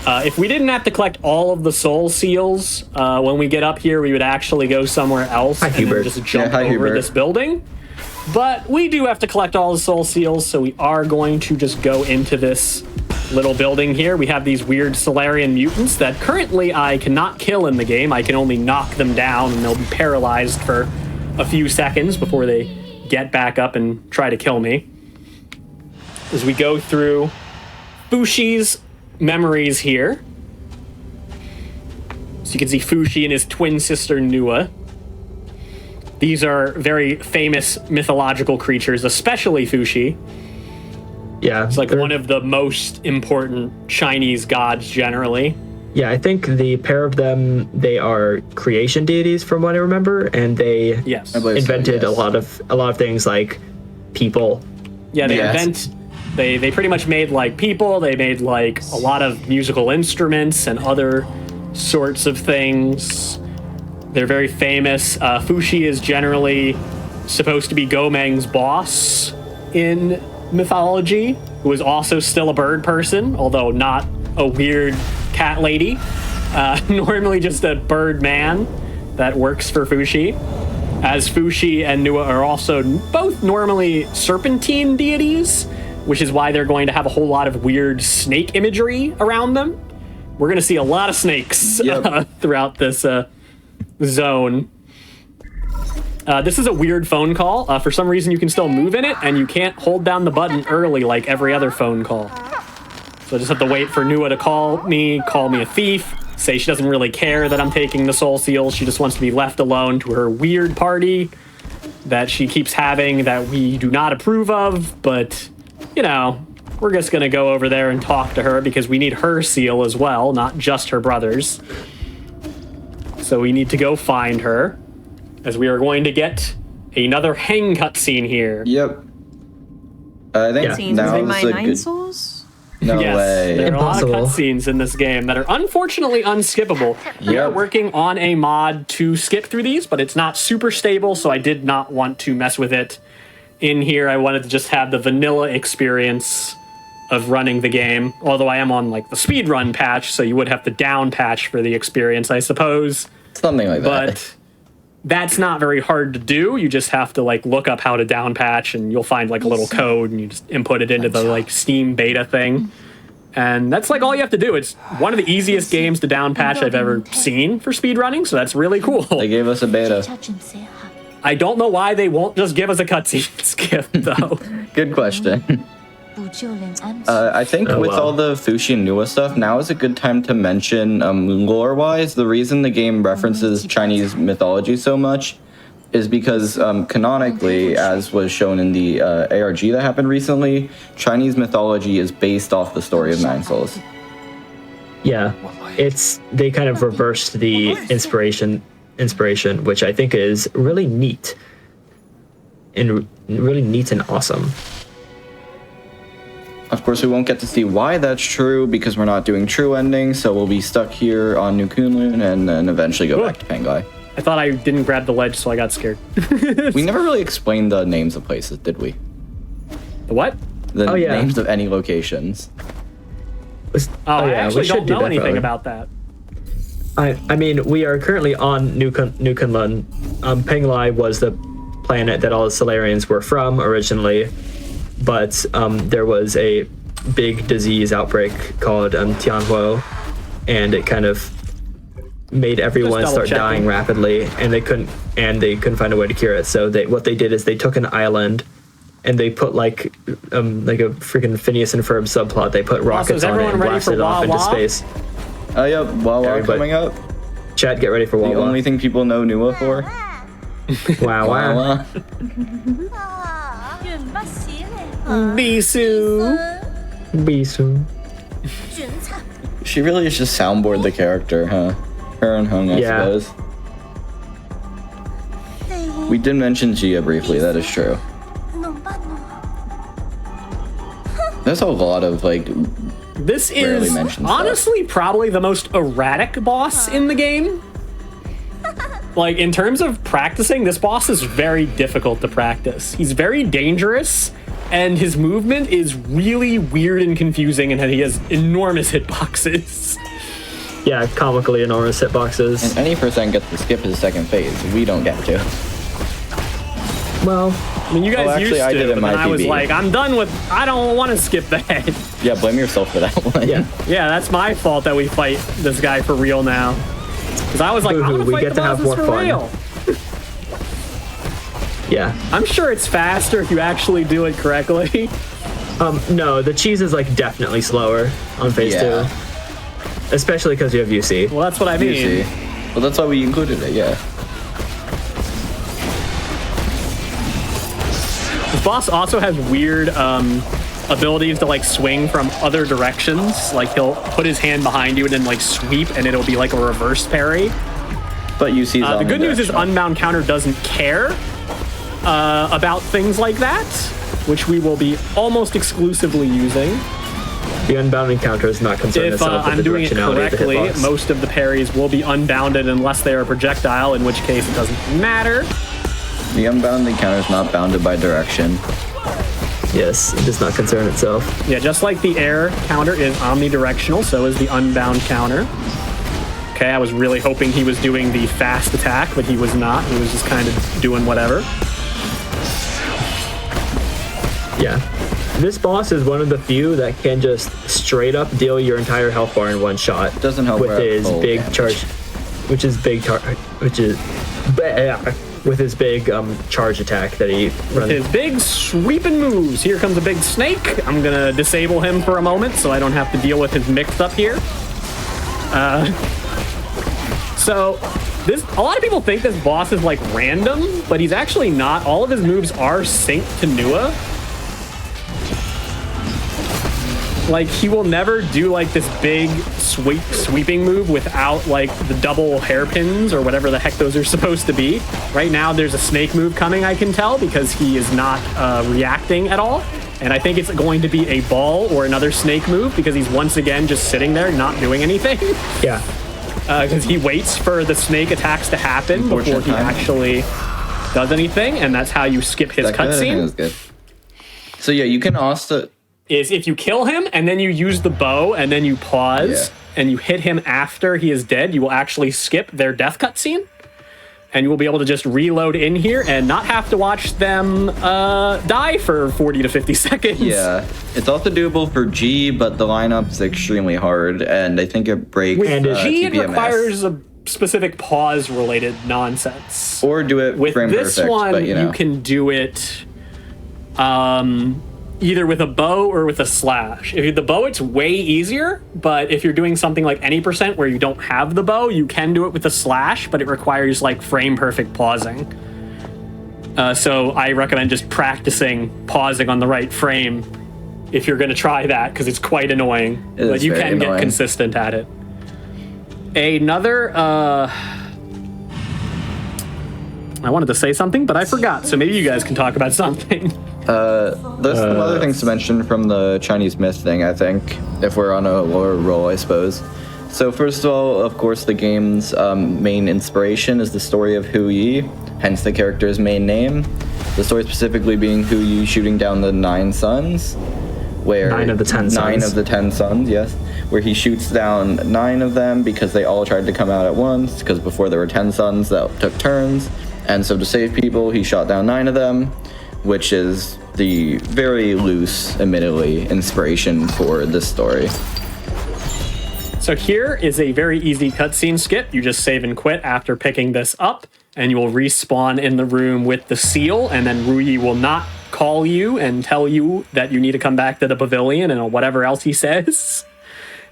If we didn't have to collect all of the soul seals when we get up here, we would actually go somewhere else and then just jump over Hubert. this building. But we do have to collect all the soul seals, so we are going to just go into this little building here. We have these weird Solarian mutants that currently I cannot kill in the game. I can only knock them down, and they'll be paralyzed for a few seconds before they get back up and try to kill me. As we go through Fushi's memories here. So you can see Fushi and his twin sister Nua. These are very famous mythological creatures, especially Fushi. Yeah. It's like one of the most important Chinese gods generally. Yeah, I think the pair of them, they are creation deities from what I remember, and they Yes. I believe so, invented yes. a lot of things like people. Yeah, they Yes. they pretty much made like people, they made like a lot of musical instruments and other sorts of things. They're very famous. Fushi is generally supposed to be Gomeng's boss in mythology, who is also still a bird person, although not a weird cat lady. Normally just a bird man that works for Fushi. As Fushi and Nua are also both normally serpentine deities, which is why they're going to have a whole lot of weird snake imagery around them. We're going to see a lot of snakes throughout this zone. This is a weird phone call. For some reason, you can still move in it, and you can't hold down the button early like every other phone call. So I just have to wait for Nua to call me a thief, say she doesn't really care that I'm taking the soul seals. She just wants to be left alone to her weird party that she keeps having that we do not approve of, but, you know, we're just going to go over there and talk to her because we need her seal as well, not just her brother's. So we need to go find her, as we are going to get another hang cutscene here. Yep. I think Scenes now with my is a 9 good... souls? No Yes, way. there are a lot of Impossible. cutscenes in this game that are unfortunately unskippable. We are Yep. working on a mod to skip through these, but it's not super stable, so I did not want to mess with it. In here, I wanted to just have the vanilla experience of running the game, although I am on like the speedrun patch, so you would have to down patch for the experience, I suppose. Something like that. But that's not very hard to do. You just have to like look up how to down patch, and you'll find like a little code, and you just input it into the like Steam beta thing. And that's like all you have to do. It's one of the easiest games to down patch I've ever seen for speedrunning, so that's really cool. They gave us a beta. I don't know why they won't just give us a cutscene skip, though. Good question. I think Oh, with wow. all the Fushi and Nua stuff, now is a good time to mention lore-wise, the reason the game references Chinese mythology so much is because canonically, as was shown in the ARG that happened recently, Chinese mythology is based off the story of Nine Souls. Yeah, they kind of reversed the inspiration, which I think is really neat. and really neat and awesome. Of course, we won't get to see why that's true because we're not doing true endings, so we'll be stuck here on New Kunlun and then eventually go back to Pangai. I thought I didn't grab the ledge, so I got scared. We never really explained the names of places, did we? The what? The names of any locations. I actually don't know anything about that. I mean, we are currently on New Kunlun. Pangai was the planet that all the Solarians were from originally, but there was a big disease outbreak called Tianhuo, and it kind of made everyone start dying rapidly, and they couldn't find a way to cure it. So what they did is they took an island and they put like a freaking Phineas and Ferb subplot. They put rockets on it and blasted it off into space. Oh, yep, Wawa coming up. Chat, get ready for Wawa. The only thing people know Nua for. Wawa. Bisu. She really is just soundboard the character, huh? Her and Hung, I suppose. We did mention Gia briefly, that is true. There's a lot of, like, this is honestly probably the most erratic boss in the game. Like, in terms of practicing, this boss is very difficult to practice. He's very dangerous, and his movement is really weird and confusing, and he has enormous hitboxes. Yeah, comically enormous hitboxes. And any percent gets to skip his second phase. We don't get to. Well, I mean, you guys used to, I did in my I was PB. like, I'm done with, I don't want to skip that. Yeah, blame yourself for that one. yeah. Yeah, that's my fault that we fight this guy for real now. Because I was like, I'm going to fight the bosses for real. Yeah. I'm sure it's faster if you actually do it correctly. No, the cheese is like definitely slower on phase 2. Especially because you have UC. Well, that's what I mean. UC. Well, that's why we included it, yeah. This boss also has weird abilities to like swing from other directions. Like he'll put his hand behind you and then like sweep, and it'll be like a reverse parry. But UC is the good news is Unbound Counter doesn't care about things like that, which we will be almost exclusively using. The unbound encounter is not concerned if I'm doing it correctly, most of the parries will be unbounded unless they are a projectile, in which case it doesn't matter. The unbound encounter is not bounded by direction. Yes, it does not concern itself. Yeah, just like the air counter is omnidirectional, so is the unbound counter. Okay, I was really hoping he was doing the fast attack, but he was not. He was just kind of doing whatever. Yeah. This boss is one of the few that can just straight up deal your entire health bar in one shot. Doesn't help with his big charge, with his big charge attack that he runs. With his big sweeping moves. Here comes a big snake. I'm gonna disable him for a moment so I don't have to deal with his mix up here. So a lot of people think this boss is like random, but he's actually not. All of his moves are synced to Nua. Like, he will never do, like, this big sweeping move without, like, the double hairpins or whatever the heck those are supposed to be. Right now, there's a snake move coming, I can tell, because he is not reacting at all. And I think it's going to be a ball or another snake move because he's once again just sitting there not doing anything. Yeah. Because he waits for the snake attacks to happen before he actually does anything, and that's how you skip his cutscene. So, yeah, you can also... is if you kill him and then you use the bow and then you pause and you hit him after he is dead, you will actually skip their death cutscene. And you will be able to just reload in here and not have to watch them die for 40 to 50 seconds. Yeah, it's also doable for G, but the lineup's extremely hard, and I think it breaks G, it TPMS. requires a specific pause-related nonsense. Or do it with frame this perfect, one, but, you can do it either with a bow or with a slash. If the bow, it's way easier, but if you're doing something like any percent where you don't have the bow, you can do it with a slash, but it requires like frame perfect pausing. So I recommend just practicing pausing on the right frame if you're going to try that, because it's quite annoying, but you can get consistent at it. I wanted to say something, but I forgot, so maybe you guys can talk about something. There's some other things to mention from the Chinese myth thing, I think, if we're on a lower roll, I suppose. So first of all, of course, the game's main inspiration is the story of Hu Yi, hence the character's main name. The story specifically being Hu Yi shooting down the 9 suns, where 9 of the 10 suns. 9 of the 10 suns, yes, where he shoots down 9 of them because they all tried to come out at once, because before there were 10 suns that took turns, and so to save people, he shot down 9 of them, which is the very loose, admittedly, inspiration for this story. So here is a very easy cutscene skip. You just save and quit after picking this up, and you will respawn in the room with the seal, and then Ruyi will not call you and tell you that you need to come back to the pavilion and whatever else he says,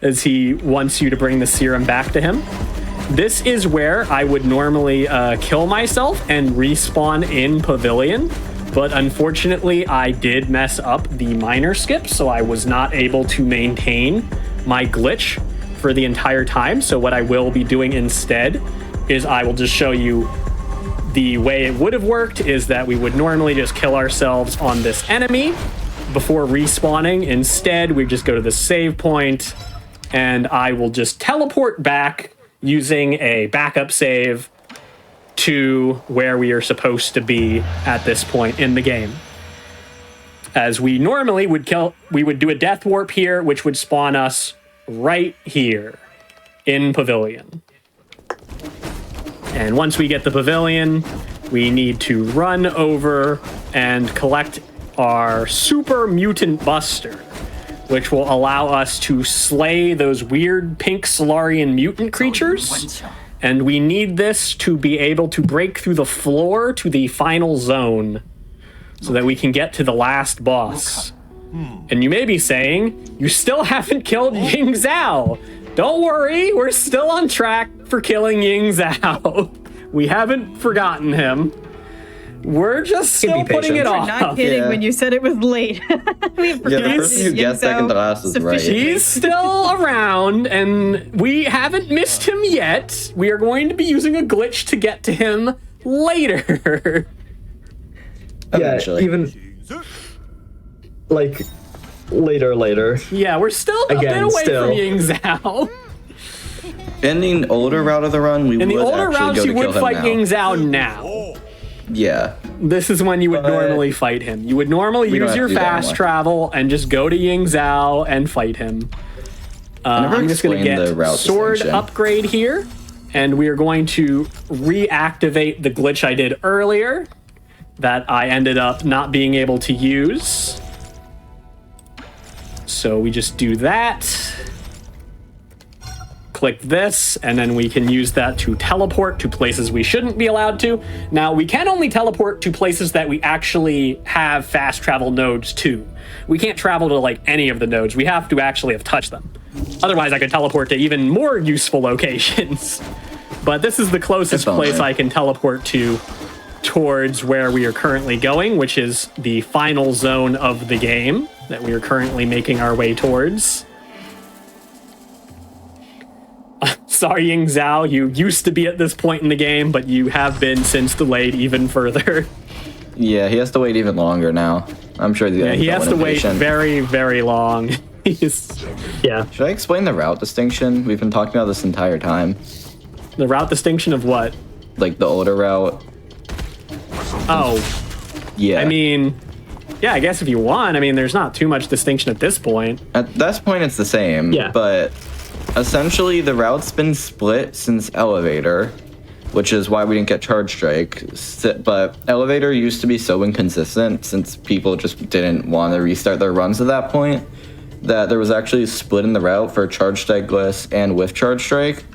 as he wants you to bring the serum back to him. This is where I would normally kill myself and respawn in pavilion, but unfortunately I did mess up the minor skip, so I was not able to maintain my glitch for the entire time. So what I will be doing instead is I will just show you the way it would have worked is that we would normally just kill ourselves on this enemy before respawning. Instead, we just go to the save point and I will just teleport back using a backup save to where we are supposed to be at this point in the game. As we normally would we would do a death warp here, which would spawn us right here in Pavilion. And once we get the Pavilion, we need to run over and collect our Super Mutant Buster, which will allow us to slay those weird pink Solarian mutant creatures. And we need this to be able to break through the floor to the final zone so that we can get to the last boss. And you may be saying, you still haven't killed Ying Zhao. Don't worry, we're still on track for killing Ying Zhao. We haven't forgotten him. We're just still putting it off. Not kidding when you said it was late. We Yeah, the person who guessed second to last is right. He's still around, and we haven't missed him yet. We are going to be using a glitch to get to him later. Eventually. Yeah, even like later. Yeah, we're still a bit away from Ying Zhao. In the older route of the run, we would actually go to kill him now. In the older routes, you would fight Ying Zhao now. Yeah. This is when you would normally fight him. You would normally use your fast travel and just go to Ying Zhao and fight him. I'm just going to get sword upgrade here, and we are going to reactivate the glitch I did earlier that I ended up not being able to use. So we just do that. Click this, and then we can use that to teleport to places we shouldn't be allowed to. Now, we can only teleport to places that we actually have fast travel nodes to. We can't travel to, like, any of the nodes. We have to actually have touched them. Otherwise, I could teleport to even more useful locations. But this is the closest place I can teleport to towards where we are currently going, which is the final zone of the game that we are currently making our way towards. Sorry, Ying Zhao, you used to be at this point in the game, but you have been since delayed even further. Yeah, he has to wait even longer now. I'm sure he has to wait very, very long. Yeah. Should I explain the route distinction? We've been talking about this entire time. The route distinction of what? Like the older route. Oh. Yeah. I mean, yeah, I guess if you want. I mean, there's not too much distinction at this point. At this point, it's the same. Yeah. But essentially, the route's been split since Elevator, which is why we didn't get Charge Strike. But Elevator used to be so inconsistent since people just didn't want to restart their runs at that point that there was actually a split in the route for Charge Strike Gliss and with Charge Strike.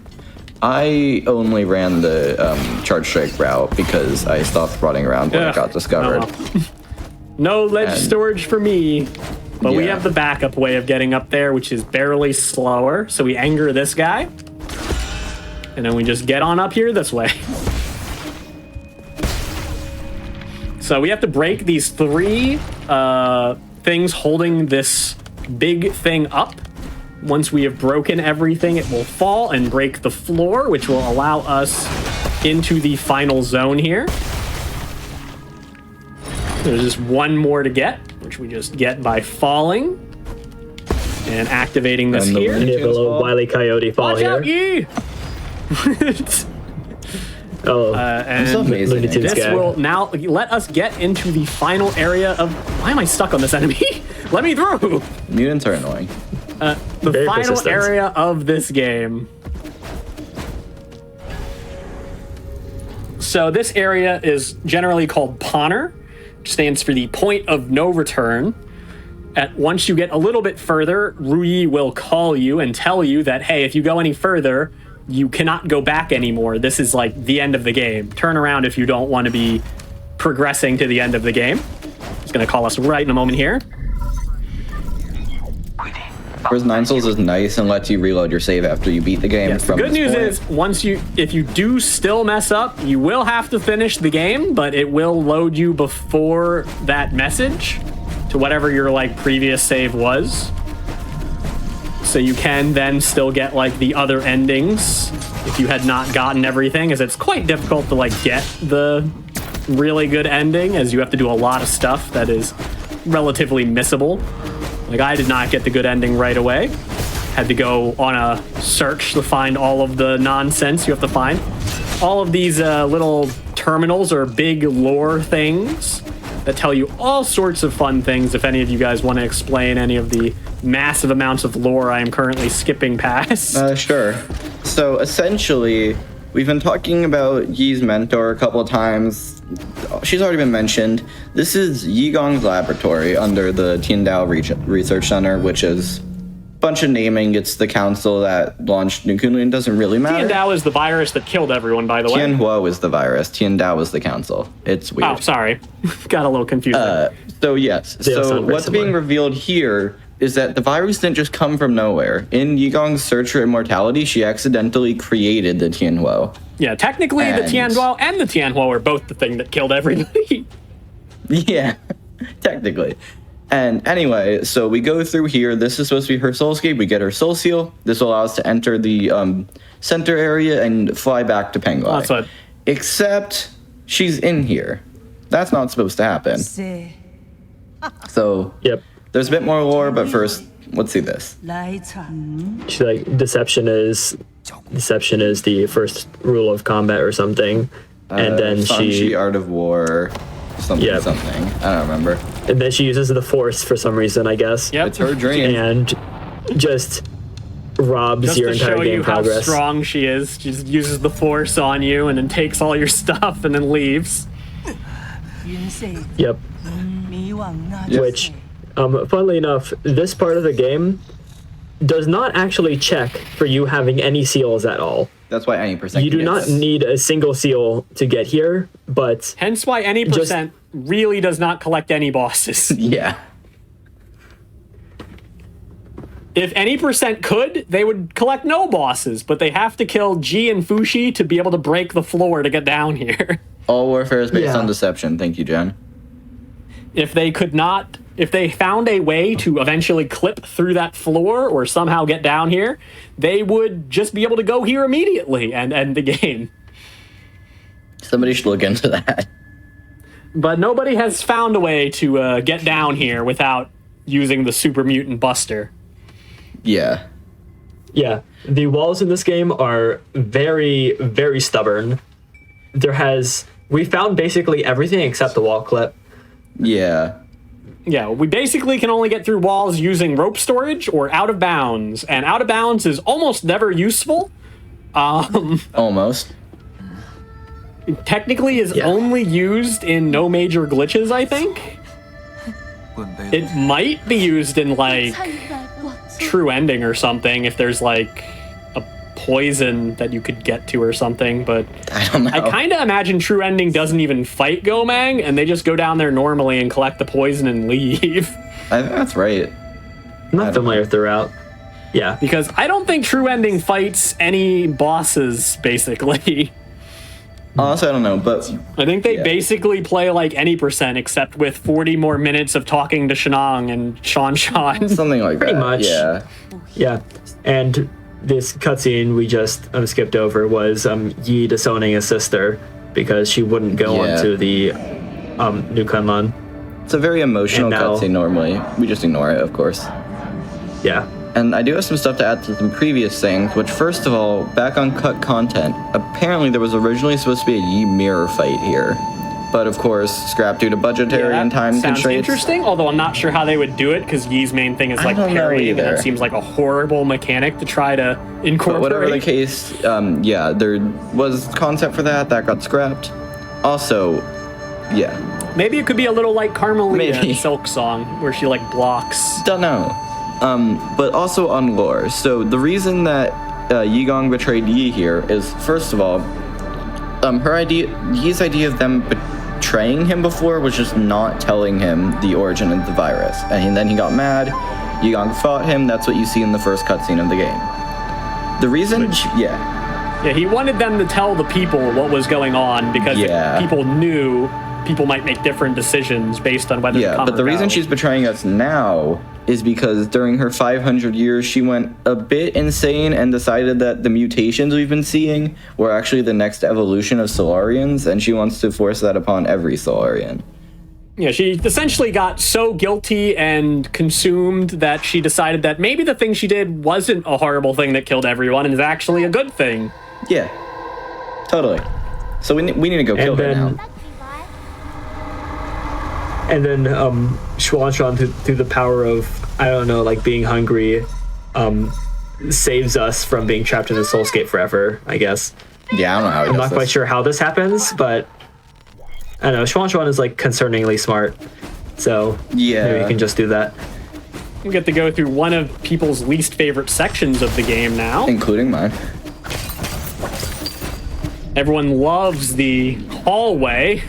I only ran the Charge Strike route because I stopped running around when it got discovered. Oh, well. No ledge storage for me. But we have the backup way of getting up there, which is barely slower. So we anger this guy. And then we just get on up here this way. So we have to break these 3 things holding this big thing up. Once we have broken everything, it will fall and break the floor, which will allow us into the final zone here. There's just one more to get, which we just get by falling and activating this And the here. wind- And you have a little Wile E. Coyote fall Watch here. out, ye! Oh, And so amazing. Looney Tunes this gag. will now let us get into the final area of. Why am I stuck on this enemy? Let me through. Mutants are annoying. The Very final persistent. area of this game. So this area is generally called Ponner, which stands for the point of no return. Once you get a little bit further, Rui will call you and tell you that, hey, if you go any further, you cannot go back anymore. This is like the end of the game. Turn around if you don't want to be progressing to the end of the game. He's going to call us right in a moment here. Whereas Nine Souls is nice and lets you reload your save after you beat the game. Yes, the from good this news point. is, if you do still mess up, you will have to finish the game, but it will load you before that message to whatever your like previous save was. So you can then still get like the other endings if you had not gotten everything, as it's quite difficult to like get the really good ending, as you have to do a lot of stuff that is relatively missable. Like, I did not get the good ending right away. Had to go on a search to find all of the nonsense you have to find. All of these little terminals are big lore things that tell you all sorts of fun things. If any of you guys want to explain any of the massive amounts of lore I am currently skipping past. Sure. So essentially, we've been talking about Yi's mentor a couple of times. She's already been mentioned. This is Yigong's laboratory under the Tiandao Research Center, which is a bunch of naming. It's the council that launched New Kunlun. Doesn't really matter. Tiandao is the virus that killed everyone, by the way. Tianhuo is the virus. Tiandao is the council. It's weird. Oh, sorry. Got a little confused. So yes. They all So sound very what's being similar. revealed here is that the virus didn't just come from nowhere. In Yigong's search for immortality, she accidentally created the Tianhuo. Yeah, technically the And- Tianhuo and the Tianhuo are both the thing that killed everybody. Yeah, technically. And anyway, so we go through here. This is supposed to be her soulscape. We get her soul seal. This will allow us to enter the center area and fly back to Penguin. That's what- Except she's in here. That's not supposed to happen. So Yep. there's a bit more lore, but first, let's see this. She's like, deception is the first rule of combat or something. And then Sanchi, Art of War, something, Yeah. something. I don't remember. uses the force for some reason, I guess. Yep. It's her dream. And just robs Just your to entire show game you how progress. strong she is. She just uses the force on you and then takes all your stuff and then leaves. Yep. Which, funnily enough, this part of the game does not actually check for you having any seals at all. That's why any percent. You do not need a single seal to get here, but Hence why any percent really does not collect any bosses. Yeah. If any percent could, they would collect no bosses, but they have to kill Ji and Fushi to be able to break the floor to get down here. All warfare is based Yeah. on deception. Thank you, Jen. If they found a way to eventually clip through that floor or somehow get down here, they would just be able to go here immediately and end the game. Somebody should look into that. But nobody has found a way to get down here without using the super mutant buster. Yeah. yeah, the walls in this game are very, very stubborn. We found basically everything except the wall clip. Yeah. Yeah, we basically can only get through walls using rope storage or out of bounds, and out of bounds is almost never useful. Almost. Technically is Yeah. only used in no major glitches, I think. It might be used in like true ending or something if there's like a poison that you could get to or something, but I don't know. I kind of imagine true ending doesn't even fight Gomang and they just go down there normally and collect the poison and leave. I think that's right. I'm not familiar throughout. Yeah. Because I don't think true ending fights any bosses basically. Honestly, I don't know, but I think they Yeah. basically play like any percent except with 40 more minutes of talking to Shenang and Shan. something like Pretty that. much. Yeah. Yeah. And this cutscene we just skipped over was Yi disowning his sister because she wouldn't go Yeah. onto the New Kunlun. It's a very emotional And now- cutscene normally. We just ignore it, of course. Yeah. And I do have some stuff to add to some previous things, which first of all, back on cut content, apparently there was originally supposed to be a Yi mirror fight here. But of course, scrapped due to budgetary and time sounds constraints. interesting, although I'm not sure how they would do it, because Yi's main thing is like don't know parrying, and either. that seems like a horrible mechanic to try to incorporate. But whatever the case, yeah, there was concept for that got scrapped. Also, yeah, Maybe it could be a little like Carmelita Maybe. in Silk Song, where she like blocks. don't know. But also on lore. So the reason that Yigong betrayed Yi here is, first of all, Yi's idea of them betraying him before was just not telling him the origin of the virus. And then he got mad, Yigong fought him, that's what you see in the first cutscene of the game. The reason, Yeah, he wanted them to tell the people what was going on, because Yeah. if people knew, people might make different decisions based on whether to come but the or reason go. she's betraying us now is because during her 500 years, she went a bit insane and decided that the mutations we've been seeing were actually the next evolution of Solarians, and she wants to force that upon every Solarian. Yeah, she essentially got so guilty and consumed that she decided that maybe the thing she did wasn't a horrible thing that killed everyone and is actually a good thing. Yeah, totally. So we need to go kill her now. And then Xuan through the power of, I don't know, like being hungry, saves us from being trapped in the soulscape forever, I guess. Yeah, I don't know how he I'm does not quite this. sure how this happens, but I don't know. Xuan is like concerningly smart, so Yeah. maybe you can just do that. We get to go through one of people's least favorite sections of the game now. Including mine. Everyone loves the hallway.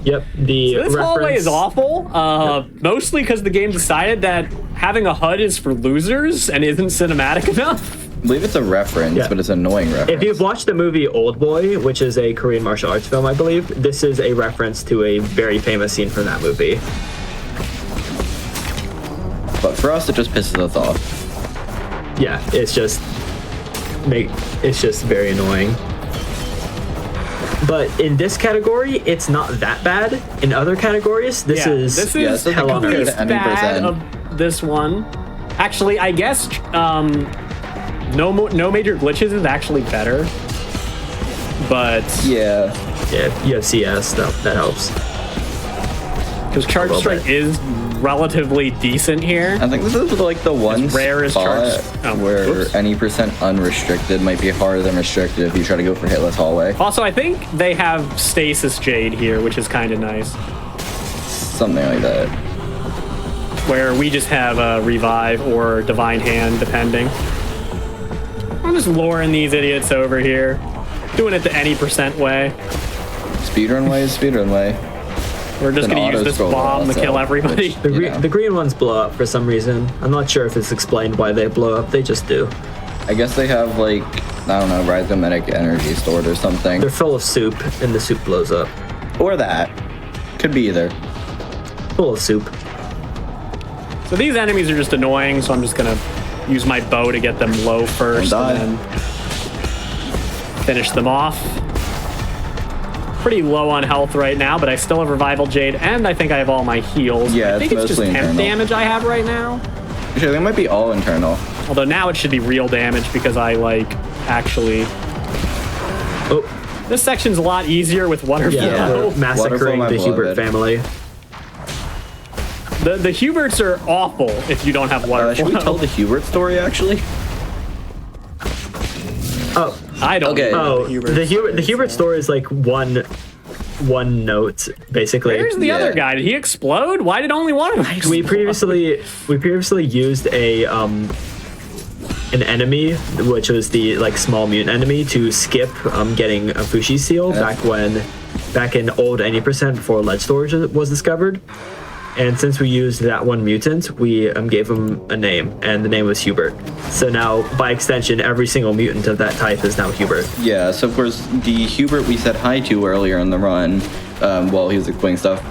Yep, the This hallway reference- is awful, mostly because the game decided that having a HUD is for losers and isn't cinematic enough. I believe it's a reference, Yeah. but it's an annoying reference. If you've watched the movie Old Boy, which is a Korean martial arts film, I believe, this is a reference to a very famous scene from that movie. But for us, it just pisses us off. Yeah, it's just very annoying. But in this category, it's not that bad. In other categories, this is this Yeah, is this hell on compared least earth. to any bad percent. of this one. Actually, I guess no major glitches is actually better. But Yeah. Yeah, you have CS, that helps. because Charge little Strike bit. is relatively decent here. I think this is like the one rare as spot charge- oh, where oops. any percent unrestricted might be harder than restricted if you try to go for hitless hallway. Also, I think they have Stasis Jade here, which is kind of nice. Something like that. Where we just have a Revive or Divine Hand, depending. I'm just luring these idiots over here. Doing it the any percent way. Speedrun way is speedrun way. We're just An going to use this auto-scroll bomb to also, kill everybody. which- The, You know. the green ones blow up for some reason. I'm not sure if it's explained why they blow up. They just do. I guess they have like, I don't know, rhizometic energy stored or something. They're full of soup, and the soup blows up. Or that. Could be either. Full of soup. So these enemies are just annoying, so I'm just going to use my bow to get them low first die. and then finish them off. Pretty low on health right now, but I still have Revival Jade, and I think I have all my heals. Yeah, I think it's it's just mostly temp internal. damage I have right now. Actually, they might be all internal. Although now it should be real damage because I, like, actually... Oh, This section's a lot easier with Waterflow. yeah, we're Waterfall, massacring my the Hubert beloved. family. The Huberts are awful if you don't have Waterflow. Should we tell the Hubert story actually? Oh, I don't Okay. know oh, the Hubert story is like one note basically. Where's the Yeah. other guy? Did he explode? Why did only one of them explode? We previously used an enemy, which was the like small mutant enemy, to skip getting a Fushi seal back in old 90% before ledge storage was discovered. And since we used that one mutant, we gave him a name, and the name was Hubert. So now, by extension, every single mutant of that type is now Hubert. Yeah, so of course, the Hubert we said hi to earlier in the run, while he was explaining stuff,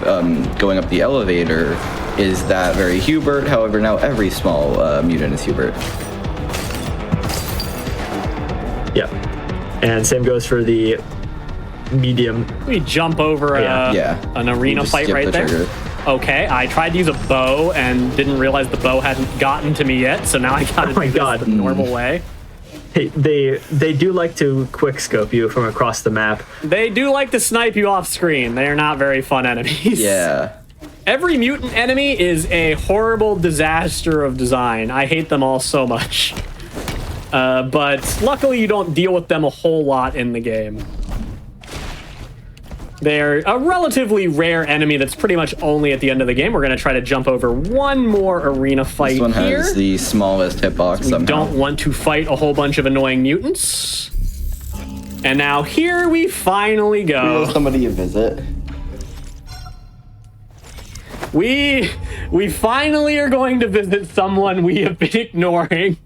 going up the elevator, is that very Hubert. However, now every small mutant is Hubert. Yep. And same goes for the medium. We jump over an arena Just fight skip right the there. trigger. Okay, I tried to use a bow and didn't realize the bow hadn't gotten to me yet, so now I gotta my do this God. the normal way. Hey, they do like to quick scope you from across the map. They do like to snipe you off screen. They are not very fun enemies. Yeah. Every mutant enemy is a horrible disaster of design. I hate them all so much. But luckily you don't deal with them a whole lot in the game. They're a relatively rare enemy that's pretty much only at the end of the game. We're going to try to jump over one more arena fight This one here. has the smallest hitbox We somehow. don't want to fight a whole bunch of annoying mutants. And now here we finally We owe go. somebody a visit. We finally are going to visit someone we have been ignoring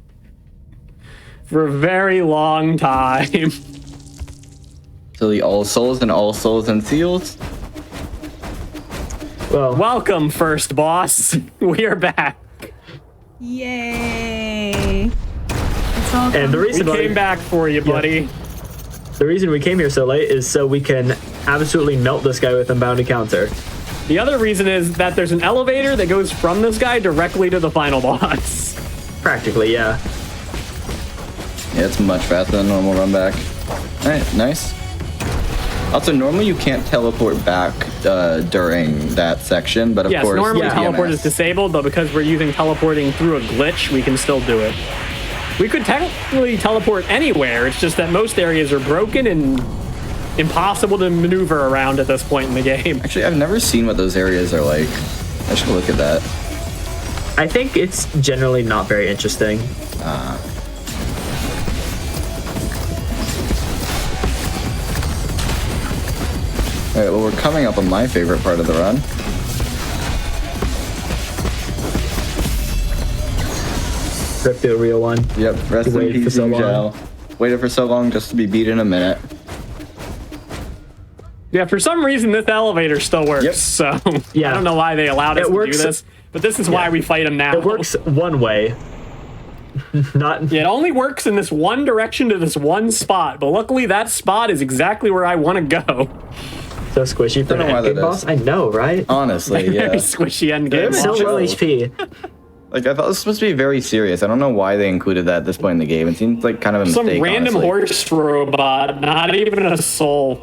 for a very long time. So the All Souls and Seals. Well, Welcome, first boss. We are back. Yay! It's all and the We reason came back for you, buddy. the reason we came here so late is so we can absolutely melt this guy with Unbound Encounter. The other reason is that there's an elevator that goes from this guy directly to the final boss. Practically, yeah. Yeah, it's much faster than normal run back. All right, nice. Also, normally you can't teleport back during that section, but of Yes, course, normally with teleport EMS. is disabled, but because we're using teleporting through a glitch, we can still do it. We could technically teleport anywhere, it's just that most areas are broken and impossible to maneuver around at this point in the game. Actually, I've never seen what those areas are like. I should look at that. I think it's generally not very interesting. All right, well, we're coming up on my favorite part of the run. Rip the real one. Yep, rest in Waited for peace, so long. Zhao. Waited for so long just to be beat in a minute. Yeah, for some reason this elevator still works, Yep. so Yeah. I don't know why they allowed us It to works- do this, but this is why yeah. we fight him now. It works one way. Not It only works in this one direction to this one spot, but luckily that spot is exactly where I want to go. so squishy for Don't an know why endgame that boss. is. I know, right? Honestly, Very yeah. squishy endgame. Damn it. So boss. low Joe. HP. Like, I thought this was supposed to be very serious. I don't know why they included that at this point in the game. It seems like kind of a Some mistake, random honestly. horse robot, not even a soul.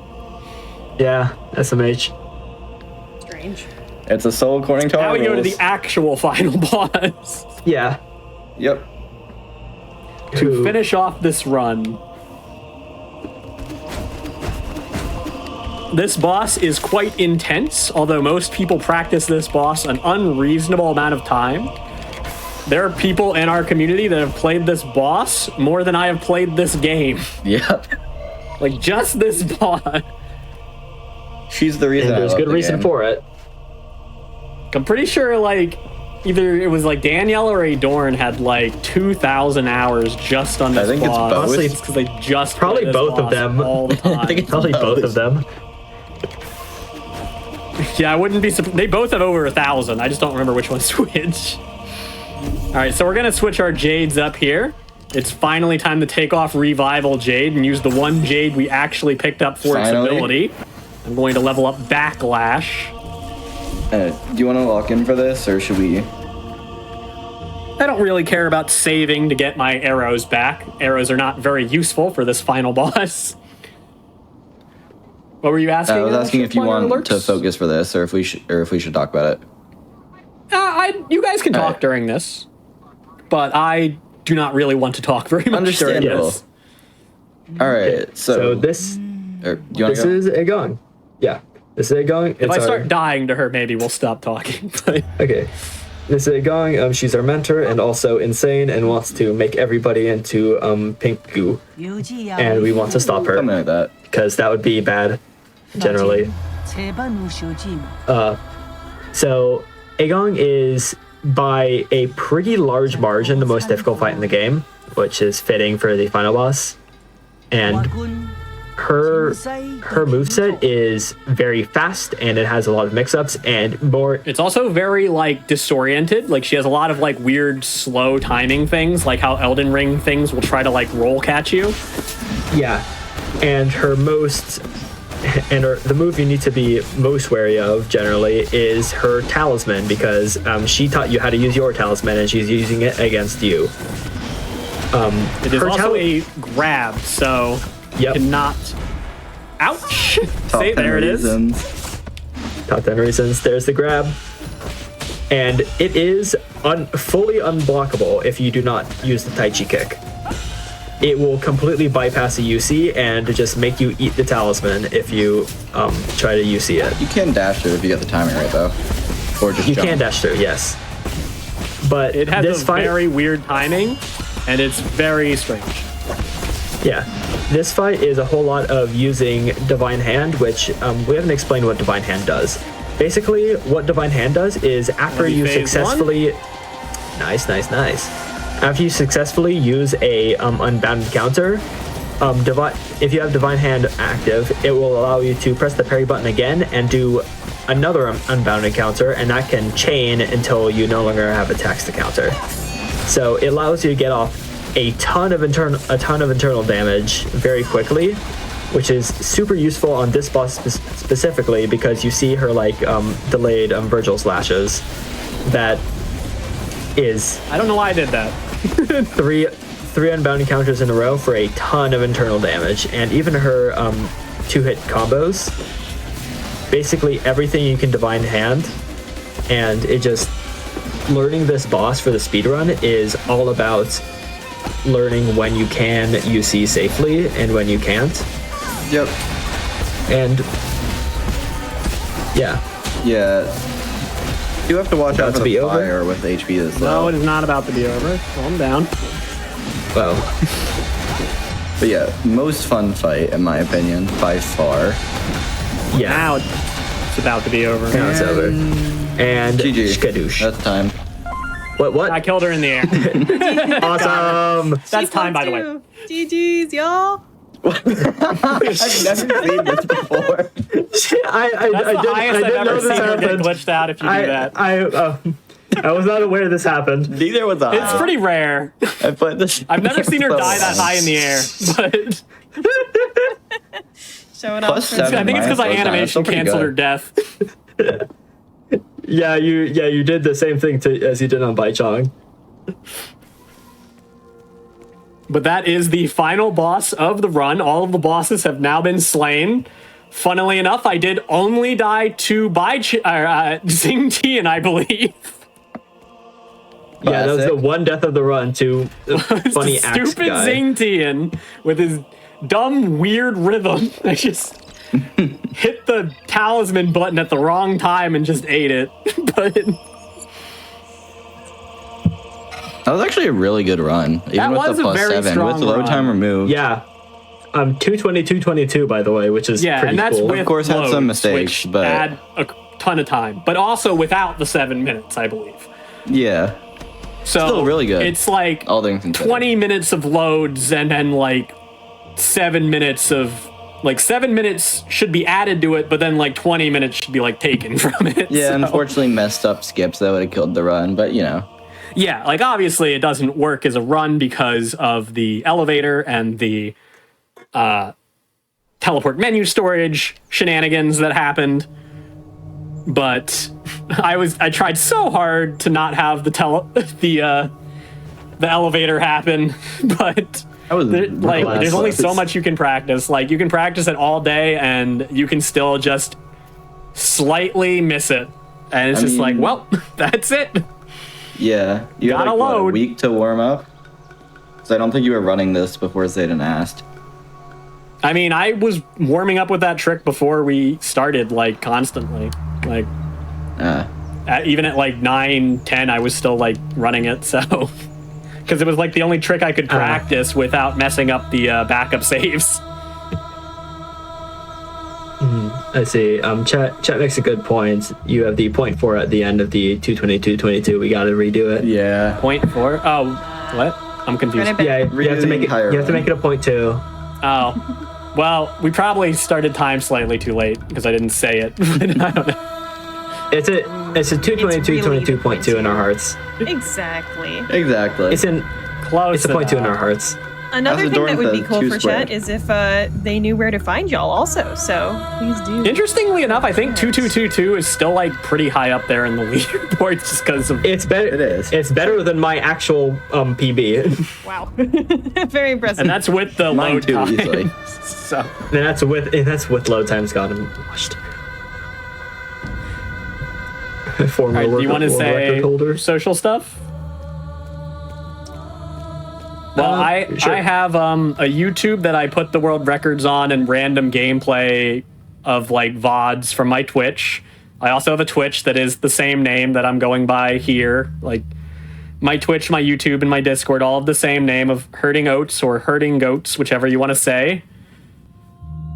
Yeah, SMH. strange. It's a soul according to Now our we go to rules. the actual final boss. Yeah. Yep. To finish off this run. This boss is quite intense, although most people practice this boss an unreasonable amount of time. There are people in our community that have played this boss more than I have played this game. Yep. Like, just this boss. She's the reason. And I there's love good the reason game. for it. I'm pretty sure, like, either it was like Danielle or Adorn had like 2,000 hours just on this I think it's boss. both. Honestly, because they just probably play this both of boss them. all the I think time. it's Probably both both. of them. Yeah, I wouldn't be. They both have over 1,000. I just don't remember which one's which. All right, so we're gonna switch our jades up here. It's finally time to take off Revival Jade and use the one jade we actually picked up for its Finally. ability. I'm going to level up Backlash. Do you want to lock in for this, or should we? I don't really care about saving to get my arrows back. Arrows are not very useful for this final boss. What were you asking? I was asking if you Player want to Alerts? focus for this, or if we should talk about it. You guys can talk Alright. during this, but I do not really want to talk very much during Understandable. this. All right, So this do you want this to go? is Agong. Yeah. This is Agong. If I start dying to her, maybe we'll stop talking. But Okay. This is Agong. She's our mentor and also insane and wants to make everybody into pink goo. And we want to stop her Something like that. because that would be bad generally. So Agong is by a pretty large margin the most difficult fight in the game, which is fitting for the final boss. And her moveset is very fast and it has a lot of mix-ups and more. it's also very like disoriented. Like she has a lot of like weird slow timing things, like how Elden Ring things will try to like roll catch you. Yeah. And her most And the move you need to be most wary of generally is her talisman, because she taught you how to use your talisman and she's using it against you. It is also a grab, so you cannot. Ouch! See, there it is. Top 10 reasons. There's the grab. And it is fully unblockable if you do not use the Tai Chi kick. It will completely bypass the UC and just make you eat the talisman if you try to UC it. You can dash through if you get the timing right, though. Or just You jump. can dash through, yes. But It has this a fight, very weird timing, and it's very strange. yeah, this fight is a whole lot of using Divine Hand, which we haven't explained what Divine Hand does. Basically, what Divine Hand does is after you phase successfully... Nice. After you successfully use a unbounded counter, if you have Divine Hand active, it will allow you to press the parry button again and do another unbounded counter, and that can chain until you no longer have attacks to counter. So it allows you to get off a ton of internal damage very quickly, which is super useful on this boss specifically because you see her like delayed Virgil slashes. That is I don't know why I did that. three unbound encounters in a row for a ton of internal damage, and even her 2-hit combos. Basically everything you can Divine Hand, and it just learning this boss for the speedrun is all about learning when you can UC safely and when you can't. Yep. And yeah. You have to watch out to for be the over? fire with HP this No, low. it is not about to be over. Calm down. Well, But yeah, most fun fight in my opinion, by far. yeah. Now it's about to be over. Now it's over. And GG. skadoosh. That's time. What? I killed her in the air. Awesome. That's time, by the way. GG's, y'all. I've never seen this before. I That's the didn't highest I've know ever this seen her get happened. glitched out if you do that. I was not aware this happened. Neither was I. It's pretty rare. I played this. I've never seen her die that high in the air, but Showing Plus off. for- 7. I think it's because I Minus animation those, that's canceled her pretty death. Yeah, you did the same thing as you did on Baichong. But that is the final boss of the run. All of the bosses have now been slain. Funnily enough, I did only die to Xing Tian, I believe. Yeah, that was the Classic. one death of the run to funny It's the axe stupid guy. Xing Tian with his dumb, weird rhythm. I just hit the talisman button at the wrong time and just ate it. But That was actually a really good run. Even That with was the a plus very 7. strong With low run. time removed. Yeah. 222, by the way, which is yeah, pretty and that's cool. with Of course, had some loads, mistakes, which but- add a ton of time. But also without the 7 minutes, I believe. Yeah. So Still really good. It's like All things considered. 20 minutes of loads and then like 7 minutes of 7 minutes should be added to it, but then like 20 minutes should be like taken from it. Yeah, so- unfortunately messed up skips that would have killed the run, but you know. Yeah, like obviously it doesn't work as a run because of the elevator and the teleport menu storage shenanigans that happened. But I tried so hard to not have the elevator happen, but That was there's only so classless. much you can practice. Like you can practice it all day and you can still just slightly miss it. And it's I just like, mean- well, that's it. Yeah. You had Gotta like, what, a load. week to warm up? So I don't think you were running this before Zayden asked. I mean, I was warming up with that trick before we started, like, constantly. Like, even at, like, 9, 10, I was still, like, running it, so... Because it was, like, the only trick I could practice without messing up the backup saves. I see. Chat makes a good point. You have the 0.4 at the end of the 222-22. We gotta redo it. Yeah. 0.4? Oh, what? I'm confused. Run it back. Yeah, you have to make it. Higher You have to run. make it a 0.2. Oh. Well, we probably started time slightly too late, because I didn't say it. I don't know. It's a 222-22.2 in our hearts. Exactly. Exactly. It's Close a 0.2 in our enough. hearts. Another How's the thing door that would be with the cool two for squared? chat is if they knew where to find y'all also. So please do. Interestingly enough, I think 2222 is still like pretty high up there in the leaderboards just because of It's better. It is. It's better than my actual PB. Wow. Very impressive. and that's with the Mine load too, time. easily. So And that's with load times gone and washed. Former all right, do you want to world record say holders. social stuff? Well, Sure. I have a YouTube that I put the world records on and random gameplay of like VODs from my Twitch. I also have a Twitch that is the same name that I'm going by here. Like my Twitch, my YouTube, and my Discord all have the same name of Herding Oats or Herding Goats, whichever you want to say.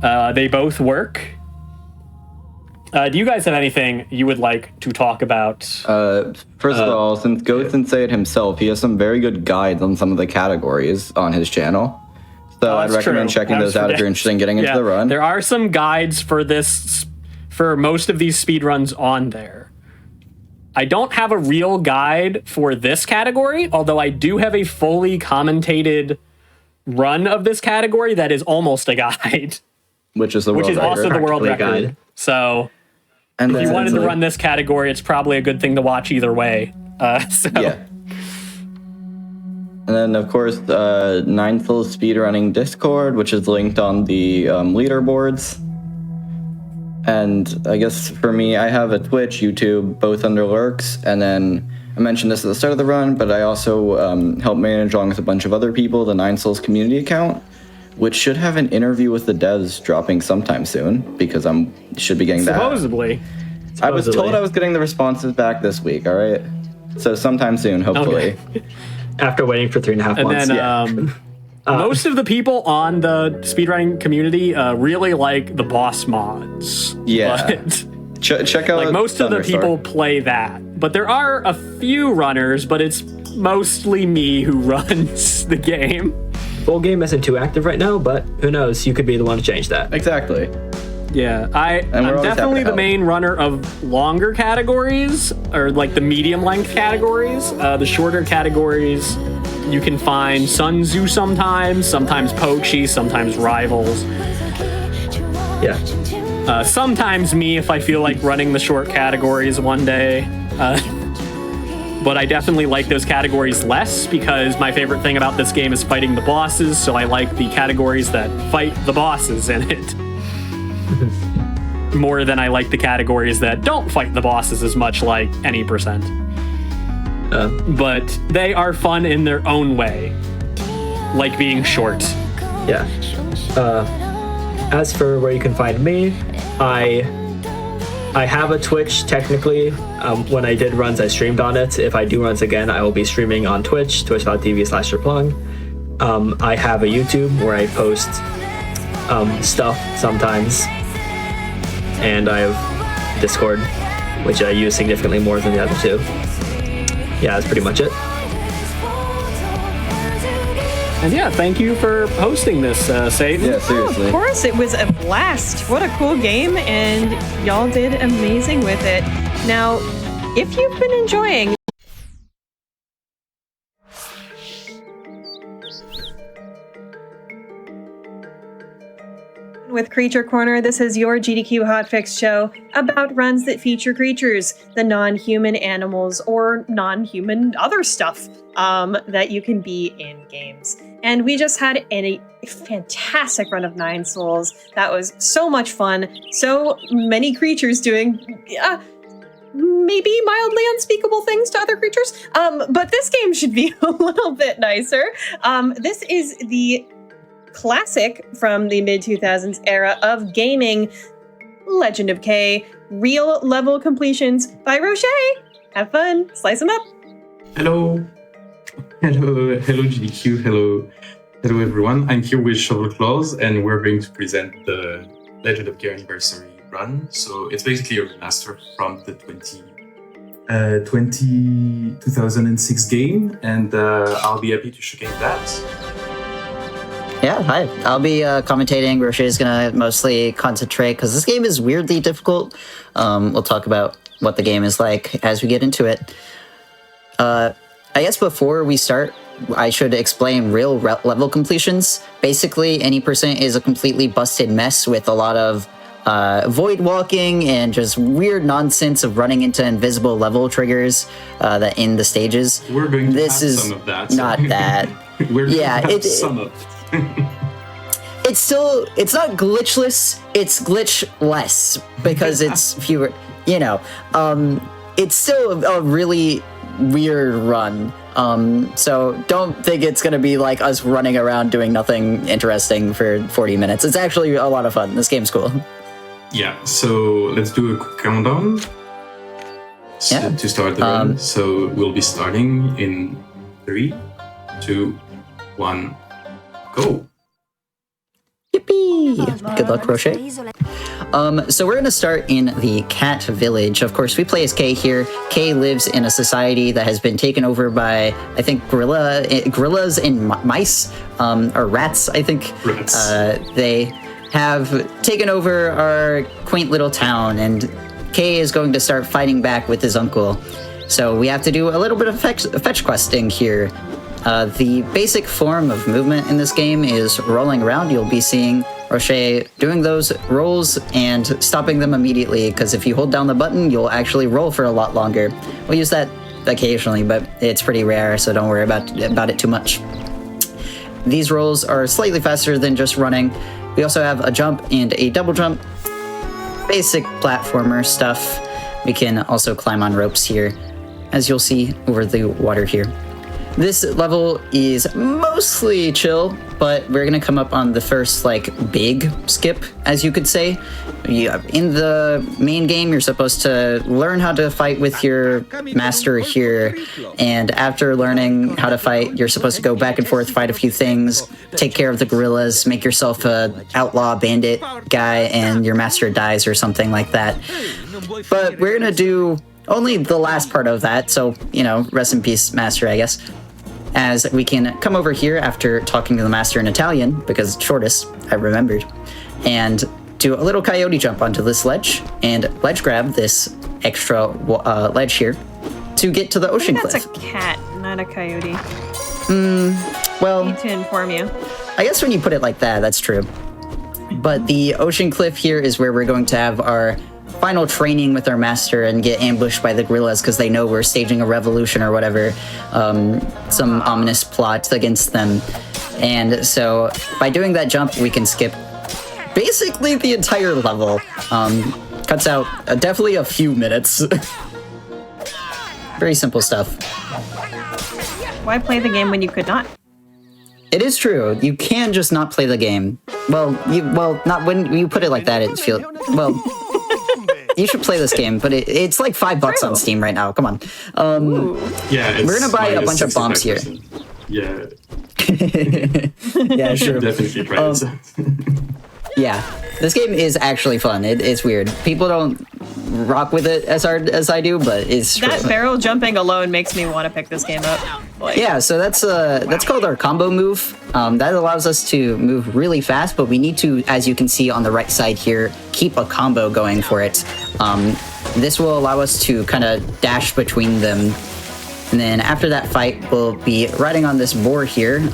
They both work. Do you guys have anything you would like to talk about? First of all, since Goat didn't say it himself, he has some very good guides on some of the categories on his channel. So I'd That's recommend true. checking I those out if you're interested in getting into Yeah, the run. there are some guides for this, for most of these speedruns on there. I don't have a real guide for this category, although I do have a fully commentated run of this category that is almost a guide, which is the which world is also record. the world Practically a record. guide. So And if you then- wanted to run this category, it's probably a good thing to watch either way. So Yeah. And then, of course, Nine Souls Speedrunning Discord, which is linked on the leaderboards. And I guess for me, I have a Twitch, YouTube, both under Lurks. And then I mentioned this at the start of the run, but I also help manage along with a bunch of other people the Nine Souls community account, which should have an interview with the devs dropping sometime soon because should be getting that. supposedly. I was supposedly. told I was getting the responses back this week, all right? So sometime soon, hopefully. Okay. After waiting for 3.5 And months. then most of the people on the speedrunning community really like the boss mods. Yeah. But, Check out like most of the Thunderstar. people play that. But there are a few runners, but it's mostly me who runs the game. Full game isn't too active right now, but who knows? You could be the one to change that. Exactly. Yeah, we're I'm always happy definitely to the help. main runner of longer categories, or like the medium length categories. The shorter categories, you can find Sun Tzu sometimes Pochi, sometimes Rivals. Yeah. Sometimes me if I feel like running the short categories one day. But I definitely like those categories less because my favorite thing about this game is fighting the bosses, so I like the categories that fight the bosses in it. More than I like the categories that don't fight the bosses as much, like any percent. But they are fun in their own way, like being short. Yeah. As for where you can find me, I have a Twitch technically. When I did runs, I streamed on it. If I do runs again, I will be streaming on Twitch, twitch.tv/Sherplung. I have a YouTube where I post stuff sometimes. And I have Discord, which I use significantly more than the other two. Yeah, that's pretty much it. And yeah, thank you for hosting this, Satan. Yeah, Oh, seriously. of course, it was a blast. What a cool game, and y'all did amazing with it. Now, if you've been enjoying with Creature Corner, this is your GDQ Hotfix show about runs that feature creatures, the non-human animals or non-human other stuff that you can be in games. And we just had a fantastic run of Nine Souls. That was so much fun. So many creatures doing maybe mildly unspeakable things to other creatures. But this game should be a little bit nicer. This is the classic from the mid-2000s era of gaming, Legend of K, real level completions by Rocher. Have fun, slice them up. Hello, GDQ. Hello, everyone. I'm here with Shovel Claws, and we're going to present the Legend of Gear Anniversary run. So it's basically a remaster from the 2006 game, and I'll be happy to showcase that. Yeah, hi. I'll be commentating. Rocher's going to mostly concentrate because this game is weirdly difficult. We'll talk about what the game is like as we get into it. I guess before we start, I should explain real level completions. Basically, any percent is a completely busted mess with a lot of void walking and just weird nonsense of running into invisible level triggers that end the stages. We're going to This have is some of that. not that. We're going Yeah, to have it- some of it. It's not glitchless, it's glitchless because it's fewer, you know. It's still a really weird run. So don't think it's gonna be like us running around doing nothing interesting for 40 minutes. It's actually a lot of fun. This game's cool. Yeah, so let's do a quick countdown Yeah. to start the run. So we'll be starting in 3, 2, 1, go. Yippee! Good luck, Rocher. So we're gonna start in the cat village. Of course, we play as Kay here. Kay lives in a society that has been taken over by, I think, gorillas and mice, or rats, I think. Rats. They have taken over our quaint little town, and Kay is going to start fighting back with his uncle. So we have to do a little bit of fetch questing here. The basic form of movement in this game is rolling around. You'll be seeing Rocher doing those rolls and stopping them immediately, because if you hold down the button, you'll actually roll for a lot longer. We'll use that occasionally, but it's pretty rare, so don't worry about it too much. These rolls are slightly faster than just running. We also have a jump and a double jump. Basic platformer stuff. We can also climb on ropes here, as you'll see over the water here. This level is mostly chill, but we're gonna come up on the first, like, big skip, as you could say. In the main game, you're supposed to learn how to fight with your master here, and after learning how to fight, you're supposed to go back and forth, fight a few things, take care of the gorillas, make yourself a outlaw bandit guy, and your master dies or something like that. But we're gonna do only the last part of that, so, you know, rest in peace, master, I guess. As we can come over here after talking to the master in Italian, because it's shortest, I remembered, and do a little coyote jump onto this ledge, and ledge grab this extra ledge here to get to the ocean cliff. That's a cat, not a coyote. Well, Need to inform you. I guess when you put it like that, that's true. But the ocean cliff here is where we're going to have our final training with our master and get ambushed by the gorillas because they know we're staging a revolution or whatever, some ominous plot against them. And so by doing that jump, we can skip basically the entire level. Cuts out definitely a few minutes. Very simple stuff. Why play the game when you could not? It is true. You can just not play the game. Well, not when you put it like that. It feels well. You should play this game, but it's like $5 on Steam right now. Come on. Yeah, it's We're gonna buy a bunch of bombs here. 65%. Yeah, Yeah, sure. definitely try this. Yeah, this game is actually fun. It's weird. People don't rock with it as hard as I do, but it's That true. barrel jumping alone makes me want to pick this game up. Like, Yeah, so that's called our combo move. That allows us to move really fast, but we need to, as you can see on the right side here, keep a combo going for it. This will allow us to kind of dash between them. And then after that fight, we'll be riding on this boar here.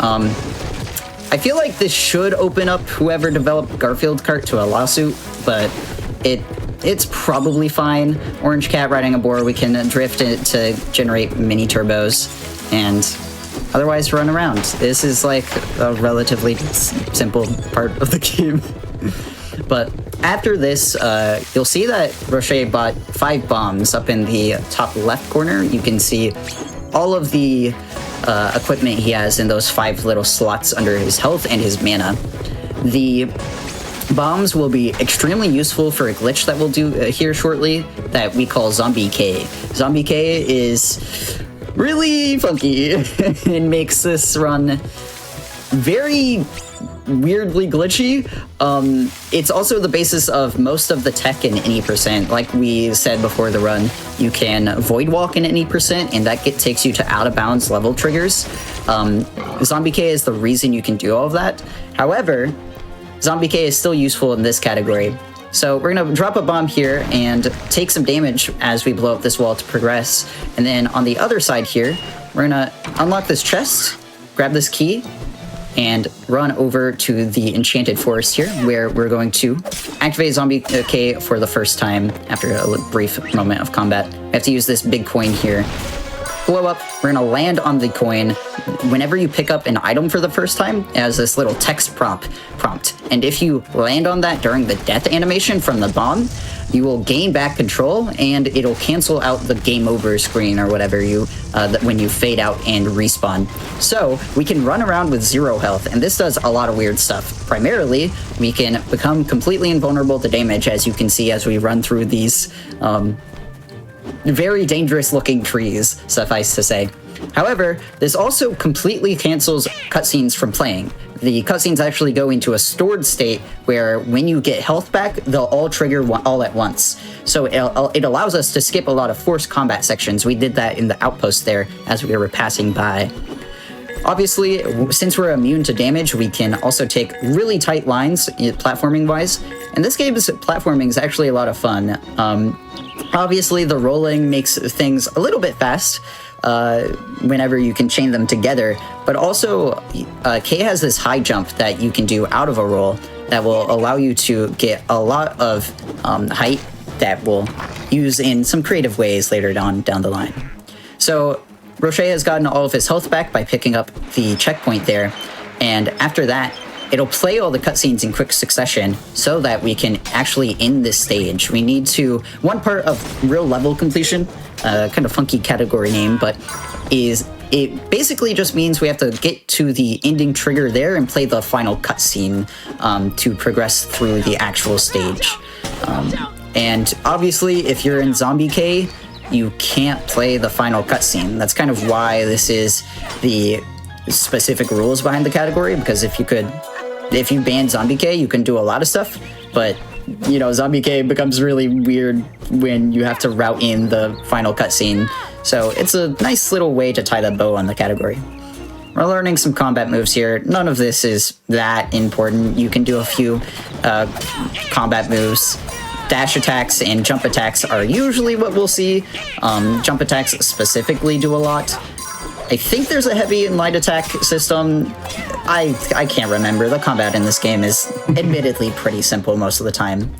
I feel like this should open up whoever developed Garfield Kart to a lawsuit, but it's probably fine. Orange Cat riding a boar, we can drift it to generate mini turbos, and otherwise run around. This is like a relatively simple part of the game. But after this, you'll see that Rocher bought 5 bombs up in the top left corner. You can see all of the equipment he has in those 5 little slots under his health and his mana. The bombs will be extremely useful for a glitch that we'll do here shortly that we call Zombie K. Zombie K is really funky and makes this run very weirdly glitchy. It's also the basis of most of the tech in any percent. Like we said before the run, you can void walk in any percent, and that takes you to out of bounds level triggers. Zombie K is the reason you can do all of that. However, Zombie K is still useful in this category. So we're gonna drop a bomb here and take some damage as we blow up this wall to progress. And then on the other side here, we're gonna unlock this chest grab this key and run over to the Enchanted Forest here, where we're going to activate Zombie K for the first time after a brief moment of combat. We have to use this big coin here. Blow up, we're gonna land on the coin. Whenever you pick up an item for the first time, it has this little text prompt. And if you land on that during the death animation from the bomb, you will gain back control and it'll cancel out the game over screen or whatever when you fade out and respawn. So we can run around with 0 health, and this does a lot of weird stuff. Primarily, we can become completely invulnerable to damage, as you can see as we run through these very dangerous looking trees, suffice to say. However, this also completely cancels cutscenes from playing. The cutscenes actually go into a stored state where when you get health back, they'll all trigger all at once. So it allows us to skip a lot of forced combat sections. We did that in the outpost there as we were passing by. Obviously, since we're immune to damage, we can also take really tight lines platforming-wise. And this game's platforming is actually a lot of fun. Obviously, the rolling makes things a little bit fast whenever you can chain them together. But also, K has this high jump that you can do out of a roll that will allow you to get a lot of height that we'll use in some creative ways later down the line. So Rocher has gotten all of his health back by picking up the checkpoint there. And after that, it'll play all the cutscenes in quick succession so that we can actually end this stage. We need to, one part of real level completion, kind of funky category name, but it basically just means we have to get to the ending trigger there and play the final cutscene to progress through the actual stage. And obviously, if you're in Zombie K, you can't play the final cutscene. That's kind of why this is the specific rules behind the category, because if you ban Zombie K, you can do a lot of stuff, but Zombie K becomes really weird when you have to route in the final cutscene. So it's a nice little way to tie the bow on the category. We're learning some combat moves here. None of this is that important. You can do a few combat moves. Dash attacks and jump attacks are usually what we'll see. Jump attacks specifically do a lot. I think there's a heavy and light attack system. I can't remember. The combat in this game is admittedly pretty simple most of the time.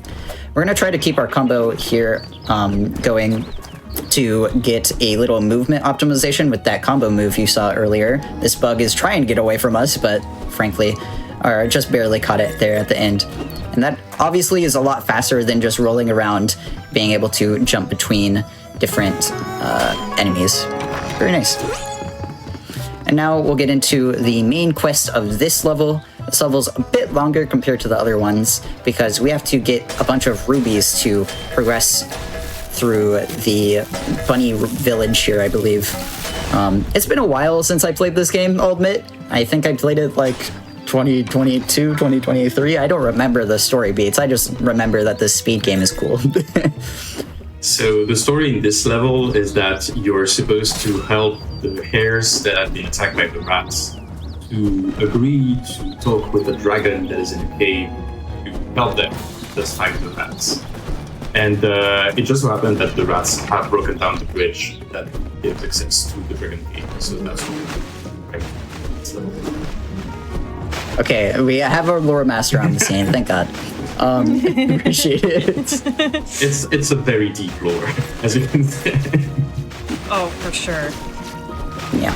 We're going to try to keep our combo here going to get a little movement optimization with that combo move you saw earlier. This bug is trying to get away from us, but frankly, just barely caught it there at the end. And that obviously is a lot faster than just rolling around, being able to jump between different enemies. Very nice. And now we'll get into the main quest of this level. This level's a bit longer compared to the other ones because we have to get a bunch of rubies to progress through the bunny village here, I believe. It's been a while since I played this game, I'll admit. I think I played it like 2022, 2023. I don't remember the story beats. I just remember that this speed game is cool. So the story in this level is that you're supposed to help the hares that have been attacked by the rats to agree to talk with the dragon that is in a cave to help them just fight the rats. And it just so happened that the rats have broken down the bridge that gives access to the dragon cave. So that's what Okay, we have our lore master on the scene, thank God. Appreciate it. It's a very deep lore, as you can see. Oh, for sure. Yeah.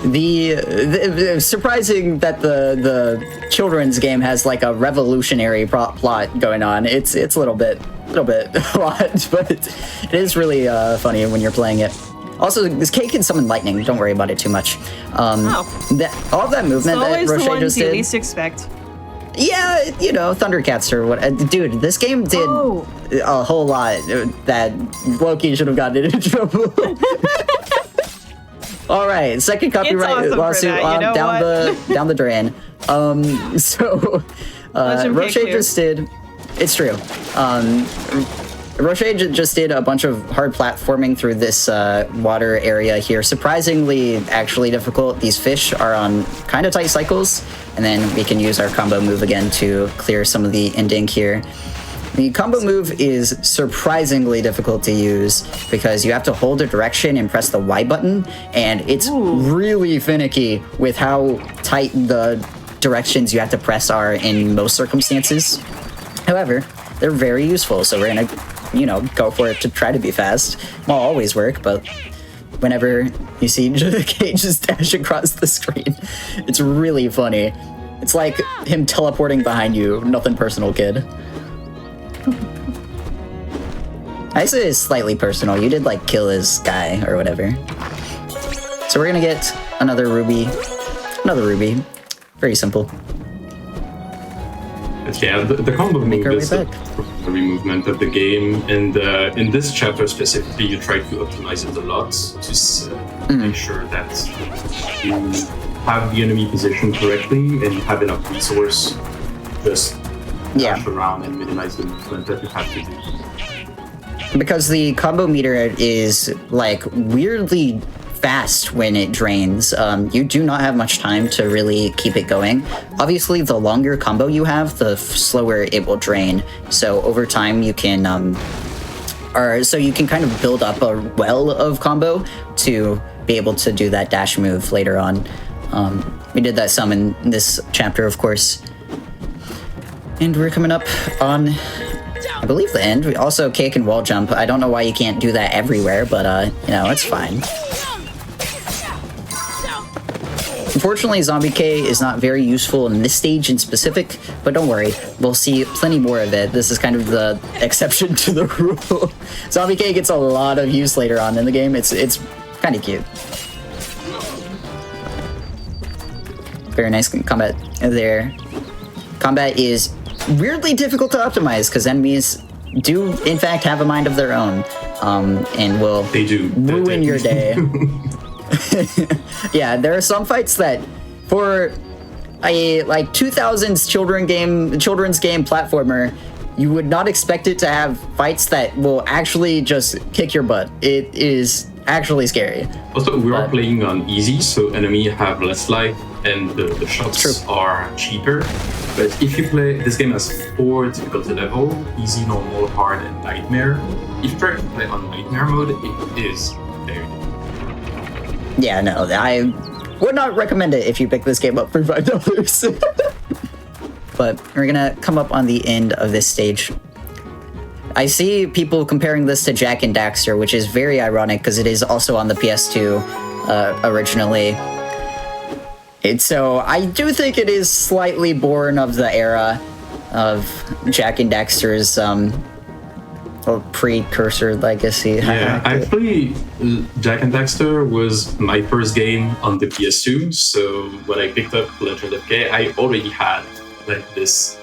The surprising that the children's game has like a revolutionary plot going on. It's a little bit a lot, but it is really funny when you're playing it. Also, this K can summon lightning. Don't worry about it too much. All of that movement that Rocher just did. You least expect. Yeah, Thundercats or what. Dude, this game did a whole lot that Loki should have gotten into trouble. All right, second copyright lawsuit down the drain. Rocher just did. It's true. Rocher just did a bunch of hard platforming through this water area here. Surprisingly, actually difficult. These fish are on kind of tight cycles, and then we can use our combo move again to clear some of the ending here. The combo move is surprisingly difficult to use because you have to hold a direction and press the Y button, and it's really finicky with how tight the directions you have to press are in most circumstances. However, they're very useful, so we're gonna, go for it to try to be fast. Won't always work, but whenever you see Kate just dash across the screen, it's really funny. It's like him teleporting behind you. Nothing personal, kid. I say it's slightly personal. You did like kill his guy or whatever. So we're gonna get another ruby. Another ruby. Very simple. Yeah, the combo move our is way the primary movement of the game, and in this chapter specifically, you try to optimize it a lot to make sure that you have the enemy positioned correctly and you have enough resource just dash around and minimize the movement that you have to do. Because the combo meter is like weirdly fast when it drains. You do not have much time to really keep it going. Obviously, the longer combo you have, the slower it will drain. So over time, you can you can kind of build up a well of combo to be able to do that dash move later on. We did that some in this chapter, of course. And we're coming up on, I believe, the end. We also cake and wall jump. I don't know why you can't do that everywhere, but it's fine. Unfortunately, Zombie K is not very useful in this stage in specific, but don't worry, we'll see plenty more of it. This is kind of the exception to the rule. Zombie K gets a lot of use later on in the game. It's kind of cute. Very nice combat there. Combat is weirdly difficult to optimize because enemies do, in fact, have a mind of their own, and will ruin your day. Yeah, there are some fights that, for a 2000s children's game platformer, you would not expect it to have fights that will actually just kick your butt. It is actually scary. Also, we are playing on easy, so enemy have less life and the shots are cheaper. But if you play, this game has 4 difficulty level: easy, normal, hard, and nightmare. If you try to play on nightmare mode, it is very difficult. Yeah, no, I would not recommend it if you pick this game up for $5. But we're gonna come up on the end of this stage. I see people comparing this to Jak and Daxter, which is very ironic because it is also on the PS2 originally. So I do think it is slightly born of the era of Jak and Daxter's precursor legacy. Yeah, actually, Jak and Daxter was my first game on the PS2. So when I picked up Legend of K, I already had like this.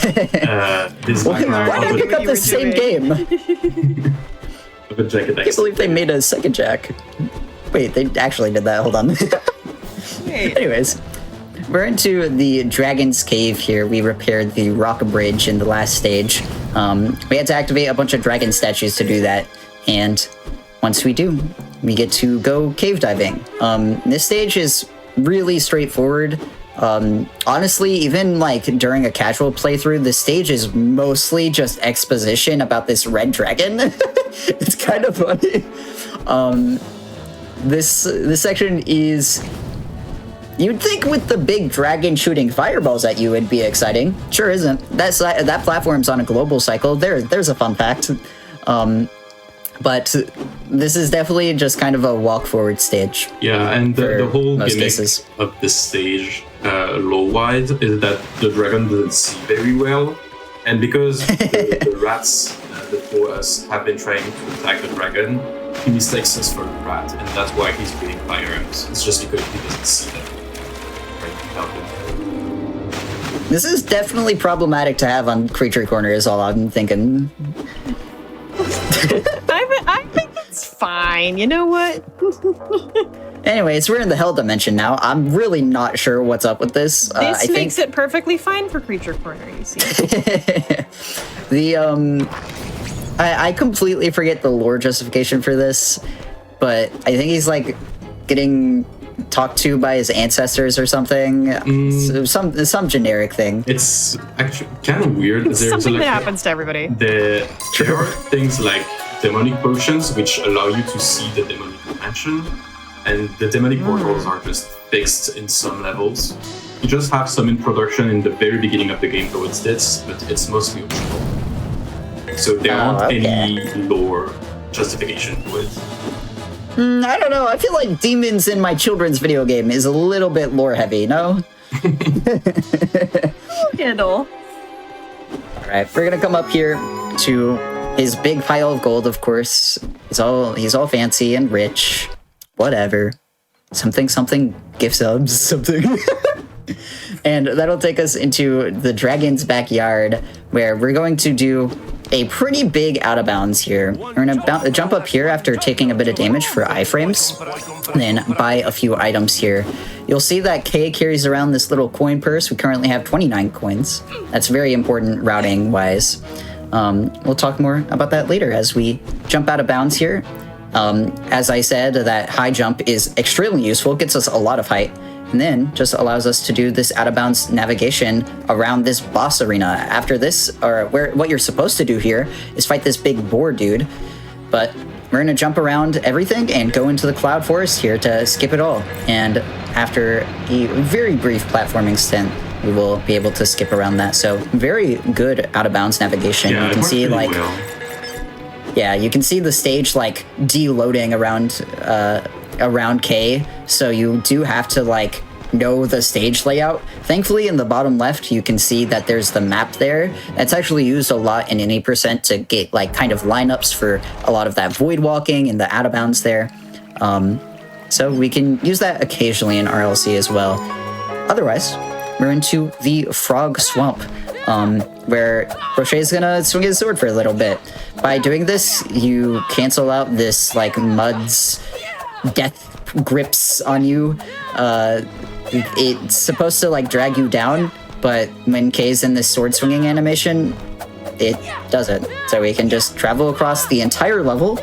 This Why did I pick up the same game? Of a Jak and Daxter. I can't believe they made a second Jak. Wait, they actually did that. Hold on. Anyways, we're into the Dragon's Cave here. We repaired the rock bridge in the last stage. We had to activate a bunch of dragon statues to do that, and once we do, we get to go cave diving. This stage is really straightforward. Honestly, even like during a casual playthrough, the stage is mostly just exposition about this red dragon. It's kind of funny. This section is... You'd think with the big dragon shooting fireballs at you, it'd be exciting. Sure isn't. That platform's on a global cycle. There's a fun fact. But this is definitely just kind of a walk forward stage. Yeah, and the whole gimmick cases of this stage, low-wise, is that the dragon doesn't see very well. And because the rats before us have been trying to attack the dragon, he mistakes us for the rat, and that's why he's breathing fire arms. It's just because he doesn't see them. This is definitely problematic to have on Creature Corner, is all I'm thinking. I think it's fine. You know what? Anyways, we're in the Hell Dimension now. I'm really not sure what's up with this. This makes it perfectly fine for Creature Corner, you see. I completely forget the lore justification for this, but I think he's like getting talked to by his ancestors or something. Some generic thing. It's actually kind of weird. It's something that happens to everybody. There are things like demonic potions, which allow you to see the demonic dimension, and the demonic portals are just fixed in some levels. You just have some introduction in the very beginning of the game towards this, but it's mostly optional. So there aren't any lore justification to it. I don't know. I feel like demons in my children's video game is a little bit lore heavy, no? Handle. All right, we're gonna come up here to his big pile of gold. Of course, he's all fancy and rich. Whatever. Something. Gift subs. Something. And that'll take us into the dragon's backyard, where we're going to do a pretty big out of bounds here. We're gonna jump up here after taking a bit of damage for iframes, and then buy a few items here. You'll see that Kay carries around this little coin purse. We currently have 29 coins. That's very important routing wise. We'll talk more about that later as we jump out of bounds here. As I said, that high jump is extremely useful. It gets us a lot of height. And then just allows us to do this out-of-bounds navigation around this boss arena. After this, or what you're supposed to do here is fight this big boar dude. But we're gonna jump around everything and go into the cloud forest here to skip it all. And after a very brief platforming stint, we will be able to skip around that. So very good out-of-bounds navigation. Yeah, you can see like, well. yeah, you can see the stage like deloading around K, so you do have to like know the stage layout. Thankfully, in the bottom left, you can see that there's the map there. That's actually used a lot in any percent to get like kind of lineups for a lot of that void walking and the out of bounds there. So we can use that occasionally in RLC as well. Otherwise, we're into the Frog Swamp, where Brochet's gonna swing his sword for a little bit. By doing this, you cancel out this like mud's death grips on you. It's supposed to like drag you down, but when Kay's in this sword swinging animation, it doesn't. So we can just travel across the entire level,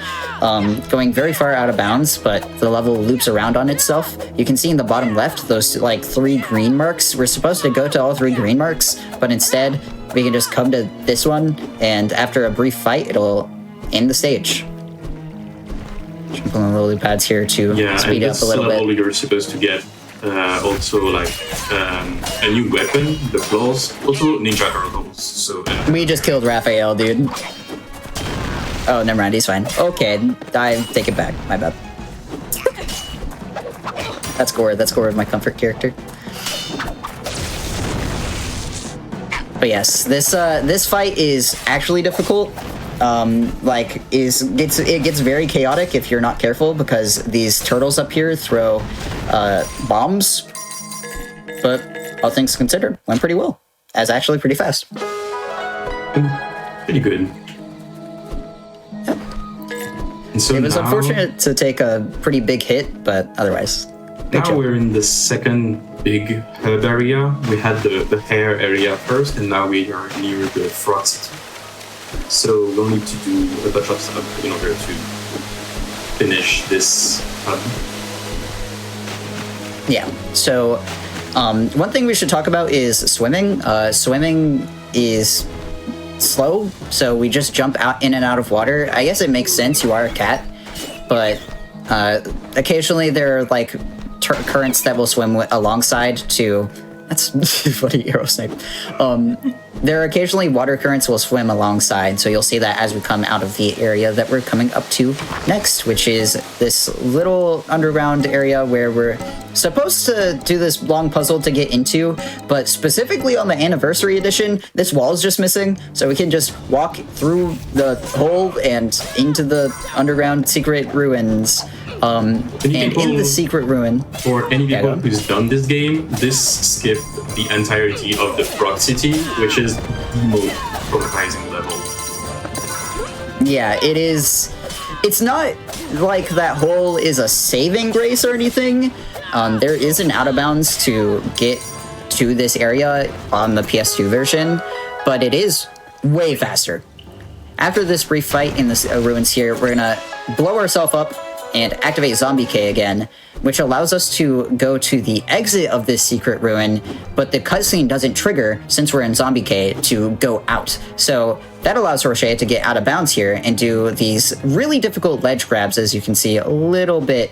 going very far out of bounds, but the level loops around on itself. You can see in the bottom left those like 3 green marks. We're supposed to go to all 3 green marks, but instead we can just come to this one, and after a brief fight, it'll end the stage. Jump on the lily pads here to speed up a little bit. You're supposed to get also like a new weapon, the claws, also Ninja Turtles. So we just killed Raphael, dude. Oh, never mind, he's fine. Okay, I take it back. My bad. That's Gore. That's Gore of my comfort character. But yes, this fight is actually difficult. It gets very chaotic if you're not careful, because these turtles up here throw bombs. But all things considered, went pretty well. That's actually pretty fast. Pretty good. Yep. And so it was now, unfortunate to take a pretty big hit, but otherwise. Now we're in the second big herb area. We had the hair area first, and now we are near the frog city. So we'll need to do a bunch of stuff in order to finish this hub. Yeah, so one thing we should talk about is swimming. Swimming is slow, so we just jump out in and out of water. I guess it makes sense, you are a cat, but occasionally there are like currents that will swim alongside to... That's funny, arrow snipe. There are occasionally water currents will swim alongside, so you'll see that as we come out of the area that we're coming up to next, which is this little underground area where we're supposed to do this long puzzle to get into, but specifically on the anniversary edition, this wall is just missing, so we can just walk through the hole and into the underground secret ruins. And in the secret ruin... For any people who's done this game, this skipped the entirety of the Frog City, which is the most traumatizing level. Yeah, it is... It's not like that hole is a saving grace or anything. There is an out-of-bounds to get to this area on the PS2 version, but it is way faster. After this brief fight in the ruins here, we're gonna blow ourselves up and activate Zombie K again, which allows us to go to the exit of this secret ruin, but the cutscene doesn't trigger since we're in Zombie K to go out. So that allows Rocher to get out of bounds here and do these really difficult ledge grabs, as you can see, a little bit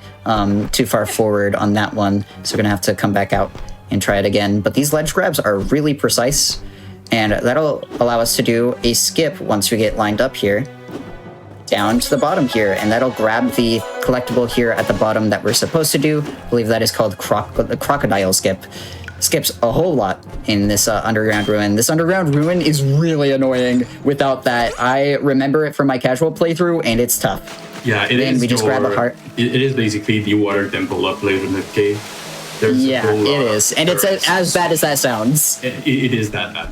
too far forward on that one. So we're gonna have to come back out and try it again. But these ledge grabs are really precise, and that'll allow us to do a skip once we get lined up here down to the bottom here, and that'll grab the collectible here at the bottom that we're supposed to do. I believe that is called the crocodile skip. Skips a whole lot in this underground ruin. This underground ruin is really annoying without that. I remember it from my casual playthrough, and it's tough. Yeah, it then is. we just grab a heart. It is basically the water temple up later in the cave. Yeah, it is, and it's as bad as that sounds. It is that bad.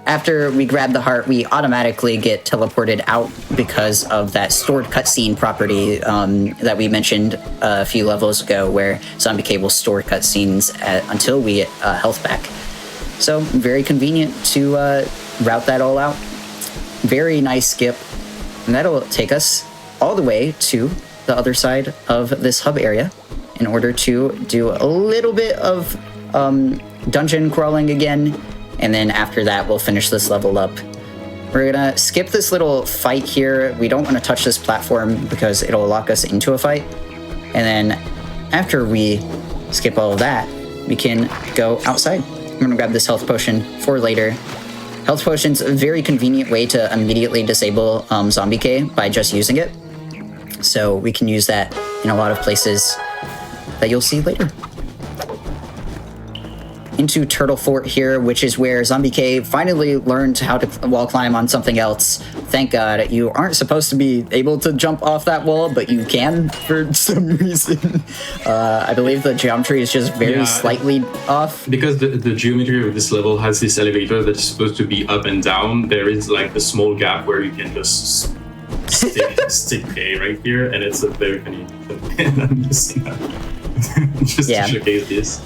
After we grab the heart, we automatically get teleported out because of that stored cutscene property that we mentioned a few levels ago, where Zombie K will store cutscenes until we get health back. So very convenient to route that all out. Very nice skip, and that'll take us all the way to the other side of this hub area in order to do a little bit of dungeon crawling again. And then after that, we'll finish this level up. We're gonna skip this little fight here. We don't want to touch this platform because it'll lock us into a fight. And then after we skip all of that, we can go outside. I'm gonna grab this health potion for later. Health potion's a very convenient way to immediately disable Zombie K by just using it. So we can use that in a lot of places that you'll see later. Into Turtle Fort here, which is where Zombie K finally learned how to wall climb on something else. Thank God. You aren't supposed to be able to jump off that wall, but you can for some reason. I believe the geometry is just very slightly off. Because the geometry of this level has this elevator that's supposed to be up and down, there is like the small gap where you can just stick K right here, and it's a very funny I'm just to showcase this.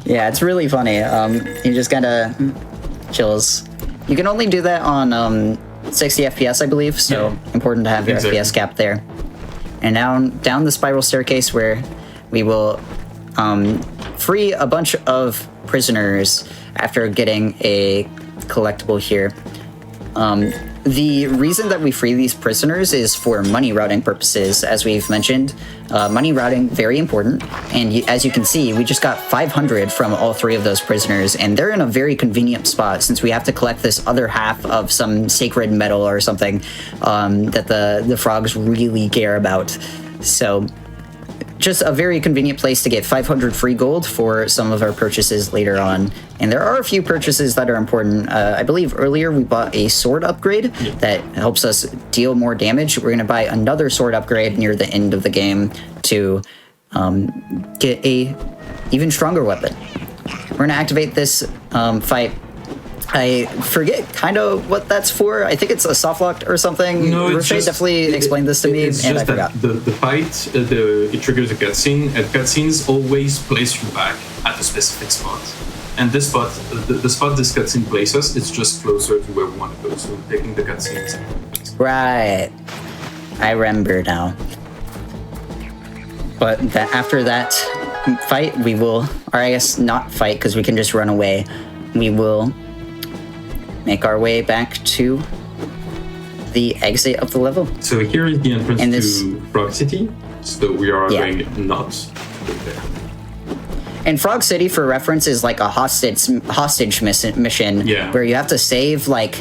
Yeah, it's really funny. You just gotta chills. You can only do that on 60 FPS, I believe, so important to have your FPS cap there. And now down the spiral staircase where we will free a bunch of prisoners after getting a collectible here. The reason that we free these prisoners is for money routing purposes, as we've mentioned. Money routing, very important. And as you can see, we just got 500 from all three of those prisoners, and they're in a very convenient spot since we have to collect this other half of some sacred metal or something that the frogs really care about. So just a very convenient place to get 500 free gold for some of our purchases later on. And there are a few purchases that are important. I believe earlier we bought a sword upgrade that helps us deal more damage. We're going to buy another sword upgrade near the end of the game to get a even stronger weapon. We're going to activate this fight. I forget kind of what that's for. I think it's a soft lock or something. No, Roche definitely explained this to me, and I forgot. The fight, it triggers a cutscene, and cutscenes always place you back at a specific spot. And this spot, the spot this cutscene places, it's just closer to where we want to go. So taking the cutscenes. Right. I remember now. But after that fight, we will, or I guess not fight because we can just run away. We will make our way back to the exit of the level. So here is the entrance to Frog City. So we are going not there. And Frog City, for reference, is like a hostage mission where you have to save like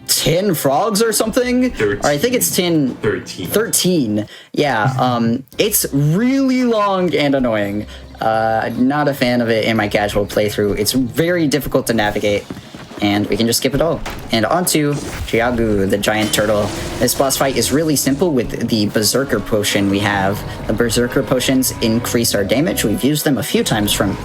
10 frogs or something. 13. Or I think it's 13. Yeah, it's really long and annoying. Not a fan of it in my casual playthrough. It's very difficult to navigate. And we can just skip it all. And onto Jiagu, the giant turtle. This boss fight is really simple with the Berserker Potion we have. The Berserker Potions increase our damage. We've used them a few times from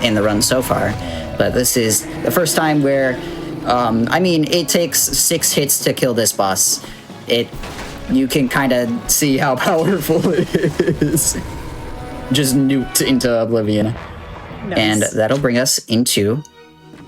in the run so far. But this is the first time where, I mean, it takes 6 hits to kill this boss. You can kind of see how powerful it is. Just nuked into oblivion. Nice. And that'll bring us into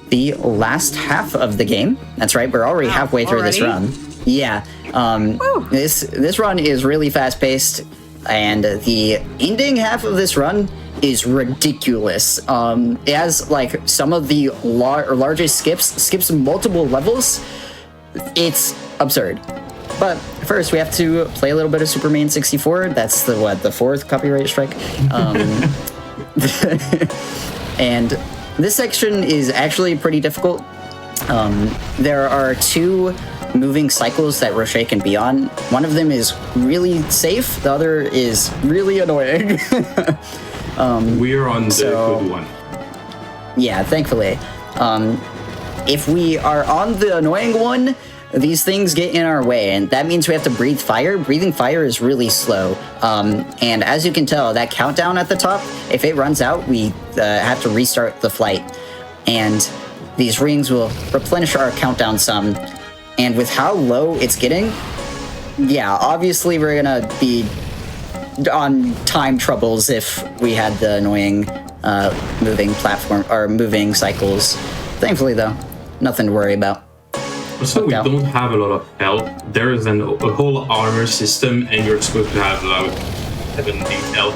the last half of the game. That's right, we're already halfway through this run. Yeah, This run is really fast paced, and the ending half of this run is ridiculous. It has like some of the largest skips multiple levels. It's absurd. But first, we have to play a little bit of Superman 64. That's the fourth copyright strike. And this section is actually pretty difficult. There are two moving cycles that Rocher can be on. One of them is really safe. The other is really annoying. We're on the good one. Yeah, thankfully. If we are on the annoying one, these things get in our way, and that means we have to breathe fire. Breathing fire is really slow. And as you can tell, that countdown at the top, if it runs out, we have to restart the flight. And these rings will replenish our countdown some. And with how low it's getting, yeah, obviously we're gonna be on time troubles if we had the annoying moving platform or moving cycles. Thankfully, though, nothing to worry about. Also, we don't have a lot of health. There is a whole armor system, and you're supposed to have about 70 health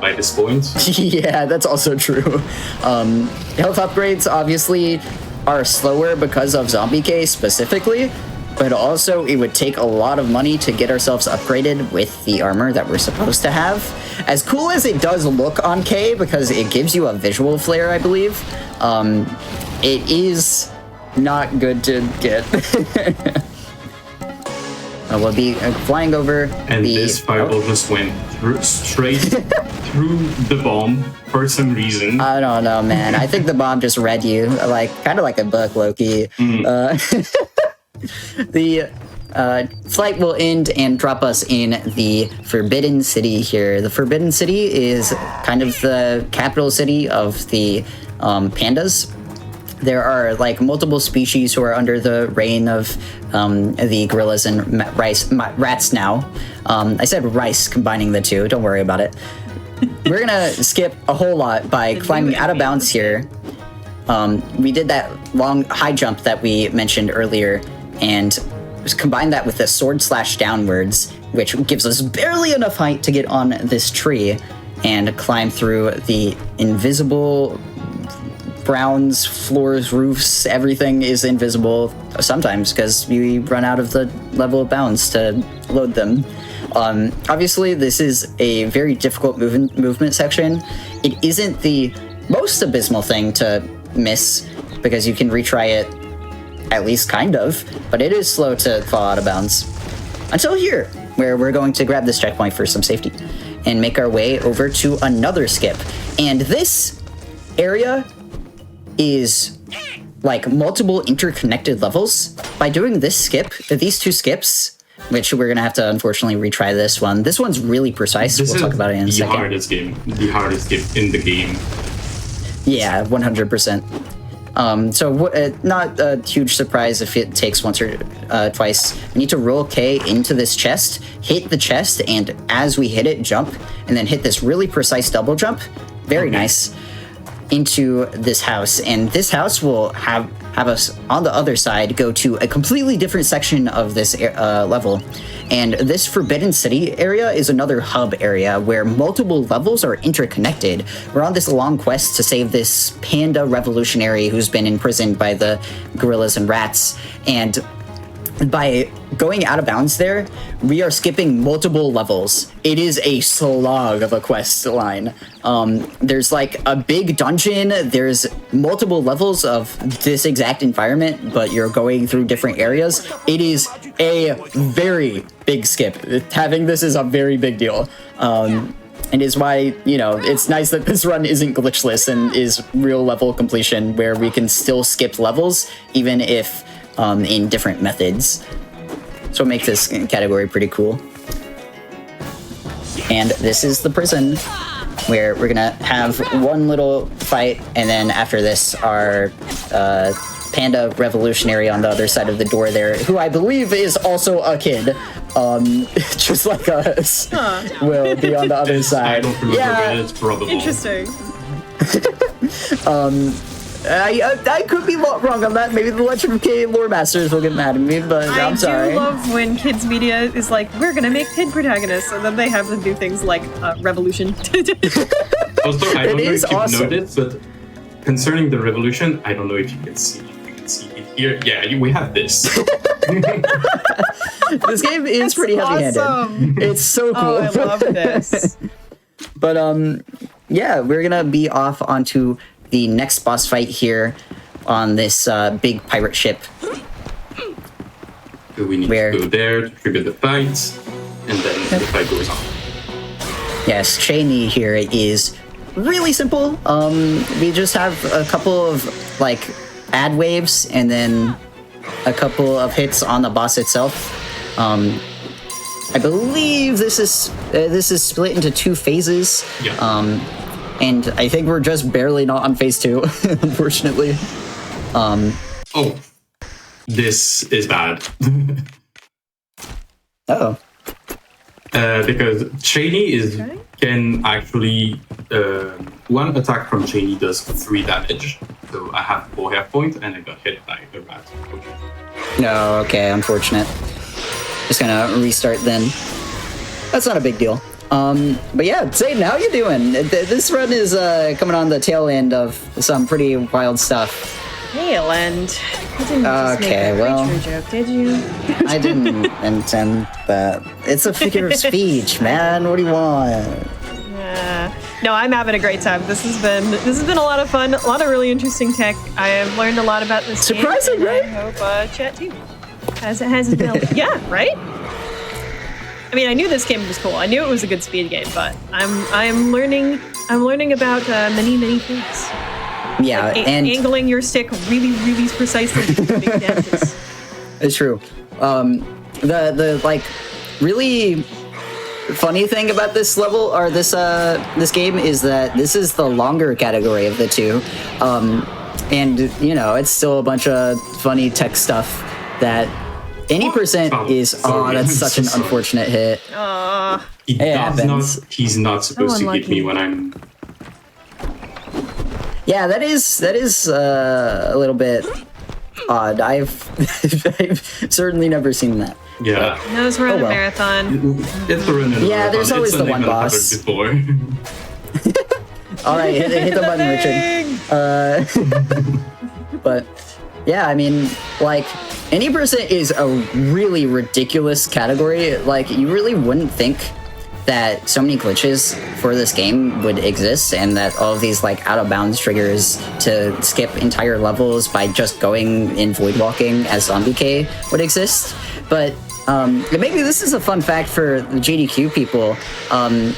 by this point. Yeah, that's also true. Health upgrades obviously are slower because of Zombie K specifically, but also it would take a lot of money to get ourselves upgraded with the armor that we're supposed to have. As cool as it does look on K, because it gives you a visual flare, I believe, it is not good to get. We'll be flying over and this fireball just went straight through the bomb for some reason. I don't know, man. I think the bomb just read you, kind of like a book, Loki. The flight will end and drop us in the Forbidden City here. The Forbidden City is kind of the capital city of the pandas. There are multiple species who are under the reign of the gorillas and rats now. I said rice, combining the two. Don't worry about it. We're gonna skip a whole lot by climbing out of bounds here. We did that long high jump that we mentioned earlier, and combine that with the sword slash downwards, which gives us barely enough height to get on this tree and climb through the invisible grounds, floors, roofs. Everything is invisible sometimes because we run out of the level of bounds to load them. Obviously, this is a very difficult movement section. It isn't the most abysmal thing to miss because you can retry it, at least kind of, but it is slow to fall out of bounds. Until here, where we're going to grab this checkpoint for some safety and make our way over to another skip. And this area is multiple interconnected levels. By doing this skip, these two skips, which we're gonna have to unfortunately retry this one. This one's really precise. We'll talk about it in a second. The hardest game in the game. Yeah, 100%. Not a huge surprise if it takes once or twice. We need to roll K into this chest, hit the chest, and as we hit it, jump, and then hit this really precise double jump. Very nice. Into this house, and this house will have us on the other side go to a completely different section of this level. And this Forbidden City area is another hub area where multiple levels are interconnected. We're on this long quest to save this panda revolutionary who's been imprisoned by the gorillas and rats, and by going out of bounds there, we are skipping multiple levels. It is a slog of a quest line. There's a big dungeon, there's multiple levels of this exact environment, but you're going through different areas. It is a very big skip. Having this is a very big deal. And is why, it's nice that this run isn't glitchless and is real level completion where we can still skip levels, even if in different methods. So it makes this category pretty cool. And this is the prison, where we're gonna have one little fight, and then after this, our panda revolutionary on the other side of the door there, who I believe is also a kid, just like us, will be on the other side. I don't remember, but it's probably Interesting. I could be wrong on that. Maybe the Legend of K lore masters will get mad at me, but I'm sorry. I do love when kids media is like, we're gonna make kid protagonists, and then they have them do things like Revolution. Also, I don't know if you've awesome. noticed, but concerning the revolution, I don't know if you can see it here. Yeah, we have this. This game is pretty heavy-handed. Awesome. It's so cool. Oh, I love this. But yeah, we're gonna be off onto the next boss fight here on this big pirate ship. So we need Where? to go there to trigger the fight, and then the fight goes on. Yes, Cheney here is really simple. We just have a couple of like ad waves and then a couple of hits on the boss itself. I believe this is split into 2 phases. Yeah. And I think we're just barely not on phase 2, unfortunately. Oh, this is bad. Oh. Because Cheney can actually one attack from Cheney does 3 damage. So I have 4 health points and I got hit by the rat. No, okay, unfortunate. Just gonna restart then. That's not a big deal. But yeah, Zayden, how you doing? This run is coming on the tail end of some pretty wild stuff. Tail end. You didn't just Okay, make a well. creature joke, did you? I didn't intend that. It's a figure of speech, man. What do you want? No, I'm having a great time. This has been a lot of fun, a lot of really interesting tech. I have learned a lot about this game. Surprising, and right? I hope chat too has built. Yeah, right. I mean, I knew this game was cool. I knew it was a good speed game, but I'm learning about many things. Yeah, Like and angling your stick really precisely to make damages. it's true. The like really funny thing about this level or this game is that this is the longer category of the 2, and you know it's still a bunch of funny tech stuff that any percent is. Sorry, That's I'm such so an sorry. unfortunate hit. He's not supposed to hit unlucky. me when I'm. Yeah, that is a little bit odd. I've certainly never seen that. Yeah. Knows we're on Oh, a well. marathon. It's a run. Yeah, there's always the one boss. Before. All right, hit the button, Richard. But yeah, I mean, like, any percent is a really ridiculous category. Like, you really wouldn't think that so many glitches for this game would exist and that all of these like out of bounds triggers to skip entire levels by just going in void walking as zombie K would exist. But maybe this is a fun fact for the GDQ people.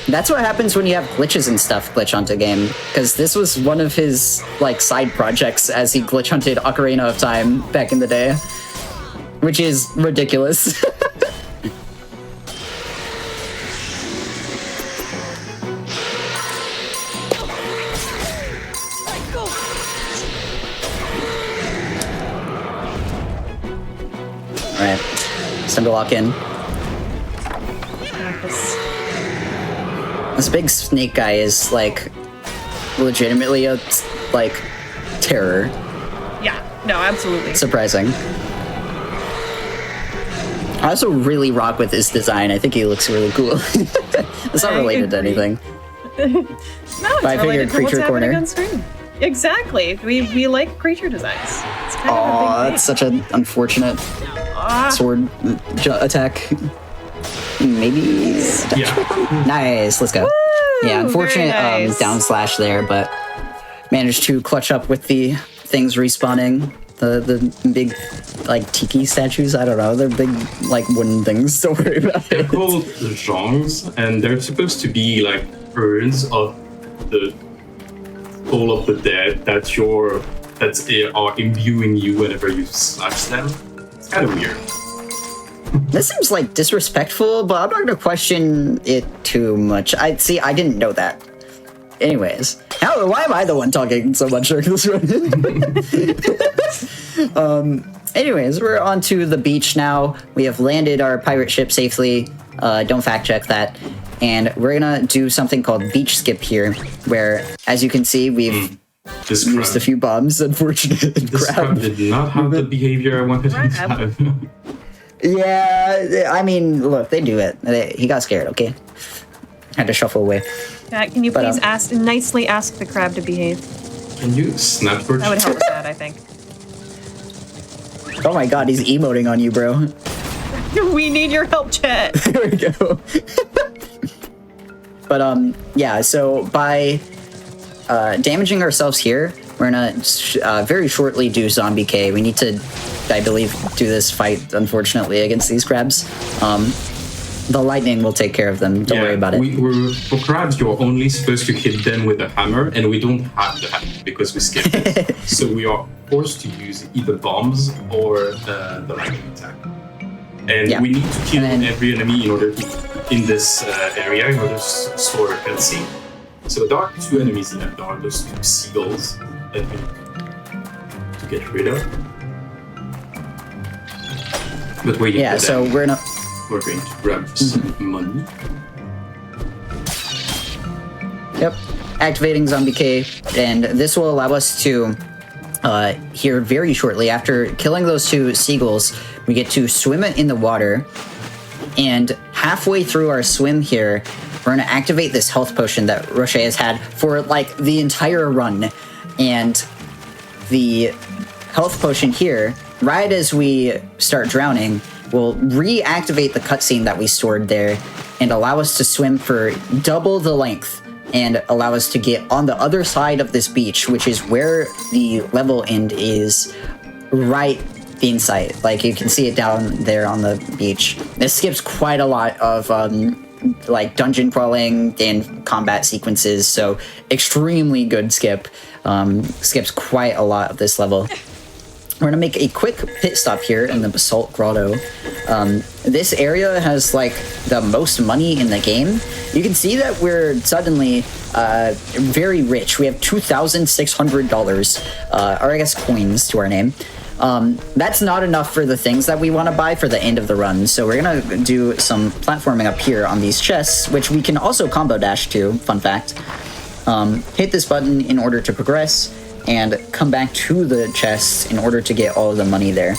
That's what happens when you have glitches and stuff glitch onto game, because this was one of his like side projects as he glitch hunted Ocarina of Time back in the day, which is ridiculous. Alright, it's time to lock in. This big snake guy is like legitimately a like terror. Yeah, no, absolutely. Surprising. I also really rock with his design. I think he looks really cool. It's not I related to agree. anything. No, it's I figured related to what's Creature happening Corner. on screen. Exactly. We like creature designs. It's kind of a Oh, big that's such an unfortunate sword attack. Maybe. Yeah. Nice. Let's go. Yeah, unfortunate very nice. down slash there, but managed to clutch up with the things respawning. The big like tiki statues. I don't know. They're big like wooden things. Don't worry about They're it. called zhongs, and they're supposed to be like urns of the soul of the dead that are imbuing you whenever you slash them. It's kind of weird. This seems like disrespectful, but I'm not gonna question it too much. I didn't know that. Anyways, why am I the one talking so much during this run? Anyways, we're on to the beach now. We have landed our pirate ship safely. Don't fact check that. And we're gonna do something called beach skip here, where, as you can see, we've This Used a few bombs, unfortunate. This crab did not have the behavior I wanted him to have. Yeah, I mean, look, they do it. He got scared, okay? Had to shuffle away. Can you please nicely ask the crab to behave? Can you snap for That would help with that, I think. Oh my god, he's emoting on you, bro. We need your help, Chet. There we go. But, yeah, so by damaging ourselves here, we're gonna very shortly do Zombie K. We need to, I believe, do this fight, unfortunately, against these crabs. The lightning will take care of them. Don't worry about it. For crabs, you're only supposed to hit them with a hammer, and we don't have the hammer because we skipped it. So we are forced to use either bombs or the lightning attack. And we need to kill every enemy in order to, in this area, in order to store a cutscene. So there are two enemies in it. There are those two seagulls that we need to get rid of. But wait, so we're going to grab some money. Yep, activating Zombie K, and this will allow us to here very shortly after killing those two seagulls, we get to swim it in the water, and halfway through our swim here, we're going to activate this health potion that Roche has had for like the entire run, and the health potion here, right as we start drowning, will reactivate the cutscene that we stored there and allow us to swim for double the length and allow us to get on the other side of this beach, which is where the level end is right in sight. Like, you can see it down there on the beach. This skips quite a lot of like dungeon crawling and combat sequences, so extremely good skip. Skips quite a lot of this level. We're gonna make a quick pit stop here in the Basalt Grotto. This area has like the most money in the game. You can see that we're suddenly very rich. We have $2,600, or I guess coins to our name. That's not enough for the things that we want to buy for the end of the run. So we're gonna do some platforming up here on these chests, which we can also combo dash to, fun fact. Hit this button in order to progress, and come back to the chests in order to get all of the money there.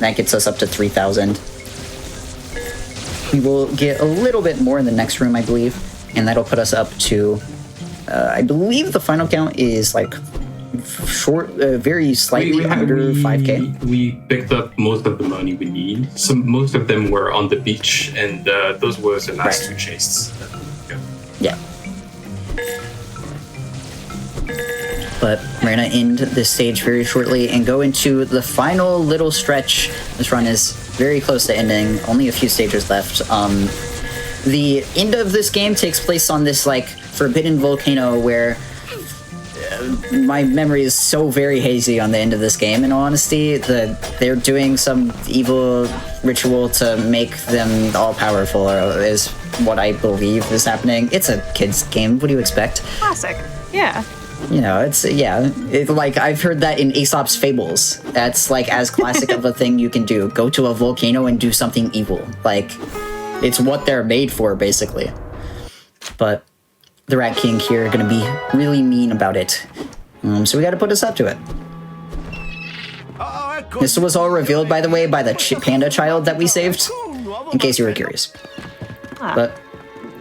That gets us up to 3,000. We will get a little bit more in the next room, I believe, and that'll put us up to, I believe the final count is like very slightly under 5K. We picked up most of the money we need. Most of them were on the beach, and those were the last two chests. Yeah. But we're gonna end this stage very shortly and go into the final little stretch. This run is very close to ending, only a few stages left. The end of this game takes place on this like forbidden volcano where my memory is so very hazy on the end of this game. In all honesty, they're doing some evil ritual to make them all powerful is what I believe is happening. It's a kid's game, what do you expect? Classic, yeah. You know, it's like I've heard that in Aesop's Fables. That's like as classic of a thing you can do. Go to a volcano and do something evil. Like, it's what they're made for, basically. But the Rat King here are gonna be really mean about it. So we gotta put us up to it. This was all revealed, by the way, by the panda child that we saved, in case you were curious. But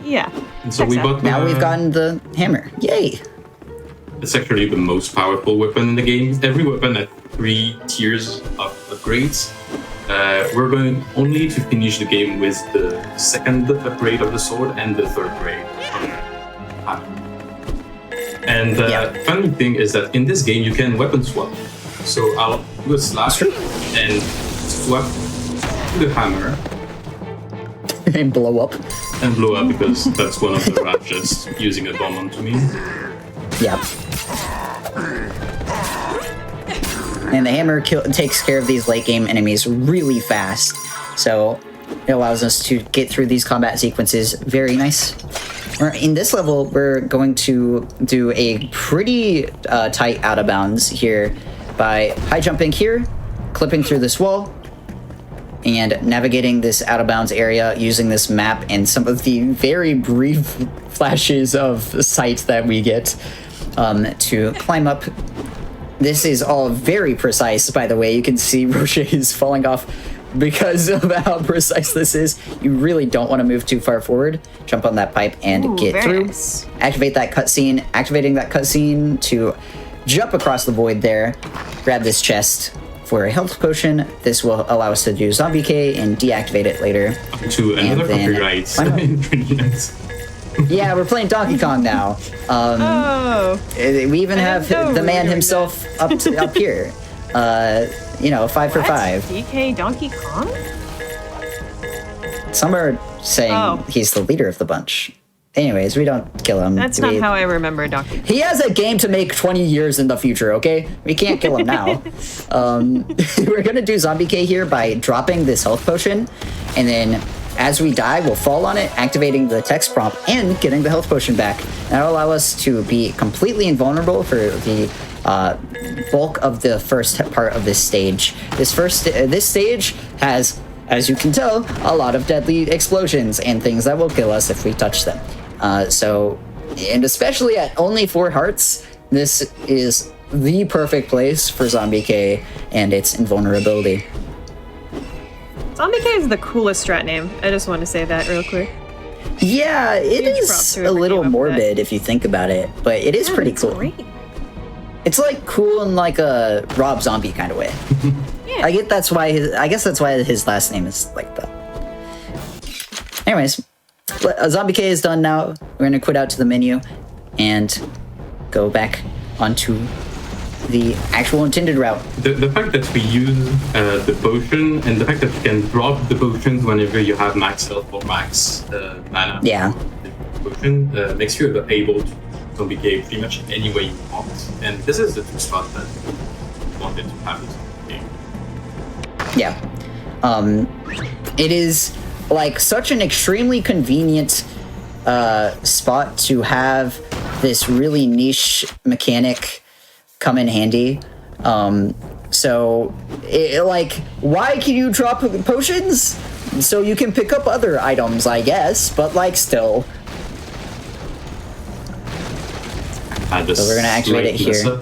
yeah. And so now we've gotten the hammer. Yay! It's actually the most powerful weapon in the game. Every weapon had 3 tiers of upgrades. We're going only to finish the game with the second upgrade of the sword and the third grade. And the funny thing is that in this game you can weapon swap. So I'll do a slash and swap to the hammer. And blow up. And blow up because that's one of the rats just using a bomb onto me. Yeah. And the hammer takes care of these late game enemies really fast, so it allows us to get through these combat sequences very nice. In this level, we're going to do a pretty tight out of bounds here by high jumping here, clipping through this wall, and navigating this out of bounds area using this map and some of the very brief flashes of sight that we get. to climb up. This is all very precise, by the way. You can see Rocher is falling off because of how precise this is. You really don't want to move too far forward. Jump on that pipe and Ooh, get very through. nice. Activate that cutscene. Activating that cutscene to jump across the void there. Grab this chest for a health potion. This will allow us to do Zombie K and deactivate it later. To another then- copyright Final- infringement. Yeah, we're playing Donkey Kong now. Oh, We even I have didn't know the we man were doing himself up here. 5 for what? 5. DK Donkey Kong? Some are saying Oh. he's the leader of the bunch. Anyways, we don't kill him. That's not how I remember Donkey Kong. He has a game to make 20 years in the future, okay? We can't kill him now. We're gonna do Zombie K here by dropping this health potion, and then as we die, we'll fall on it, activating the text prompt and getting the health potion back. That'll allow us to be completely invulnerable for the bulk of the first part of this stage. This stage has, as you can tell, a lot of deadly explosions and things that will kill us if we touch them. And especially at only 4 hearts, this is the perfect place for Zombie K and its invulnerability. Zombie K is the coolest strat name. I just want to say that real quick. Yeah, it Huge is props to a whoever little came up with that. morbid if you think about it, but it is Yeah, pretty it's cool. Great. It's like cool in like a Rob Zombie kind of way. Yeah. I guess that's why his last name is like that. Anyways, Zombie K is done now. We're gonna quit out to the menu and go back onto the actual intended route. The fact that we use the potion and the fact that you can drop the potions whenever you have max health or max mana. Yeah. The potion makes you able to zombie game pretty much any way you want. And this is the true spot that we wanted to have this game. Yeah. It is like such an extremely convenient spot to have this really niche mechanic come in handy. So, why can you drop potions? So you can pick up other items, I guess, but like still. So we're gonna activate it here.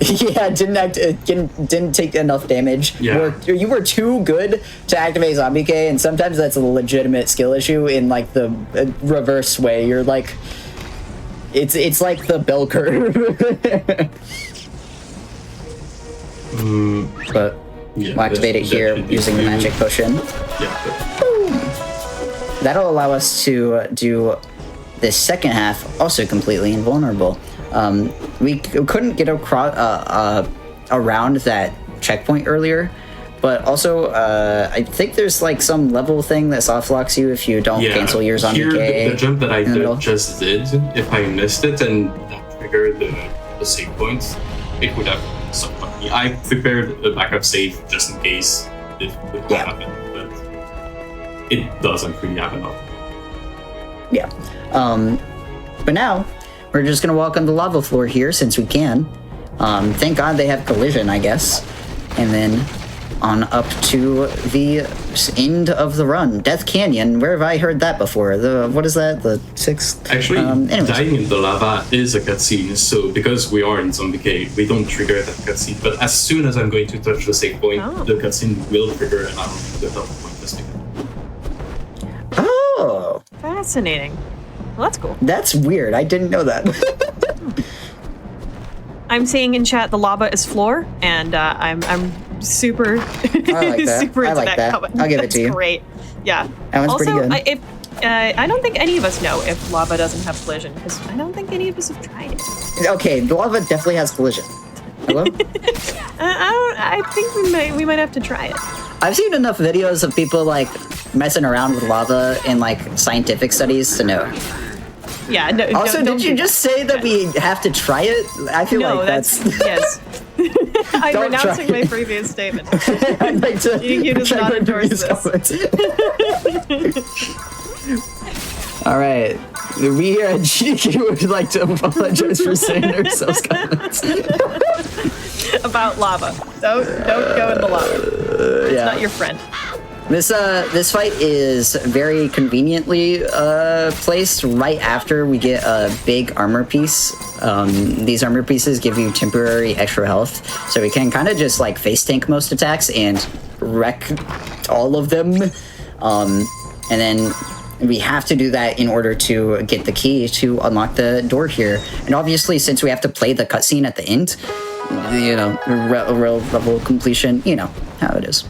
Yeah, didn't take enough damage. Yeah. You were too good to activate Zombie K, and sometimes that's a legitimate skill issue in like the reverse way. You're like, it's like the bell curve. But Yeah, we'll activate it that here should be using the good. magic potion. Yeah. That'll allow us to do this second half also completely invulnerable. We couldn't get across around that checkpoint earlier, but also I think there's like some level thing that soft locks you if you don't cancel your Zombie Here, K. the jump that I in the middle. just did, if I missed it and that triggered the save point, it would have stopped me. I prepared a backup save just in case it would happen, but it doesn't really happen often. Yeah. But now we're just gonna walk on the lava floor here since we can. Thank God they have collision, I guess. And then on up to the end of the run, Death Canyon. Where have I heard that before? What is that? The 6th. Actually, anyways. dying in the lava is a cutscene, so because we are in Zombie Cave, we don't trigger that cutscene. But as soon as I'm going to touch the save point, the cutscene will trigger and I'll the health point just because. Oh, Fascinating. Well, that's cool. that's weird. I didn't know that. I'm seeing in chat the lava is floor, and I'm super like that. super I into like that. comment. I'll give it That's to you. Great. Yeah. That one's also, pretty good. I don't think any of us know if lava doesn't have collision because I don't think any of us have tried it. Okay, the lava definitely has collision. Hello? I think we might have to try it. I've seen enough videos of people like messing around with lava in like scientific studies to know. Yeah. No. Also, don't did you do just say that we have to try it? I feel No, like that's yes. I'm Don't renouncing try my it. previous statement. I'd like to You does check not my endorse previous this. comments. All right. We here at GDQ would like to apologize for saying ourselves comments. About lava. Don't go in the lava. It's Yeah. not your friend. This fight is very conveniently placed right after we get a big armor piece. These armor pieces give you temporary extra health, so we can kind of just like face tank most attacks and wreck all of them. And then we have to do that in order to get the key to unlock the door here. And obviously, since we have to play the cutscene at the end, you know, real level completion, you know how it is.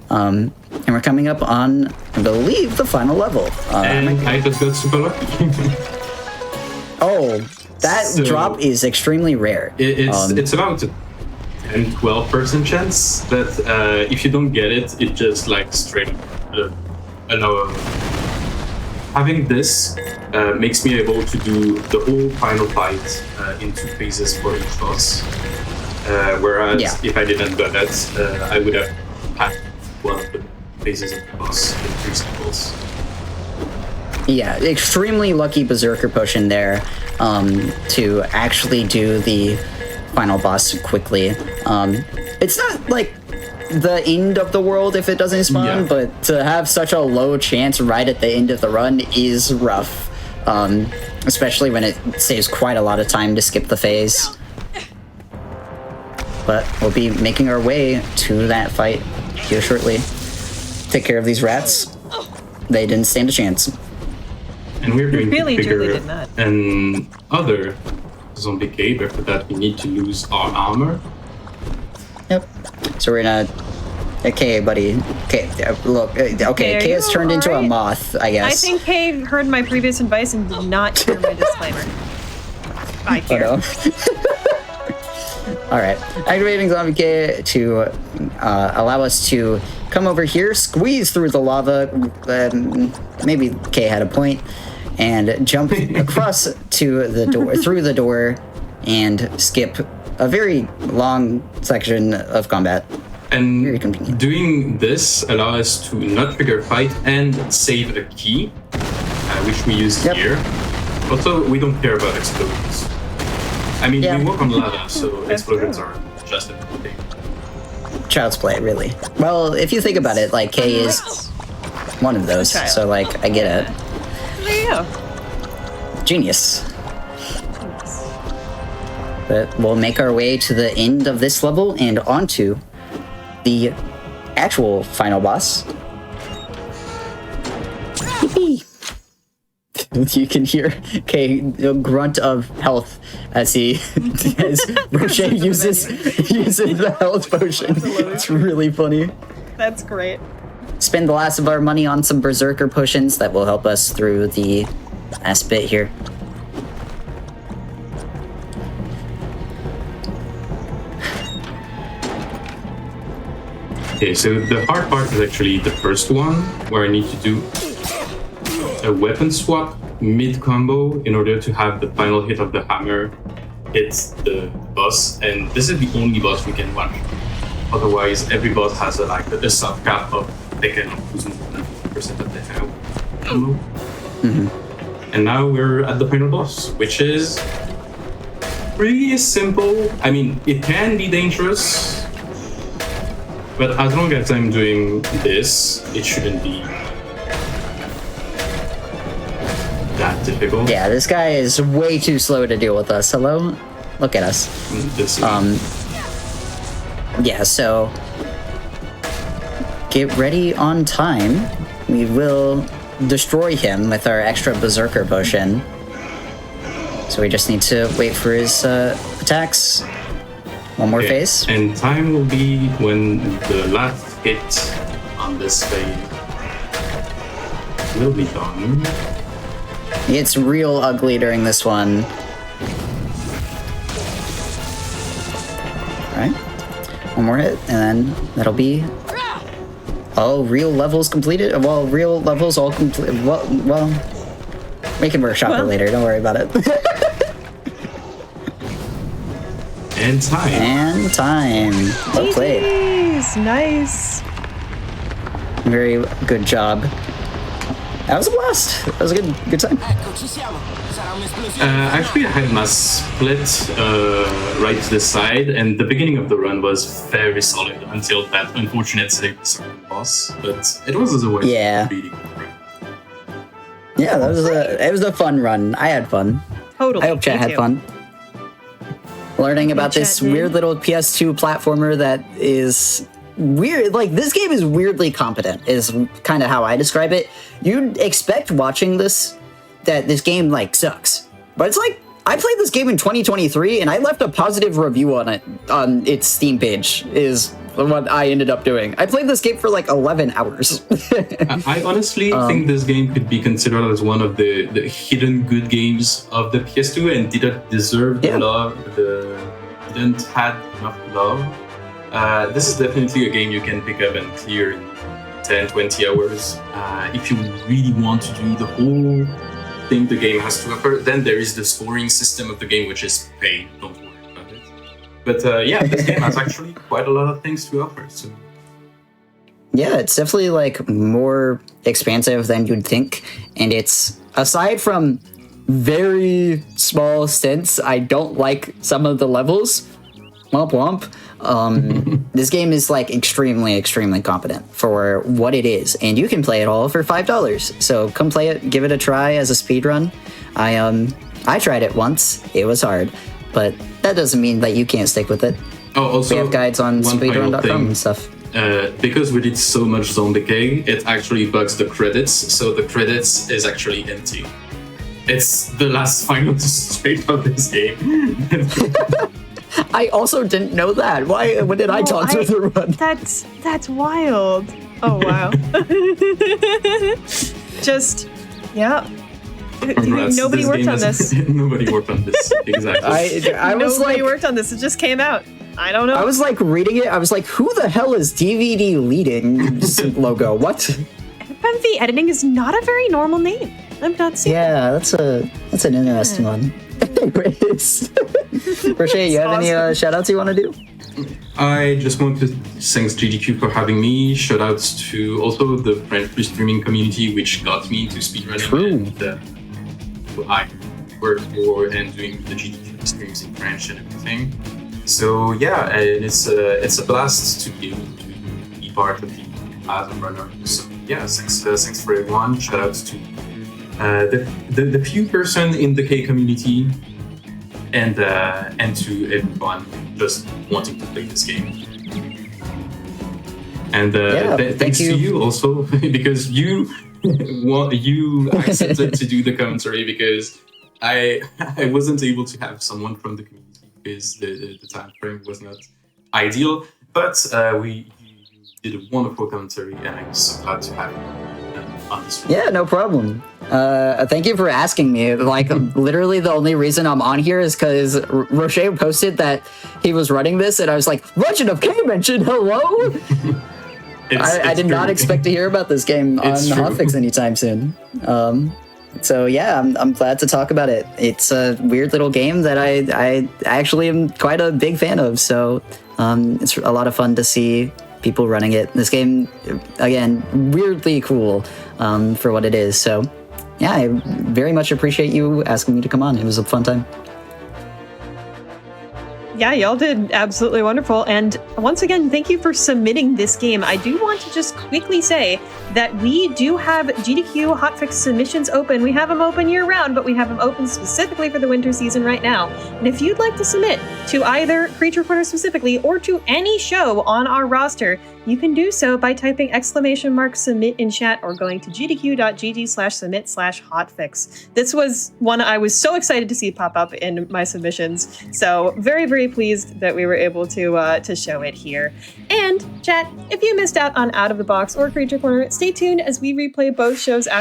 And we're coming up on, I believe, the final level. And I just got super lucky. Oh, that So- drop is extremely rare. It's about a 10-12% chance that if you don't get it, it just like straight up. Having this makes me able to do the whole final fight in 2 phases for each boss. Whereas Yeah. if I didn't do that, I would have had one of the phases of the boss in 3 cycles. Yeah, extremely lucky Berserker potion there to actually do the final boss quickly. It's not like the end of the world if it doesn't spawn, Yeah. but to have such a low chance right at the end of the run is rough. Especially when it saves quite a lot of time to skip the phase. But we'll be making our way to that fight here shortly. Take care of these rats. They didn't stand a chance. And we're going Really, to truly figure did not. another zombie cave, but for that we need to lose our armor. Yep. So we're gonna. Okay, buddy. Okay, look. Okay, are Kay has you turned into a alright? moth, I I guess. think Kay heard my previous advice and did not hear my disclaimer. I Oh, care. no. All right. Activating Zombie K to allow us to come over here, squeeze through the lava. Maybe Kay had a point, and jump across to the door, through the door, and skip a very long section of combat. Very And convenient. doing this allows us to not trigger fight and save a key, which we use Yep. here. Also, we don't care about explosions. I mean, Yeah. we work on lava, so explosions are just a thing. Child's play, really. Well, if you think about it, like Kay is one of those, Child. so like I get it. There you go. Genius. But we'll make our way to the end of this level and onto the actual final boss. Yippee! You can hear Kay a grunt of health as Rocher uses the health potion. It's really funny. That's great. Spend the last of our money on some Berserker potions that will help us through the last bit here. Okay, so the hard part is actually the first one, where I need to do a weapon swap mid-combo in order to have the final hit of the hammer hit the boss, and this is the only boss we can watch. Otherwise, every boss has a soft cap of they can lose more than 50% of the ammo. And now we're at the final boss, which is pretty simple. I mean, it can be dangerous, but as long as I'm doing this, it shouldn't be that difficult. Yeah, this guy is way too slow to deal with us. Hello? Look at us. This Yeah, so get ready on time. We will destroy him with our extra Berserker potion. So we just need to wait for his attacks. One more Okay, phase. and time will be when the last hit on this phase will be done. It's real ugly during this one. Alright. One more hit, and then that'll be... Oh, real levels completed? Well, real levels all complete... Well, we can workshop it later. Don't worry about it. And time. And time. Well played. GG's. Nice. Very good job. That was a blast. That was a good time. Actually, I had my split right to the side, and the beginning of the run was very solid until that unfortunate second boss. But it was otherwise Yeah. really good run. Yeah, it was a fun run. I had fun. Totally. I hope chat Me had too. fun. Learning about chat this did. weird little PS2 platformer that is weird. Like, this game is weirdly competent, is kind of how I describe it. You'd expect watching this that this game, like, sucks. But it's like, I played this game in 2023, and I left a positive review on it, on its Steam page, is what I ended up doing. I played this game for, like, 11 hours. I honestly think this game could be considered as one of the hidden good games of the PS2 and didn't deserve Yeah. the love, didn't had enough love. This is definitely a game you can pick up and clear in 10, 20 hours. If you really want to do the whole thing the game has to offer, then there is the scoring system of the game, which is pain. Don't worry about it. But yeah, this game has actually quite a lot of things to offer. So Yeah, it's definitely like more expansive than you'd think. And it's, aside from very small stints, I don't like some of the levels. Womp womp. This game is like extremely competent for what it is. And you can play it all for $5. So come play it, give it a try as a speedrun. I tried it once. It was hard. But that doesn't mean that you can't stick with it. oh, also We have guides on one final speedrun.com thing. and stuff. Because we did so much zone decay, it actually bugs the credits, so the credits is actually empty. It's the last final straight of this game. I also didn't know that. Why? When did I talk through the run? That's wild. Oh wow. Just yeah. Congrats, Nobody this worked game on is- this. Nobody worked on this, exactly. I was Nobody like, worked on this. It just came out. I don't know. I was like reading it. I was like, who the hell is DVD leading logo? What? FMV editing is not a very normal name. I've not seen. Yeah, that's an interesting one. Anyways, Rocher, you have any awesome. shout outs you want to do? I just want to thank GDQ for having me. Shout outs to also the French free streaming community, which got me into speedrunning. True. And who I work for and doing the GDQ streams in French and everything. So yeah, and it's a blast to be able to be part of the as a runner. So yeah, thanks for everyone. Shout outs to the few person in the K community and to everyone just wanting to play this game. And thanks you. to you also because you accepted to do the commentary because I wasn't able to have someone from the community because the time frame was not ideal. But you did a wonderful commentary, and I'm so glad to have you on this one. Yeah, no problem. Thank you for asking me. Like, literally the only reason I'm on here is because Rocher posted that he was running this, and I was like, Legend of K mentioned, hello? I did not expect to hear about this game on It's true. Hotfix anytime soon. So yeah, I'm glad to talk about it. It's a weird little game that I actually am quite a big fan of. So it's a lot of fun to see people running it. This game, again, weirdly cool for what it is. So yeah, I very much appreciate you asking me to come on. It was a fun time. Yeah, y'all did absolutely wonderful. And once again, thank you for submitting this game. I do want to just quickly say that we do have GDQ Hotfix submissions open. We have them open year round, but we have them open specifically for the winter season right now. And if you'd like to submit to either Creature Corner specifically or to any show on our roster, you can do so by typing !submit in chat or going to gdq.gg/submit/hotfix. This was one I was so excited to see pop up in my submissions. So very, very pleased that we were able to show it here. And chat, if you missed out on Out of the Box or Creature Corner, stay tuned as we replay both shows after